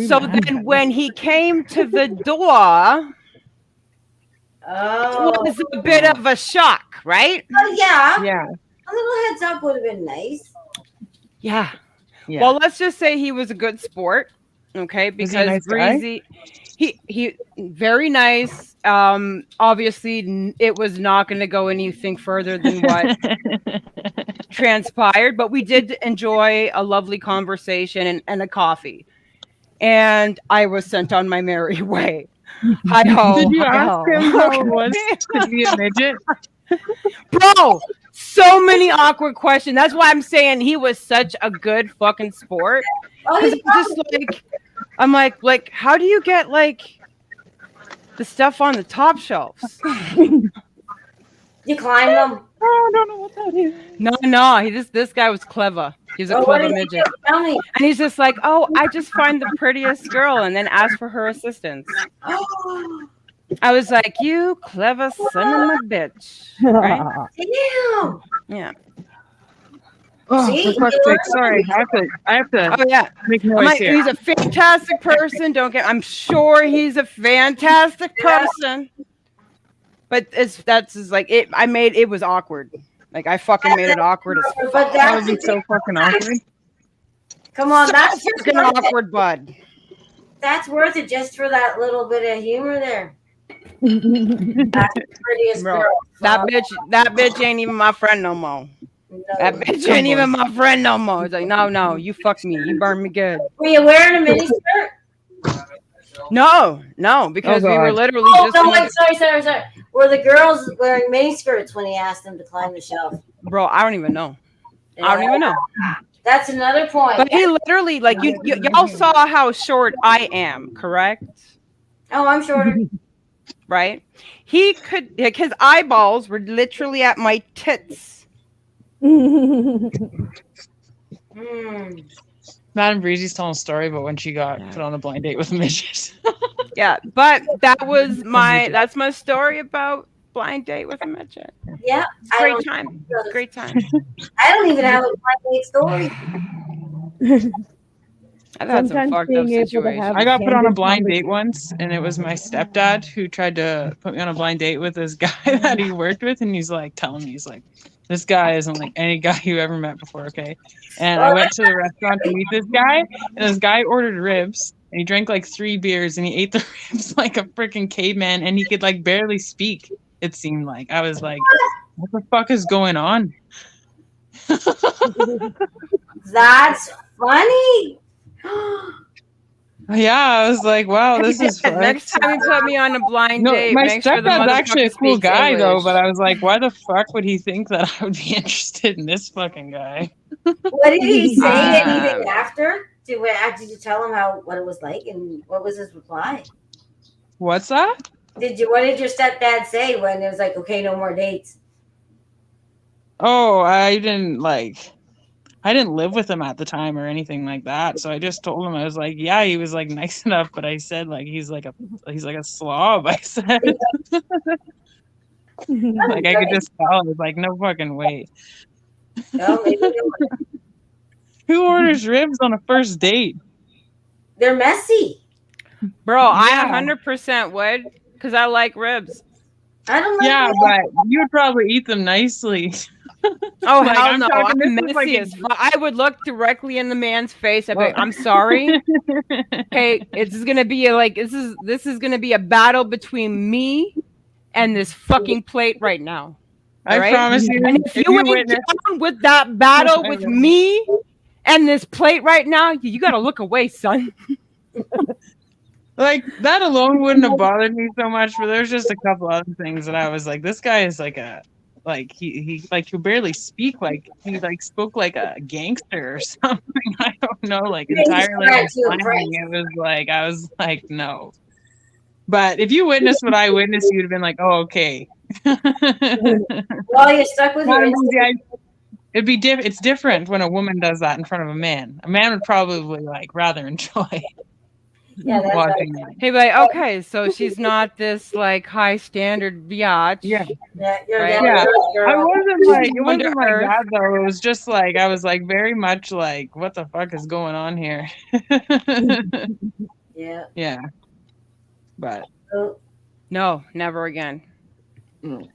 S3: So then when he came to the door,
S1: Oh.
S3: it was a bit of a shock, right?
S1: Oh, yeah.
S5: Yeah.
S1: A little heads up would have been nice.
S3: Yeah.
S5: Yeah.
S3: Well, let's just say he was a good sport. Okay,
S5: Was he a
S3: because
S5: nice guy?
S3: Breezy, he very nice. Obviously, it was not going to go anything further than what transpired, but we did enjoy a lovely conversation and a coffee. And I was sent on my merry way. Hi ho.
S5: Did you
S3: hi
S5: ask
S3: ho.
S5: him how it was to be a midget?
S3: Bro, so many awkward questions. That's why I'm saying he was such a good fucking sport.
S1: Oh,
S3: Because
S1: he's
S3: I'm just like, I'm like, how do you get like the stuff on the top shelves?
S1: you climb them.
S5: Oh, I don't know what that is.
S3: No, this guy was clever. He was a
S1: Oh, what
S3: clever
S1: did he
S3: midget.
S1: do? Tell me.
S3: And he's just like, oh, I just find the prettiest girl and then ask for her assistance.
S1: Oh,
S3: I was like, you clever son of a bitch. Right?
S1: damn.
S3: Yeah.
S5: Oh,
S1: See?
S5: for fuck's sake! Sorry, I have to
S3: Oh yeah.
S5: make
S3: I'm
S5: noise
S3: like,
S5: here.
S3: he's a fantastic person. I'm sure he's a fantastic
S1: Yeah.
S3: person. But that's just like it. It was awkward. Like I fucking made it awkward as fuck.
S1: But
S5: That would
S1: that's
S5: be so fucking awkward.
S1: come on,
S3: So
S1: that's
S3: fucking
S1: worth it.
S3: awkward, bud.
S1: That's worth it just for that little bit of humor there. That's the prettiest
S3: Bro,
S1: girl.
S3: that bitch ain't even my friend no more.
S1: No.
S3: That bitch ain't even my friend no more. It's like, no, you fucked me. You burned me good.
S1: Were you wearing a miniskirt?
S3: No, because we were
S5: God.
S3: literally
S1: Oh
S3: just
S1: no!
S3: gonna-
S1: Wait, sorry. Were the girls wearing miniskirts when he asked them to climb the shelf?
S3: bro, I don't even know. I don't even know.
S1: That's another point.
S3: But he literally, like, y'all saw how short I am, correct?
S1: Oh, I'm shorter.
S3: Right? He could, like, his eyeballs were literally at my tits.
S5: Madame Breezy's telling a story about when she got put on a blind date with a midget.
S3: Yeah, but that's my story about blind date with a midget.
S1: Yeah,
S3: Great time. Great time.
S1: I don't even have a blind date story.
S3: I've had some
S4: Sometimes
S3: fucked up
S4: being able to
S3: situations.
S4: have
S5: I got put on a
S4: candid
S5: blind date once, and it was my stepdad who tried to put me on a blind date with this guy that he worked with, and he's like telling me, he's like, this guy isn't like any guy you ever met before, okay? And I went to the restaurant to meet this guy, and this guy ordered ribs, and he drank like 3 beers, and he ate the ribs like a freaking caveman, and he could like barely speak, it seemed like. I was like, what the fuck is going on?
S1: That's funny.
S5: Yeah, I was like, wow, this is fun.
S3: Next time you put me on a blind
S5: No,
S3: date,
S5: my
S3: make sure the
S5: stepdad's actually a
S3: motherfucker
S5: cool
S3: speaks
S5: guy though,
S3: English.
S5: but I was like, why the fuck would he think that I would be interested in this fucking guy?
S1: What did he say?
S3: Ah.
S1: Anything after? Did you tell him what it was like, and what was his reply?
S5: What's that?
S1: What did your stepdad say when it was like, okay, no more dates?
S5: Oh, I didn't live with him at the time or anything like that. So I just told him, I was like, yeah, he was like nice enough, but I said like he's like a slob. I said like I could just tell. I was like, no fucking way.
S1: No, maybe they were.
S5: Who orders ribs on a first date?
S1: They're messy.
S3: Bro,
S5: Yeah.
S3: I 100% would, because I like ribs.
S1: I don't like
S5: Yeah,
S1: them.
S5: but you would probably eat them nicely.
S3: Oh,
S5: Like,
S3: hell
S5: I'm
S3: no.
S5: talking-
S3: I'm
S5: this is
S3: messy
S5: like-
S3: as fuck. I would look directly in the man's face. I'd be like, I'm sorry. Hey, it's gonna be like this is gonna be a battle between me and this fucking plate right now.
S5: I
S3: Alright?
S5: promise you,
S3: And if you ain't
S5: witness,
S3: down with that battle
S5: I
S3: with
S5: know.
S3: me and this plate right now, you gotta look away, son.
S5: like that alone wouldn't have bothered me so much, but there's just a couple other things that I was like, this guy is like he could barely speak, like he like spoke like a gangster or something. I don't know, like
S1: Yeah, he's
S5: entirely
S1: trying to
S5: slang. It was like I was like, no. But if you witnessed what I witnessed, you'd have been like, oh, okay.
S1: Well, you're stuck with your instinct.
S5: It'd be it's different when a woman does that in front of a man. A man would probably like rather enjoy
S1: Yeah, that's
S5: watching that.
S3: Hey, like, okay, so she's not this like high standard biatch.
S5: Yeah.
S1: Yeah, you're
S3: Right.
S1: down
S5: Yeah.
S1: to earth,
S5: I
S1: girl.
S5: wasn't like it
S3: Under
S5: wasn't like
S3: earth.
S5: that though. It was just like I was like very much like, what the fuck is going on here?
S1: Yeah.
S5: Yeah. But
S1: So,
S3: No, never again.
S5: Mm.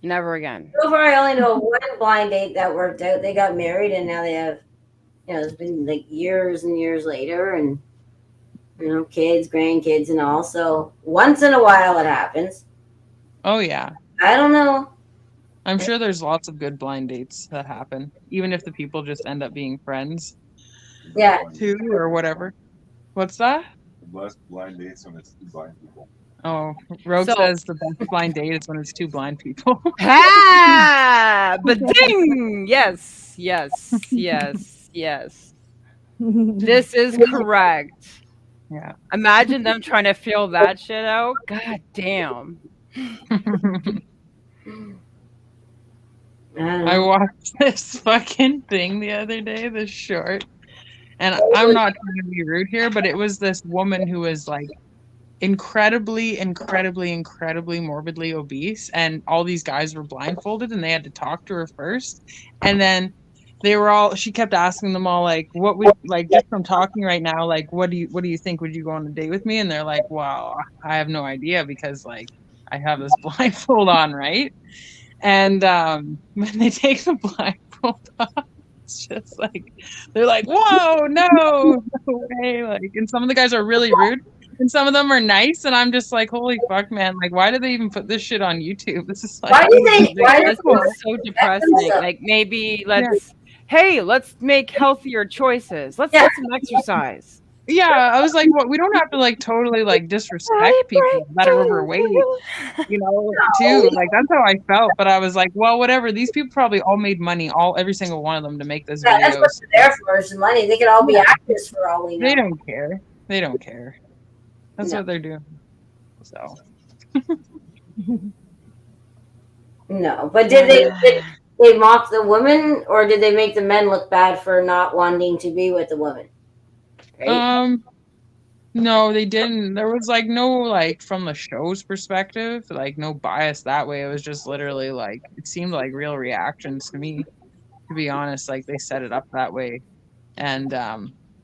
S3: Never again.
S1: so far, I only know one blind date that worked out. They got married, and now they have, it's been like years and years later, and kids, grandkids, and all. So once in a while, it happens.
S5: oh yeah.
S1: I don't know.
S5: I'm sure there's lots of good blind dates that happen, even if the people just end up being friends
S1: Yeah.
S5: too or whatever. What's that?
S6: The best blind dates when it's 2 blind people.
S5: Oh, Rogue
S3: So-
S5: says the best blind date is when it's 2 blind people.
S3: Ha! Ba-ding! Yes. This is correct.
S5: Yeah.
S3: Imagine them trying to feel that shit out. God damn.
S1: I don't
S5: I
S1: know.
S5: watched this fucking thing the other day, this short, and I'm not trying to be rude here, but it was this woman who was like incredibly morbidly obese, and all these guys were blindfolded, and they had to talk to her first, and then she kept asking them all like, what would, like, just from talking right now, like, what do you think? Would you go on a date with me? And they're like, wow, I have no idea because like I have this blindfold on, right? And when they take the blindfold off, it's just like they're like, whoa, no way. Like, and some of the guys are really rude and some of them are nice, and I'm just like, holy fuck, man, like why do they even put this shit on YouTube? This is like,
S1: Why do they? Why do
S3: That's so depressing. Like maybe let's make healthier choices. Let's get some exercise.
S5: yeah, I was like, well, we don't have to like totally like disrespect people that are overweight, you know, too. Like that's how I felt. But I was like, well, whatever. These people probably all made money, every single one of them, to make this
S1: Yeah,
S5: video.
S1: that's what they're there for, is the money. They could all be actors for all we know.
S5: They don't care. They don't care. That's
S1: No.
S5: what they're doing. So
S1: No, but did they mock the women, or did they make the men look bad for not wanting to be with the woman? Right?
S5: no, they didn't. There was like no, like, from the show's perspective, like no bias that way. It was just literally like it seemed like real reactions to me, to be honest. Like they set it up that way. And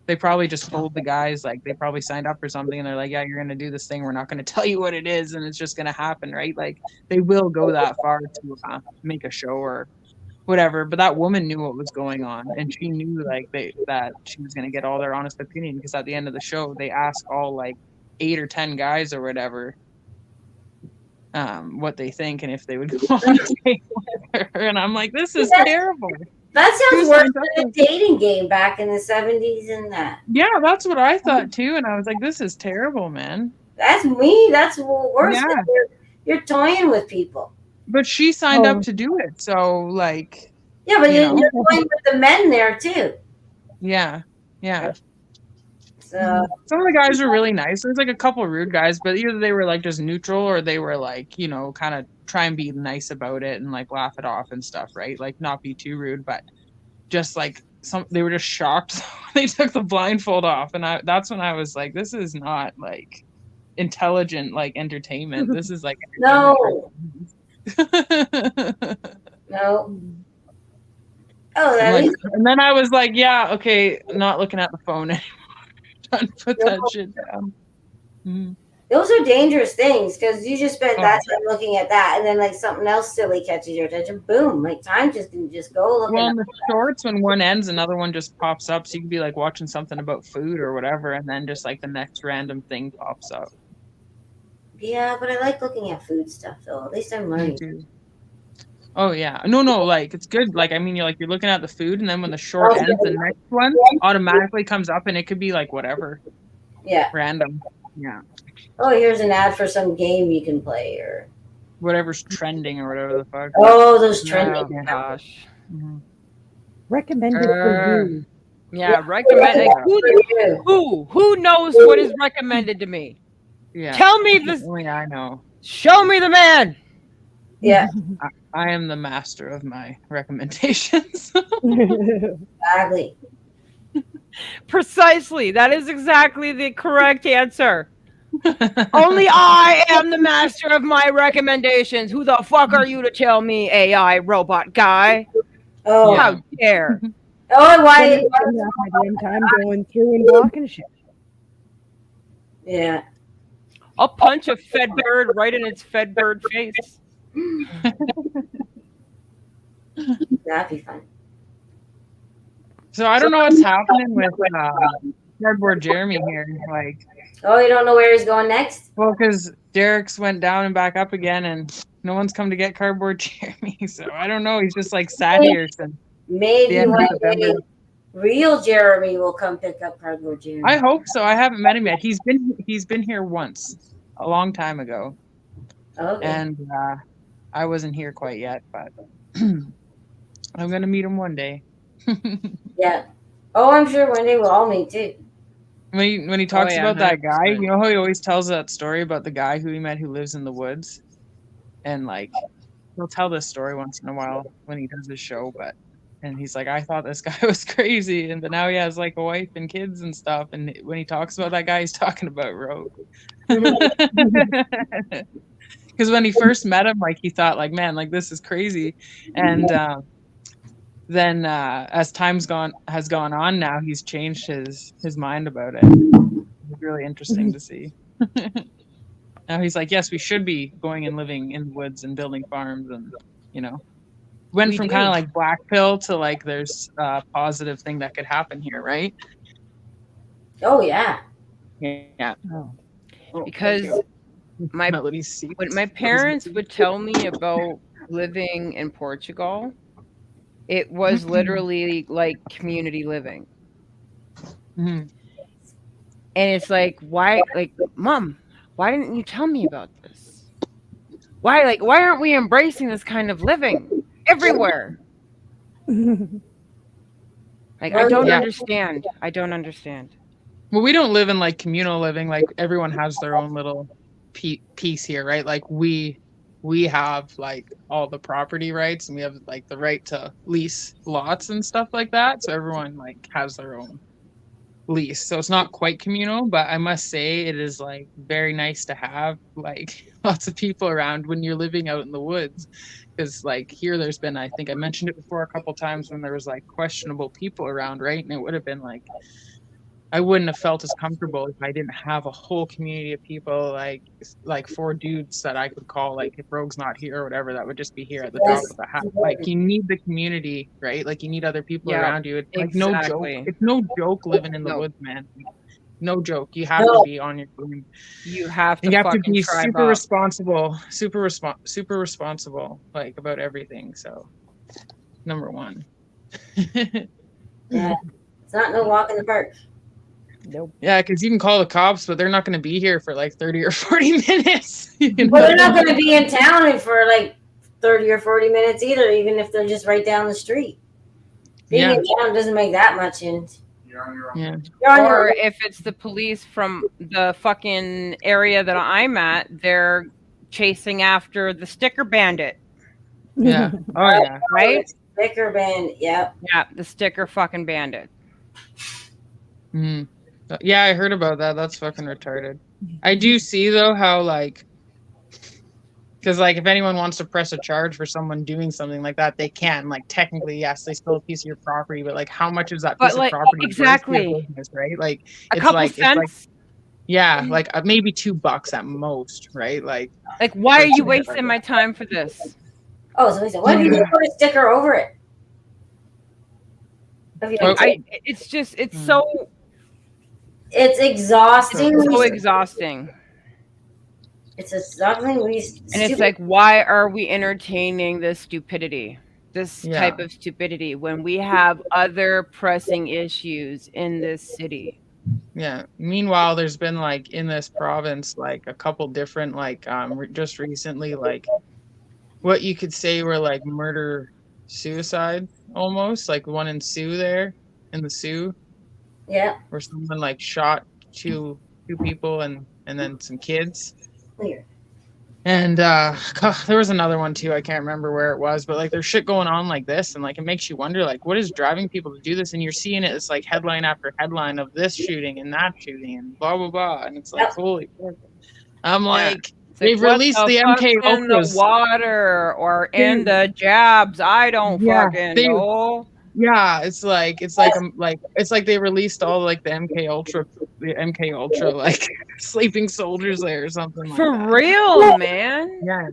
S5: they probably just told the guys, like they probably signed up for something and they're like, yeah, you're gonna do this thing, we're not gonna tell you what it is, and it's just gonna happen, right? Like they will go that far to make a show or whatever. But that woman knew what was going on, and she knew like that she was gonna get all their honest opinion, because at the end of the show they asked all like 8 or 10 guys or whatever what they think and if they would go on a date with her. And I'm like, this is terrible.
S1: That sounds
S5: Who's
S1: worse
S5: signed
S1: than the dating game back in the 70s and that.
S5: Yeah, that's what I thought too. And I was like, this is terrible, man.
S1: That's me. That's worse.
S5: Yeah.
S1: Than you're toying with people.
S5: But she signed up to do it. So like,
S1: Yeah, but
S5: You
S1: you're toying with the men there too.
S5: yeah.
S1: So
S5: Some of the guys were really nice. There's like a couple rude guys, but either they were like just neutral or they were like, you know, kind of try and be nice about it and like laugh it off and stuff, right? Like not be too rude, but just like they were just shocked when they took the blindfold off. And that's when I was like, this is not like intelligent like entertainment. This is like
S1: no. Oh, that
S5: like,
S1: is
S5: and then I was like, yeah, okay, not looking at the phone anymore. Trying to put that shit down. Mhm.
S1: those are dangerous things, because you just spent that time looking at that, and then like something else silly catches your attention. Boom! Like time just can just go looking.
S5: Well,
S1: at
S5: in the shorts, when one ends, another one just pops up. So you could be like watching something about food or whatever, and then just like the next random thing pops up.
S1: Yeah, but I like looking at food stuff though. At least I'm learning.
S5: too. Oh yeah, no, like it's good. Like I mean, you're looking at the food, and then when the short ends, the next one automatically comes up, and it could be like whatever,
S1: Yeah.
S5: random, yeah,
S1: Oh, here's an ad for some game you can play, or
S5: whatever's trending or whatever the fuck.
S1: oh, those trending.
S3: Oh gosh.
S5: Mhm.
S4: Recommended for you.
S3: Yeah, recommend. Like, who knows what is recommended to me?
S5: Yeah,
S3: Tell me this.
S5: only I know.
S3: Show me the man.
S1: Yeah,
S5: I am the master of my recommendations.
S1: exactly.
S3: Precisely. That is exactly the correct answer. Only I am the master of my recommendations. Who the fuck are you to tell me, AI robot guy?
S1: Oh,
S3: How dare?
S1: oh, why?
S4: My damn time going through and blocking shit.
S1: Yeah.
S3: I'll punch a fed bird right in its fed bird face.
S1: That'd be fun.
S5: So I don't know what's happening with Cardboard Jeremy here. Like,
S1: Oh, you don't know where he's going next?
S5: well, because Derek's went down and back up again, and no one's come to get Cardboard Jeremy. So I don't know. He's just like sat here since the
S1: Maybe
S5: end of
S1: one day
S5: November.
S1: real Jeremy will come pick up Cardboard Jeremy.
S5: I hope so. I haven't met him yet. He's been here once, a long time ago,
S1: Okay.
S5: and I wasn't here quite yet, but I'm gonna meet him one day.
S1: Yeah. Oh, I'm sure one day we'll all meet too.
S5: When he talks
S3: yeah,
S5: about that guy,
S3: 100%.
S5: you know how he always tells that story about the guy who he met who lives in the woods, and like he'll tell this story once in a while when he does his show, and he's like, I thought this guy was crazy, but now he has like a wife and kids and stuff, and when he talks about that guy, he's talking about Rogue. Because when he first met him, like he thought like, man, like this is crazy, and then as has gone on now, he's changed his mind about it. It's really interesting to see. Now he's like, yes, we should be going and living in the woods and building farms, and went
S3: We
S5: from
S3: do.
S5: kind of like black pill to like there's a positive thing that could happen here, right?
S1: Oh yeah.
S5: Yeah.
S4: Oh.
S3: Because my
S5: Melody's seat.
S3: when my parents would tell me about living in Portugal, it was literally like community living.
S5: Mhm.
S3: And it's like, why, like, Mom, why didn't you tell me about this? Why aren't we embracing this kind of living everywhere? Like, I don't
S5: Yeah.
S3: understand. I don't understand.
S5: Well, we don't live in like communal living. Like everyone has their own little piece here, right? Like we have like all the property rights, and we have like the right to lease lots and stuff like that. So everyone like has their own lease. So it's not quite communal, but I must say it is like very nice to have like lots of people around when you're living out in the woods. Because like here there's been, I think I mentioned it before a couple times, when there was like questionable people around, right? And it would have been like, I wouldn't have felt as comfortable if I didn't have a whole community of people, like 4 dudes that I could call, like if Rogue's not here or whatever, that would just be here at the top of the hat. Like you need the community, right? Like you need other people
S3: Yeah,
S5: around you. It's like no joke.
S3: exactly.
S5: It's no joke living in the
S3: No.
S5: woods, man. No joke. You have
S1: No.
S5: to be on your own.
S3: You have to
S5: You have to
S3: fucking
S5: be
S3: tribe
S5: super
S3: up.
S5: responsible, super responsible, like about everything. So, number 1.
S1: Yeah. It's not no walk in the park.
S4: Nope.
S5: Yeah, because you can call the cops, but they're not going to be here for like 30 or 40 minutes.
S1: Well, they're not going to be in town for like 30 or 40 minutes either, even if they're just right down the street. Being
S5: Yeah.
S1: in town doesn't make that much sense.
S2: You're on your own.
S5: Yeah.
S1: You're on your
S3: Or
S1: own.
S3: if it's the police from the fucking area that I'm at, they're chasing after the sticker bandit,
S5: Yeah. Oh, yeah.
S3: right?
S1: Sticker band. Yep.
S3: Yeah, the sticker fucking bandit.
S5: Mhm. Yeah, I heard about that. That's fucking retarded. I do see, though, how, like, because, like, if anyone wants to press a charge for someone doing something like that, they can. Like, technically, yes, they stole a piece of your property, but, like, how much is that
S3: But,
S5: piece
S3: like,
S5: of property worth to your
S3: exactly.
S5: business, right? Like,
S3: A
S5: it's
S3: couple
S5: like,
S3: cents.
S5: yeah, like maybe $2 at most, right? Like,
S3: Like, why are you
S5: something like
S3: wasting my time for this?
S1: Oh, somebody said, why do you just put a sticker over it? If you
S5: Well,
S1: don't-
S3: It's just, it's so
S1: it's exhausting.
S3: exhausting.
S1: It's exhausting.
S3: And it's like, why are we entertaining this stupidity, this
S5: Yeah.
S3: type of stupidity, when we have other pressing issues in this city?
S5: yeah. Meanwhile, there's been like in this province, like a couple different, like just recently, like what you could say were like murder suicide almost, like one in Sioux there, in the Sioux,
S1: yeah.
S5: where someone like shot two people and then some kids.
S1: Weird.
S5: And there was another one too. I can't remember where it was, but like there's shit going on like this, and like it makes you wonder, like, what is driving people to do this? And you're seeing it, it's like headline after headline of this shooting and that shooting and blah blah blah, and it's like,
S1: Yep.
S5: holy fuck. I'm
S3: Yeah.
S5: like,
S3: It's
S5: they've
S3: what
S5: released the
S3: fuck's
S5: MK
S3: in the
S5: Ultras.
S3: water or in the jabs. I don't
S5: Yeah,
S3: fucking
S5: they-
S3: know.
S5: Yeah, it's like they released all like the MK Ultra like sleeping soldiers there or something like
S3: For
S5: that.
S3: real, man.
S5: Yeah,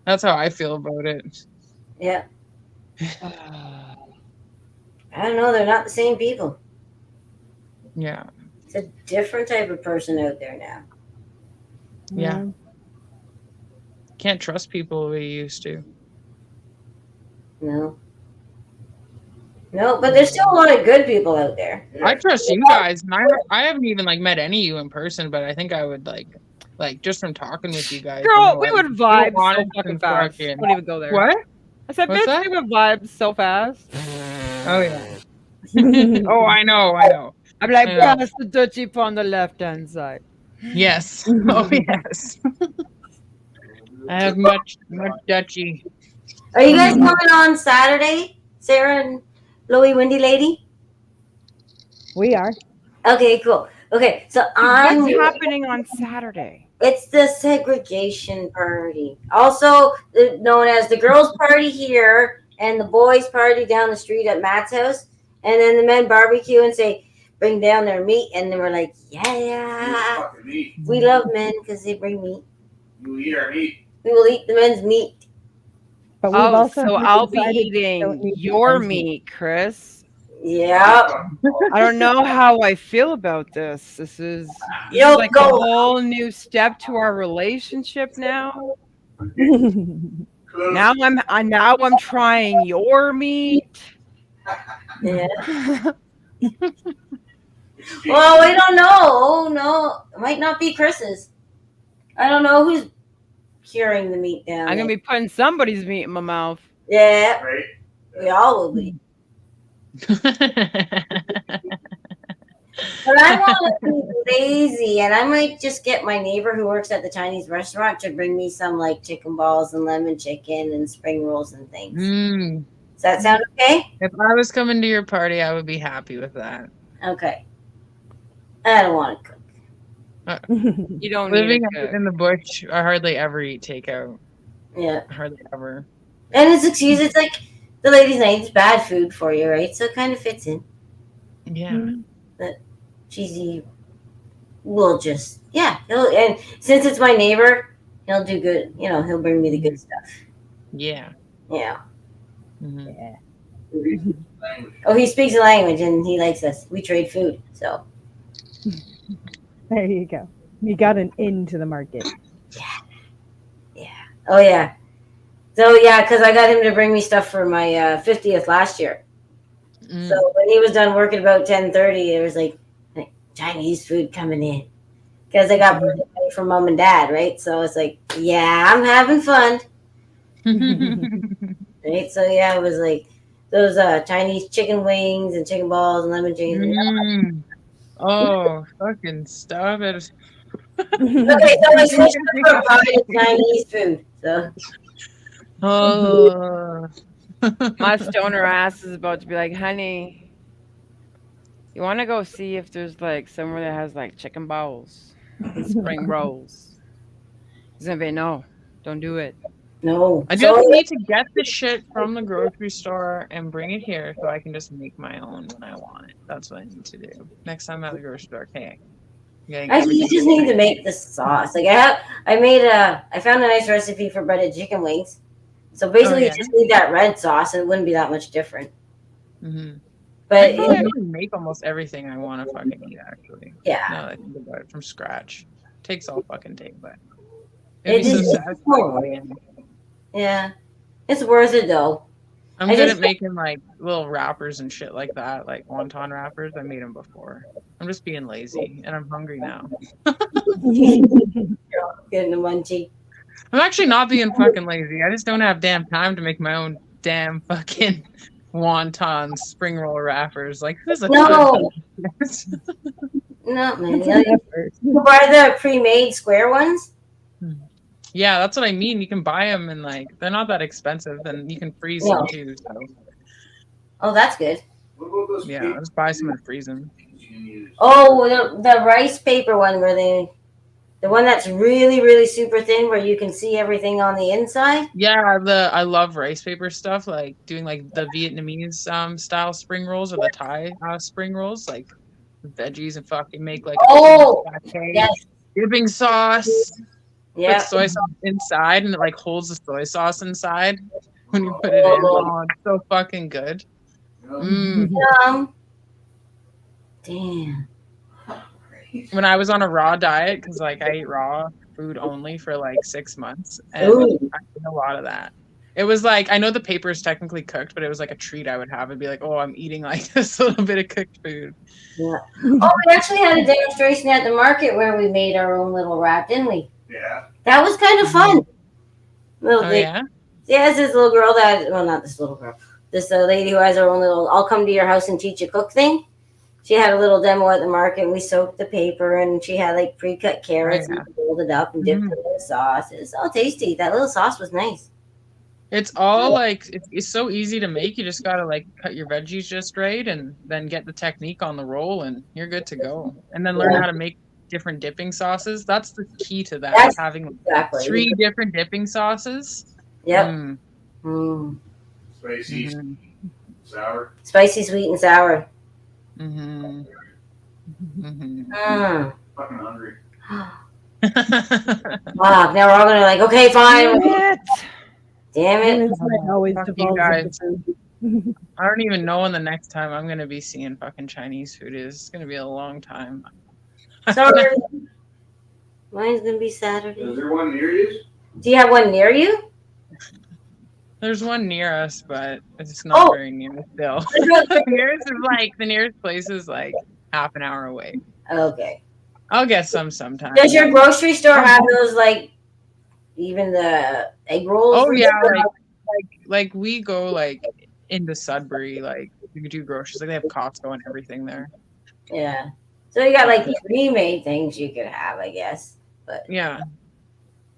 S5: that's how I feel about it.
S1: Yeah. I don't know. They're not the same people.
S5: Yeah,
S1: It's a different type of person out there now.
S5: yeah. Can't trust people the way you used to.
S1: No. No, but there's still a lot of good people out there.
S5: I trust you guys, and I haven't even like met any of you in person, but I think I would like just from talking with you guys.
S3: Girl,
S5: you know,
S3: we
S5: like,
S3: would vibe so
S5: honest
S3: fucking
S5: and
S3: fast.
S5: fucking-
S3: Don't even go there.
S5: What?
S3: I said,
S5: What's
S3: bitch,
S5: that?
S3: we would vibe so fast.
S5: Oh yeah. Oh, I know.
S3: I'm like,
S5: Yeah.
S3: pass the dirt chip on the left hand side.
S5: Yes. Oh yes. I have much Dutchy.
S1: Are you guys coming on Saturday, Sarah and Louie Windy Lady?
S4: We are.
S1: Okay, cool. Okay, so I'm.
S3: What's happening on Saturday?
S1: It's the segregation party, also known as the girls' party here and the boys party down the street at Matt's house, and then the men barbecue and say, bring down their meat, and then we're like, yeah,
S2: Fucking meat.
S1: we love men because they bring meat.
S2: You eat our meat.
S1: We will eat the men's meat.
S4: But we've
S3: Oh,
S4: also
S3: so I'll be
S4: decided we don't
S3: eating
S4: need
S3: your
S4: men's
S3: meat, Chris.
S1: Yep.
S3: I don't know how I feel about this. This is
S1: Yo,
S3: like a
S1: go.
S3: whole new step to our relationship now.
S2: Close.
S3: Now I'm trying your meat.
S1: Yeah.
S2: It's cheap.
S1: Well, we don't know. Oh no, it might not be Chris's. I don't know who's curing the meat down.
S3: I'm gonna be putting somebody's meat in my mouth.
S1: Yeah,
S2: Right?
S1: we all will be. But I want to be lazy, and I might just get my neighbor who works at the Chinese restaurant to bring me some like chicken balls and lemon chicken and spring rolls and things.
S5: Mm.
S1: Does that sound okay?
S5: If I was coming to your party, I would be happy with that.
S1: Okay. I don't want to cook.
S3: You don't need
S5: Living
S3: to cook.
S5: in the bush, I hardly ever eat takeout.
S1: Yeah,
S5: Hardly ever.
S1: and it's excuse. It's like the ladies' night. It's bad food for you, right? So it kind of fits in.
S5: Yeah.
S1: Cheesy will just and since it's my neighbor, he'll do good. You know, he'll bring me the good stuff.
S5: Yeah.
S1: Yeah.
S5: Mhm.
S4: Yeah.
S2: Language.
S1: Oh, he speaks a language and he likes us. We trade food, so
S4: There you go. You got an into the market.
S1: oh yeah. So yeah, because I got him to bring me stuff for my 50th last year.
S5: Mm.
S1: So when he was done working about 10:30, it was like Chinese food coming in because I got birthday money from mom and dad, right? So it's like, yeah, I'm having fun, right? So yeah, it was like those Chinese chicken wings and chicken balls and lemon chicken.
S5: Mm. Oh, fucking stop it.
S1: Okay, so I switched from pie to Chinese food. So
S5: Oh.
S3: My stoner ass is about to be like, honey, you want to go see if there's like somewhere that has like chicken balls and spring rolls? He's gonna be no, don't do it.
S1: no.
S5: I
S1: So
S5: just need to get the shit from the grocery store and bring it here so I can just make my own when I want it. That's what I need to do. Next time I'm at the grocery store, okay.
S1: actually, you just need to make the sauce. Like I found a nice recipe for breaded chicken wings. So basically,
S5: yeah.
S1: you just need that red sauce, and it wouldn't be that much different.
S5: Mm-hmm.
S1: But
S5: I can actually make almost everything I want to fucking eat, actually.
S1: yeah,
S5: Now that I think about it from scratch. Takes all fucking day, but
S1: It
S5: it'd be so
S1: is-
S5: satisfying.
S1: yeah, it's worth it though.
S5: I'm
S1: I
S5: good
S1: just-
S5: at making like little wrappers and shit like that, like wonton wrappers. I made them before. I'm just being lazy and I'm hungry now.
S1: Getting a munchie.
S5: I'm actually not being fucking lazy. I just don't have damn time to make my own damn fucking wonton spring roll wrappers. Like, who's a
S1: No, no, man. You buy the pre-made square ones.
S5: Yeah, that's what I mean. You can buy them and like they're not that expensive, and you can freeze
S1: Yeah.
S5: them too. So
S1: Oh, that's good.
S2: What about those
S5: yeah,
S2: paper
S5: just buy some and freeze them.
S2: you can use?
S1: Oh, the rice paper one the one that's really, really super thin where you can see everything on the inside.
S5: Yeah, I love rice paper stuff, like doing like the Vietnamese style spring rolls or the Thai spring rolls, like veggies and fucking make like
S1: Oh,
S5: satay,
S1: yes.
S5: dipping sauce,
S1: Yeah.
S5: put soy sauce inside, and it like holds the soy sauce inside when you put it in. Oh, it's so fucking good.
S2: You know?
S5: Mm.
S1: Damn.
S5: When I was on a raw diet, because like I ate raw food only for like 6 months, and
S1: Ooh.
S5: I did a lot of that. It was like, I know the paper is technically cooked, but it was like a treat I would have. It'd be like, oh, I'm eating like this little bit of cooked food.
S1: Oh, we actually had a demonstration at the market where we made our own little wrap, didn't we?
S2: Yeah.
S1: That was kind of fun. Little
S5: Oh
S1: thing.
S5: yeah.
S1: Yeah, it's this little girl not this little girl. This lady who has her own little I'll come to your house and teach you cook thing. She had a little demo at the market and we soaked the paper and she had like pre-cut carrots
S5: Oh, yeah.
S1: and rolled it up and dipped it in the sauce. It was all tasty. That little sauce was nice.
S5: It's all like it's so easy to make. You just gotta like cut your veggies just right, and then get the technique on the roll, and you're good to go. And then learn
S1: Yeah.
S5: how to make different dipping sauces. That's the key to that.
S1: That's-
S5: Having
S1: Exactly.
S5: 3 different dipping sauces.
S1: Yep.
S5: Mm.
S1: Mm.
S2: Spicy,
S5: Mhm.
S2: sour.
S1: Spicy, sweet, and sour.
S5: Mhm. Mhm.
S1: Mm.
S2: Fucking hungry.
S1: Wow, now we're all gonna like, okay, fine.
S3: Damn it.
S1: Damn it.
S4: Women's night always
S5: Fuck you
S4: devolves into
S5: guys.
S4: food.
S5: I don't even know when the next time I'm gonna be seeing fucking Chinese food is. It's gonna be a long time.
S1: Sorry. Mine's gonna be
S2: Is
S1: Saturday.
S2: there one near you?
S1: Do you have one near you?
S5: There's one near us, but it's not
S1: Oh.
S5: very near still.
S1: Okay.
S5: The nearest place is like half an hour away. I'll get some sometime.
S1: Does your grocery store have those like even the egg rolls?
S5: Oh
S1: and
S5: yeah,
S1: stuff?
S5: like we go like into Sudbury, like you could do groceries. Like they have Costco and everything there.
S1: Yeah. So you got like pre-made things you could have, I guess. But
S5: Yeah.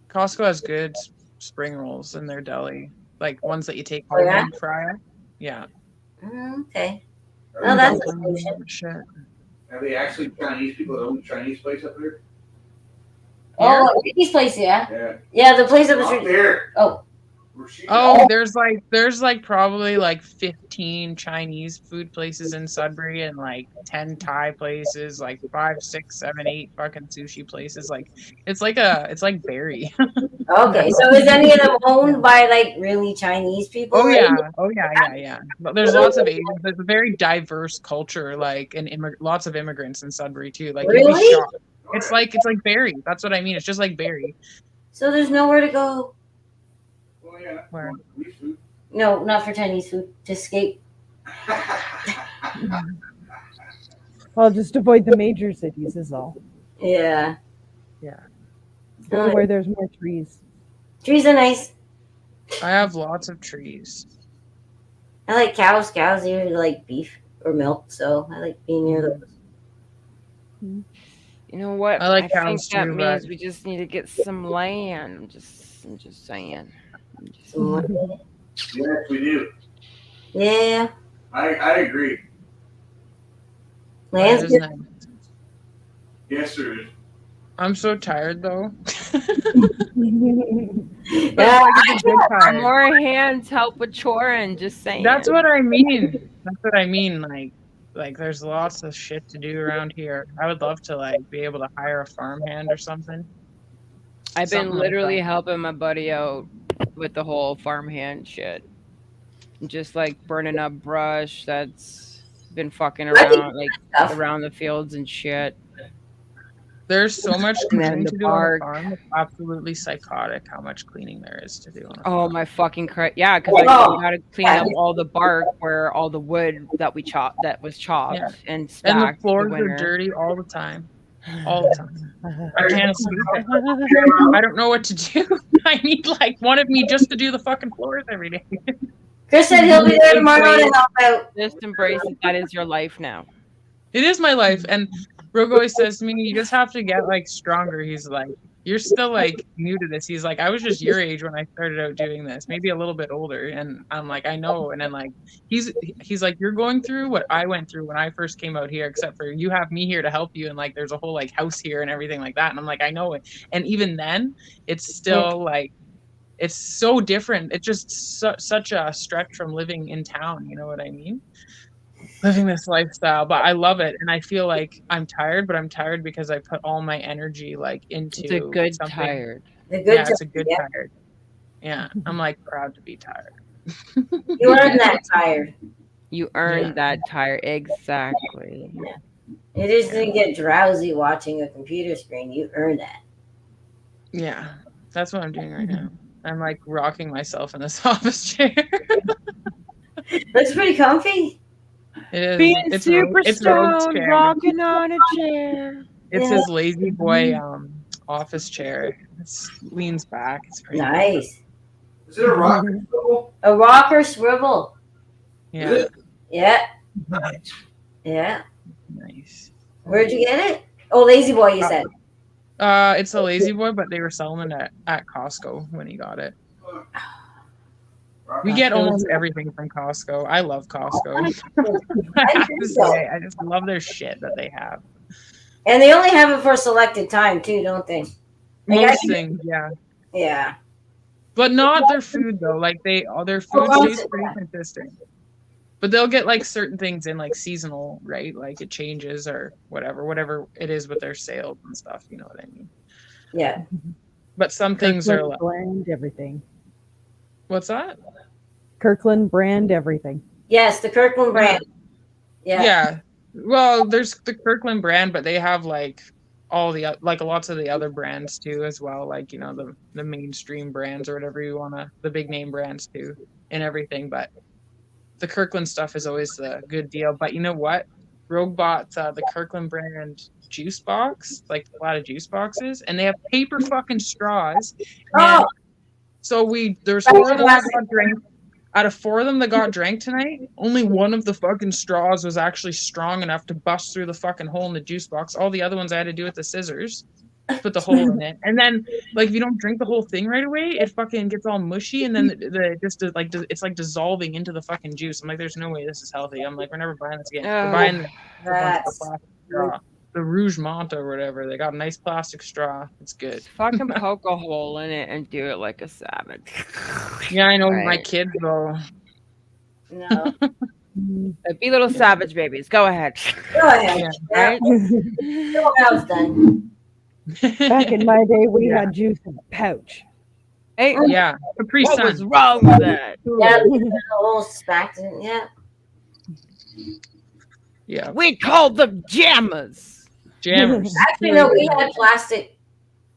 S5: Costco has good spring rolls in their deli. Like ones that you take
S1: Oh,
S5: home
S1: yeah?
S5: and fry it. Yeah.
S1: Okay. Well, that's a
S5: Dumplings
S1: solution.
S5: and shit.
S2: Are they actually Chinese people that own the Chinese place up there?
S1: Oh, Ricky's place, yeah.
S2: Yeah.
S1: Yeah, the place up the
S2: Up
S1: street.
S2: there.
S1: Oh.
S2: Where she
S5: Oh, there's like probably like 15 Chinese food places in Sudbury and like 10 Thai places, like 5, 6, 7, 8 fucking sushi places. Like it's like Barrie.
S1: Okay. So is any of them owned by like really Chinese people?
S5: Oh yeah. But there's lots of Asians. There's a very diverse culture, like and lots of immigrants in Sudbury too. Like you'd be
S1: Really?
S5: shocked. It's like Barrie. That's what I mean. It's just like Barrie.
S1: So there's nowhere to go.
S2: Oh yeah.
S5: Where?
S2: Chinese food.
S1: No, not for Chinese food. To escape.
S4: Well, just avoid the major cities is all.
S1: Yeah.
S4: Go where there's more trees.
S1: Trees are nice.
S5: I have lots of trees.
S1: I like cows. Cows usually like beef or milk, so I like being near those.
S3: You know what?
S5: I like
S3: think
S5: cows
S3: that
S5: too,
S3: means
S5: but-
S3: we just need to get some land. I'm just saying.
S2: Yes, we do.
S1: Yeah.
S2: I agree.
S1: Land's
S5: That is
S1: good.
S5: nice.
S2: Yes, there is.
S5: I'm so tired though.
S1: Yeah,
S5: It's a good time.
S3: More hands help with choring. Just saying.
S5: That's what I mean. Like there's lots of shit to do around here. I would love to like be able to hire a farmhand or something.
S3: I've been
S5: something like
S3: literally
S5: that.
S3: helping my buddy out with the whole farmhand shit. Just like burning up brush that's been fucking around like
S1: Stuff.
S3: around the fields and shit.
S5: There's so much
S3: And then
S5: cleaning
S3: the
S5: to do on
S3: bark.
S5: a farm. It's absolutely psychotic how much cleaning there is to do on a
S3: Oh
S5: farm.
S3: my fucking Christ! Yeah, because like,
S1: Oh.
S3: we gotta clean up all the bark where all the wood that we chopped that was chopped
S5: Yeah.
S3: and
S5: And the
S3: stacked.
S5: floors
S3: the
S5: are
S3: winter.
S5: dirty all the time. All the time. I can't sweep it. I don't know what to do. I need like one of me just to do the fucking floors every day.
S1: Chris said he'll be there tomorrow to help out.
S3: Just embrace it. That is your life now.
S5: It is my life. And Rogue always says to me, you just have to get like stronger. He's like, you're still like new to this. He's like, I was just your age when I started out doing this, maybe a little bit older. And I'm like, I know. And then like, he's like, you're going through what I went through when I first came out here, except for you have me here to help you. And like, there's a whole like house here and everything like that. And I'm like, I know it. And even then it's still like, it's so different. It's just such a stretch from living in town. You know what I mean? Living this lifestyle, but I love it. And I feel like I'm tired, but I'm tired because I put all my energy like into
S3: It's a good
S5: something.
S3: tired.
S1: The good
S5: Yeah, it's a good
S1: yeah.
S5: tired. Yeah, I'm like proud to be tired.
S1: You earned that tired.
S3: You earned
S5: Yeah.
S3: that tired. Exactly.
S1: You just didn't get drowsy watching a computer screen. You earned that.
S5: Yeah, that's what I'm doing right now. I'm like rocking myself in this office chair.
S1: Looks pretty comfy.
S5: It is.
S3: Being
S5: it's
S3: super
S5: Rogue's chair.
S3: stoned, rocking on a chair.
S5: It's
S1: Yeah.
S5: his lazy boy office chair. It leans back. It's pretty cool.
S1: Nice.
S2: Is it a rocket swivel?
S1: A rocker swivel.
S5: Yeah,
S1: Yeah. Yeah.
S5: nice.
S1: Where'd you get it? Oh, Lazy Boy, you said.
S5: It's a lazy boy, but they were selling it at Costco when he got it. We get almost everything from Costco. I love Costco. I have to say, I just love their shit that they have.
S1: And they only have it for a selected time, too, don't they? Like, I
S5: Most
S1: can-
S5: things, yeah.
S1: Yeah.
S5: But not their food though. Like their food
S1: Oh,
S5: stays pretty consistent. But they'll get like certain things in like seasonal, right? Like it changes or whatever it is with their sales and stuff. You know what I mean?
S1: Yeah.
S5: But some things are
S4: Kirkland
S5: like,
S4: brand everything.
S5: what's that?
S4: Kirkland brand everything.
S1: Yes, the Kirkland brand. Yeah.
S5: Yeah. Well, there's the Kirkland brand, but they have like all the like lots of the other brands too as well. Like, you know, the mainstream brands or whatever you wanna, the big name brands too and everything. But the Kirkland stuff is always the good deal. But you know what? Rogue bought the Kirkland brand juice box, like a lot of juice boxes, and they have paper fucking straws. And
S1: Oh,
S5: so there's 4 of them that got drank. Out of 4 of them that got drank tonight, only one of the fucking straws was actually strong enough to bust through the fucking hole in the juice box. All the other ones I had to do with the scissors, put the hole in it, and then like if you don't drink the whole thing right away, it fucking gets all mushy, and then it's like dissolving into the fucking juice. I'm like, there's no way this is healthy. I'm like, we're never buying this again. We're buying the
S1: that's
S5: plastic straw, the Rouge Manta or whatever. They got a nice plastic straw. It's good.
S3: Just fucking poke a hole in it and do it like a savage.
S5: Yeah, I know my
S3: Right.
S5: kids though.
S1: no.
S3: Be little savage babies. Go ahead.
S1: Go ahead.
S5: Yeah.
S3: Right?
S1: Go I was done.
S4: Back in my day, we
S5: Yeah.
S4: had juice in a pouch.
S3: Hey,
S5: Yeah, Capri
S3: what
S5: Sun.
S3: was wrong with that?
S1: Yeah, the whole smacked it. Yeah.
S5: Yeah,
S3: We called them jammers.
S5: jammers.
S1: Actually, no, we had plastic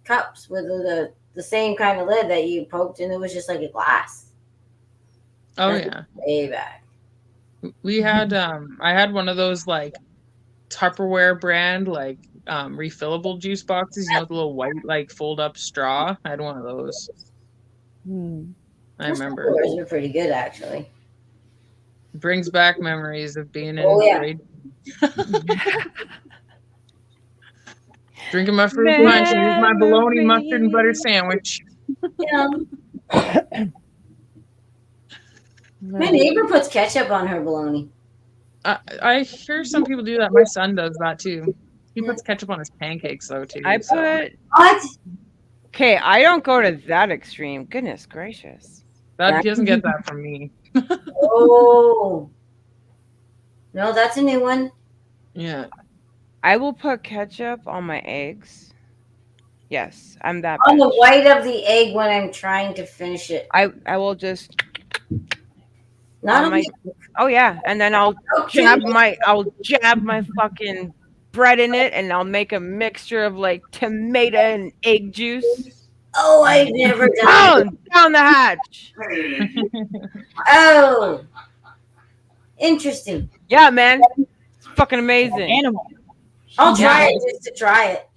S1: cups with the same kind of lid that you poked, and it was just like a glass.
S5: Oh yeah.
S1: Way back.
S5: We had I had one of those like Tupperware brand like refillable juice boxes, you know, with the little white like fold up straw. I had one of those.
S4: Hmm.
S5: I remember.
S1: Those are pretty good, actually.
S5: Brings back memories of being in
S1: Oh, yeah.
S5: grade. Drinking my fruit punch and eating my bologna mustard and butter sandwich.
S1: Yeah. My neighbor puts ketchup on her bologna.
S5: I hear some people do that. My son does that too. He puts ketchup on his pancakes though too.
S3: I
S5: so.
S3: put.
S1: What?
S3: Okay, I don't go to that extreme. Goodness gracious.
S5: That he doesn't get that from me.
S1: Oh. No, that's a new one.
S5: Yeah.
S3: I will put ketchup on my eggs. Yes, I'm that.
S1: On the
S3: bitch.
S1: white of the egg when I'm trying to finish it.
S3: I will just.
S1: Not
S3: on
S1: on
S3: my. Oh yeah, and then I'll jab my fucking bread in it, and I'll make a mixture of like tomato and egg juice.
S1: Oh, I've never done
S3: Down the hatch.
S1: it. Oh. Interesting.
S3: Yeah, man, it's fucking amazing.
S4: Animal.
S1: I'll try
S3: Yeah.
S1: it just to try it.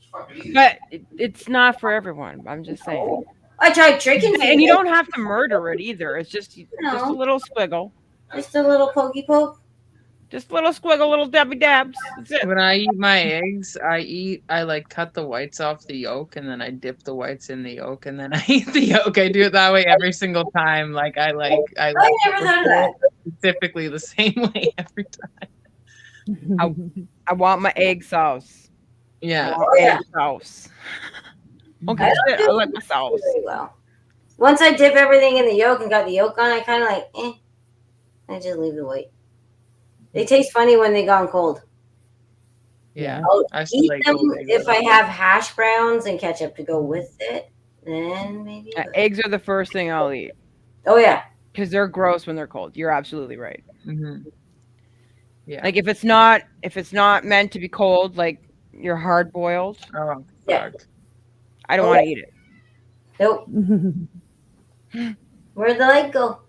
S3: But it's not for everyone. I'm just saying.
S1: I tried chicken
S3: And
S1: feet.
S3: you don't have to murder it either. It's just a
S1: No.
S3: little squiggle.
S1: Just a little pokey poke.
S3: Just a little squiggle, little dabby dabs. That's it.
S5: When I eat my eggs, I like cut the whites off the yolk and then I dip the whites in the yolk and then I eat the yolk. I do it that way every single time. Like I
S1: I never thought of that.
S5: specifically the same way every time.
S3: I want my egg sauce.
S5: Yeah.
S1: Oh, yeah.
S3: Egg sauce. Okay,
S1: I don't
S3: shit, I
S1: do
S3: like my sauce.
S1: Very well. Once I dip everything in the yolk and got the yolk on, I kind of like, I just leave the white. They taste funny when they gone cold.
S5: Yeah.
S1: I'll
S5: I still
S1: eat
S5: like
S1: them
S5: those eggs.
S1: if I have hash browns and ketchup to go with it. Then maybe.
S3: Eggs are the first thing I'll eat
S1: Oh yeah.
S3: because they're gross when they're cold. You're absolutely right.
S5: Mhm. Yeah.
S3: Like if it's not meant to be cold, like you're hard boiled,
S5: Oh,
S1: Yeah.
S5: fuck.
S3: I don't
S1: Oh,
S3: want to eat it.
S1: Nope. Where'd the light go?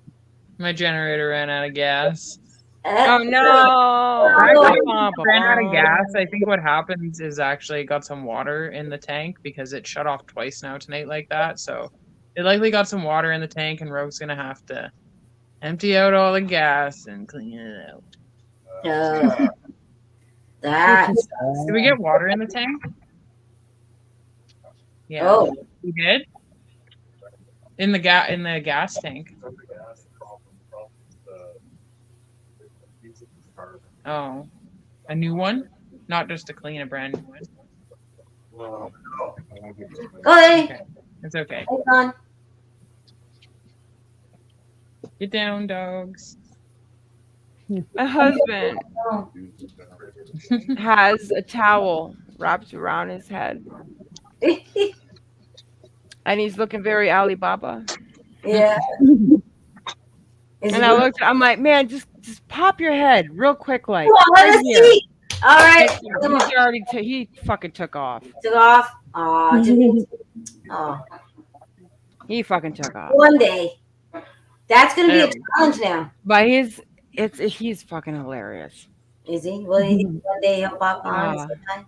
S5: My generator ran out of gas.
S3: Oh no!
S5: Ran out of gas. I think what happens is actually it got some water in the tank because it shut off twice now tonight like that. So it likely got some water in the tank and Rogue's gonna have to empty out all the gas and clean it out.
S1: That.
S5: Did we get water in the tank? Yeah.
S1: Oh.
S5: We did? In the gas tank. Oh. A new one? Not just to clean, a brand new one.
S1: Go there.
S5: Okay. It's okay.
S1: Hold on.
S5: Get down, dogs.
S3: My husband
S1: Oh,
S3: has a towel wrapped around his head, and he's looking very Alibaba.
S1: yeah. Is
S3: And
S1: he
S3: I
S1: good?
S3: looked, I'm like, man, just pop your head real quick, like
S1: Come on, let
S3: right
S1: us
S3: here.
S1: see. All right. Come on.
S3: He's already he fucking took off.
S1: Took off. Oh,
S3: He fucking took off.
S1: one day. That's gonna be
S5: There
S1: a
S5: we go.
S1: challenge now.
S3: But he's fucking hilarious.
S1: Is he? Well, you think one day he'll pop on
S3: Ah.
S1: sometime?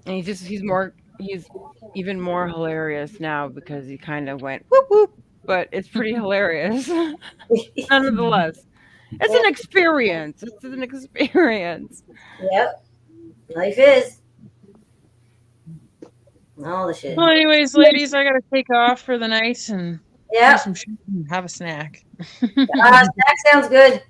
S3: And he's even more hilarious now because he kind of went whoop whoop, but it's pretty hilarious nonetheless. It's an experience. It's an experience.
S1: Yep. Life is. All the shit.
S5: Well, anyways, ladies, I gotta take off for the night and do
S1: Yep.
S5: some shopping and have a snack.
S1: That sounds good.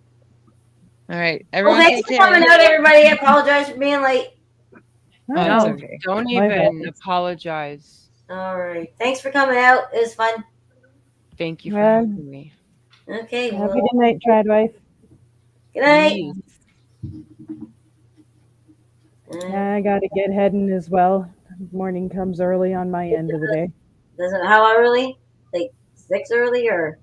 S5: All right,
S1: Well,
S5: everyone,
S1: thanks
S5: take
S1: for
S5: care.
S1: coming out, everybody. I apologize for being late.
S5: Oh,
S3: No,
S5: it's okay.
S3: don't
S4: My
S3: even
S4: bad.
S3: apologize.
S1: All right. Thanks for coming out. It was fun.
S3: Thank you for
S4: Yeah.
S3: having me.
S1: Okay.
S4: Have a
S1: Well,
S4: good night, Tradwife.
S1: good night.
S3: Yes.
S4: I gotta get heading as well. Morning comes early on my end of the day.
S1: Doesn't how early? Like 6 early or?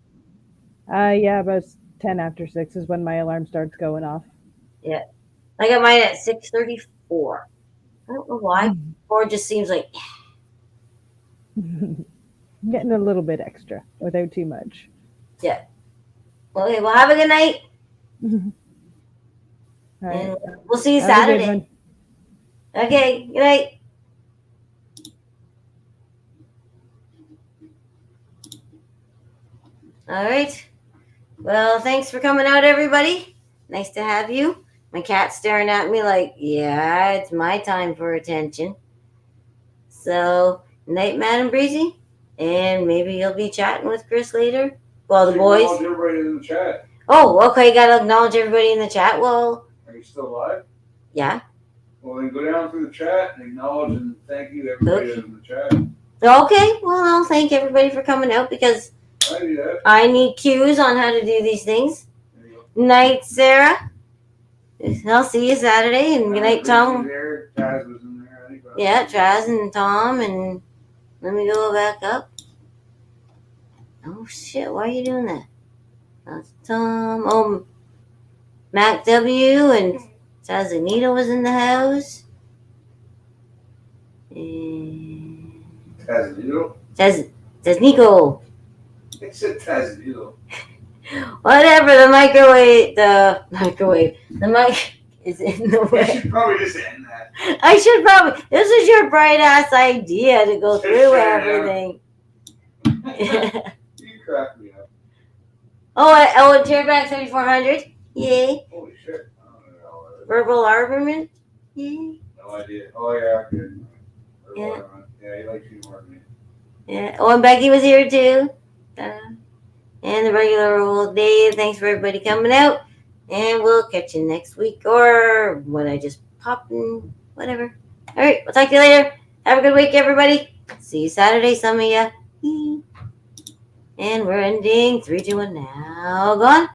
S4: Yeah, about 10 after 6 is when my alarm starts going off.
S1: I got mine at 6:34. I don't know why. Or it just seems like
S4: Getting a little bit extra without too much.
S1: okay. Well, have a good night,
S4: All right.
S1: and we'll see you
S4: Have a good
S1: Saturday.
S4: one.
S1: Okay. Good night. All right. Well, thanks for coming out, everybody. Nice to have you. My cat's staring at me like, yeah, it's my time for attention. So, night, Madam Breezy. And maybe you'll be chatting with Chris later. Well, the boys.
S2: Acknowledge everybody in the chat.
S1: Oh, okay. Got to acknowledge everybody in the chat. Well,
S2: Are you still live?
S1: yeah.
S2: Well, then go down through the chat and acknowledge and thank you to everybody that's in the chat.
S1: Okay. Well, I'll thank everybody for coming out because
S2: I do that.
S1: I need cues on how to do these things.
S2: There you go.
S1: Night, Sarah. I'll see you Saturday. And good night,
S2: Breezy's
S1: Tom.
S2: there. Taz was in there. I think.
S1: Yeah, Traz and Tom. And let me go back up. Oh, shit. Why are you doing that? That's Tom. Oh, Mac W. And Tazanita was in the house. And
S2: Tazanito.
S1: Taznico.
S2: It said Tazanito.
S1: Whatever. The mic is in the
S2: We
S1: way.
S2: should probably just end that.
S1: I should probably. This is your bright ass idea to go
S2: Just
S1: through
S2: shut it down.
S1: everything.
S2: You crack me up.
S1: Oh, tear back 3400. Yay.
S2: Holy shit. I don't know.
S1: Verbal armament. Yay.
S2: No idea. Oh, yeah. Good.
S1: Yeah.
S2: Yeah, he likes you more than me.
S1: Yeah. Oh, and Becky was here too. And the regular old Dave. Thanks for everybody coming out. And we'll catch you next week or when I just pop in, whatever. All right. We'll talk to you later. Have a good week, everybody. See you Saturday, some of ya. And we're ending 3, 2, 1 now. Gone.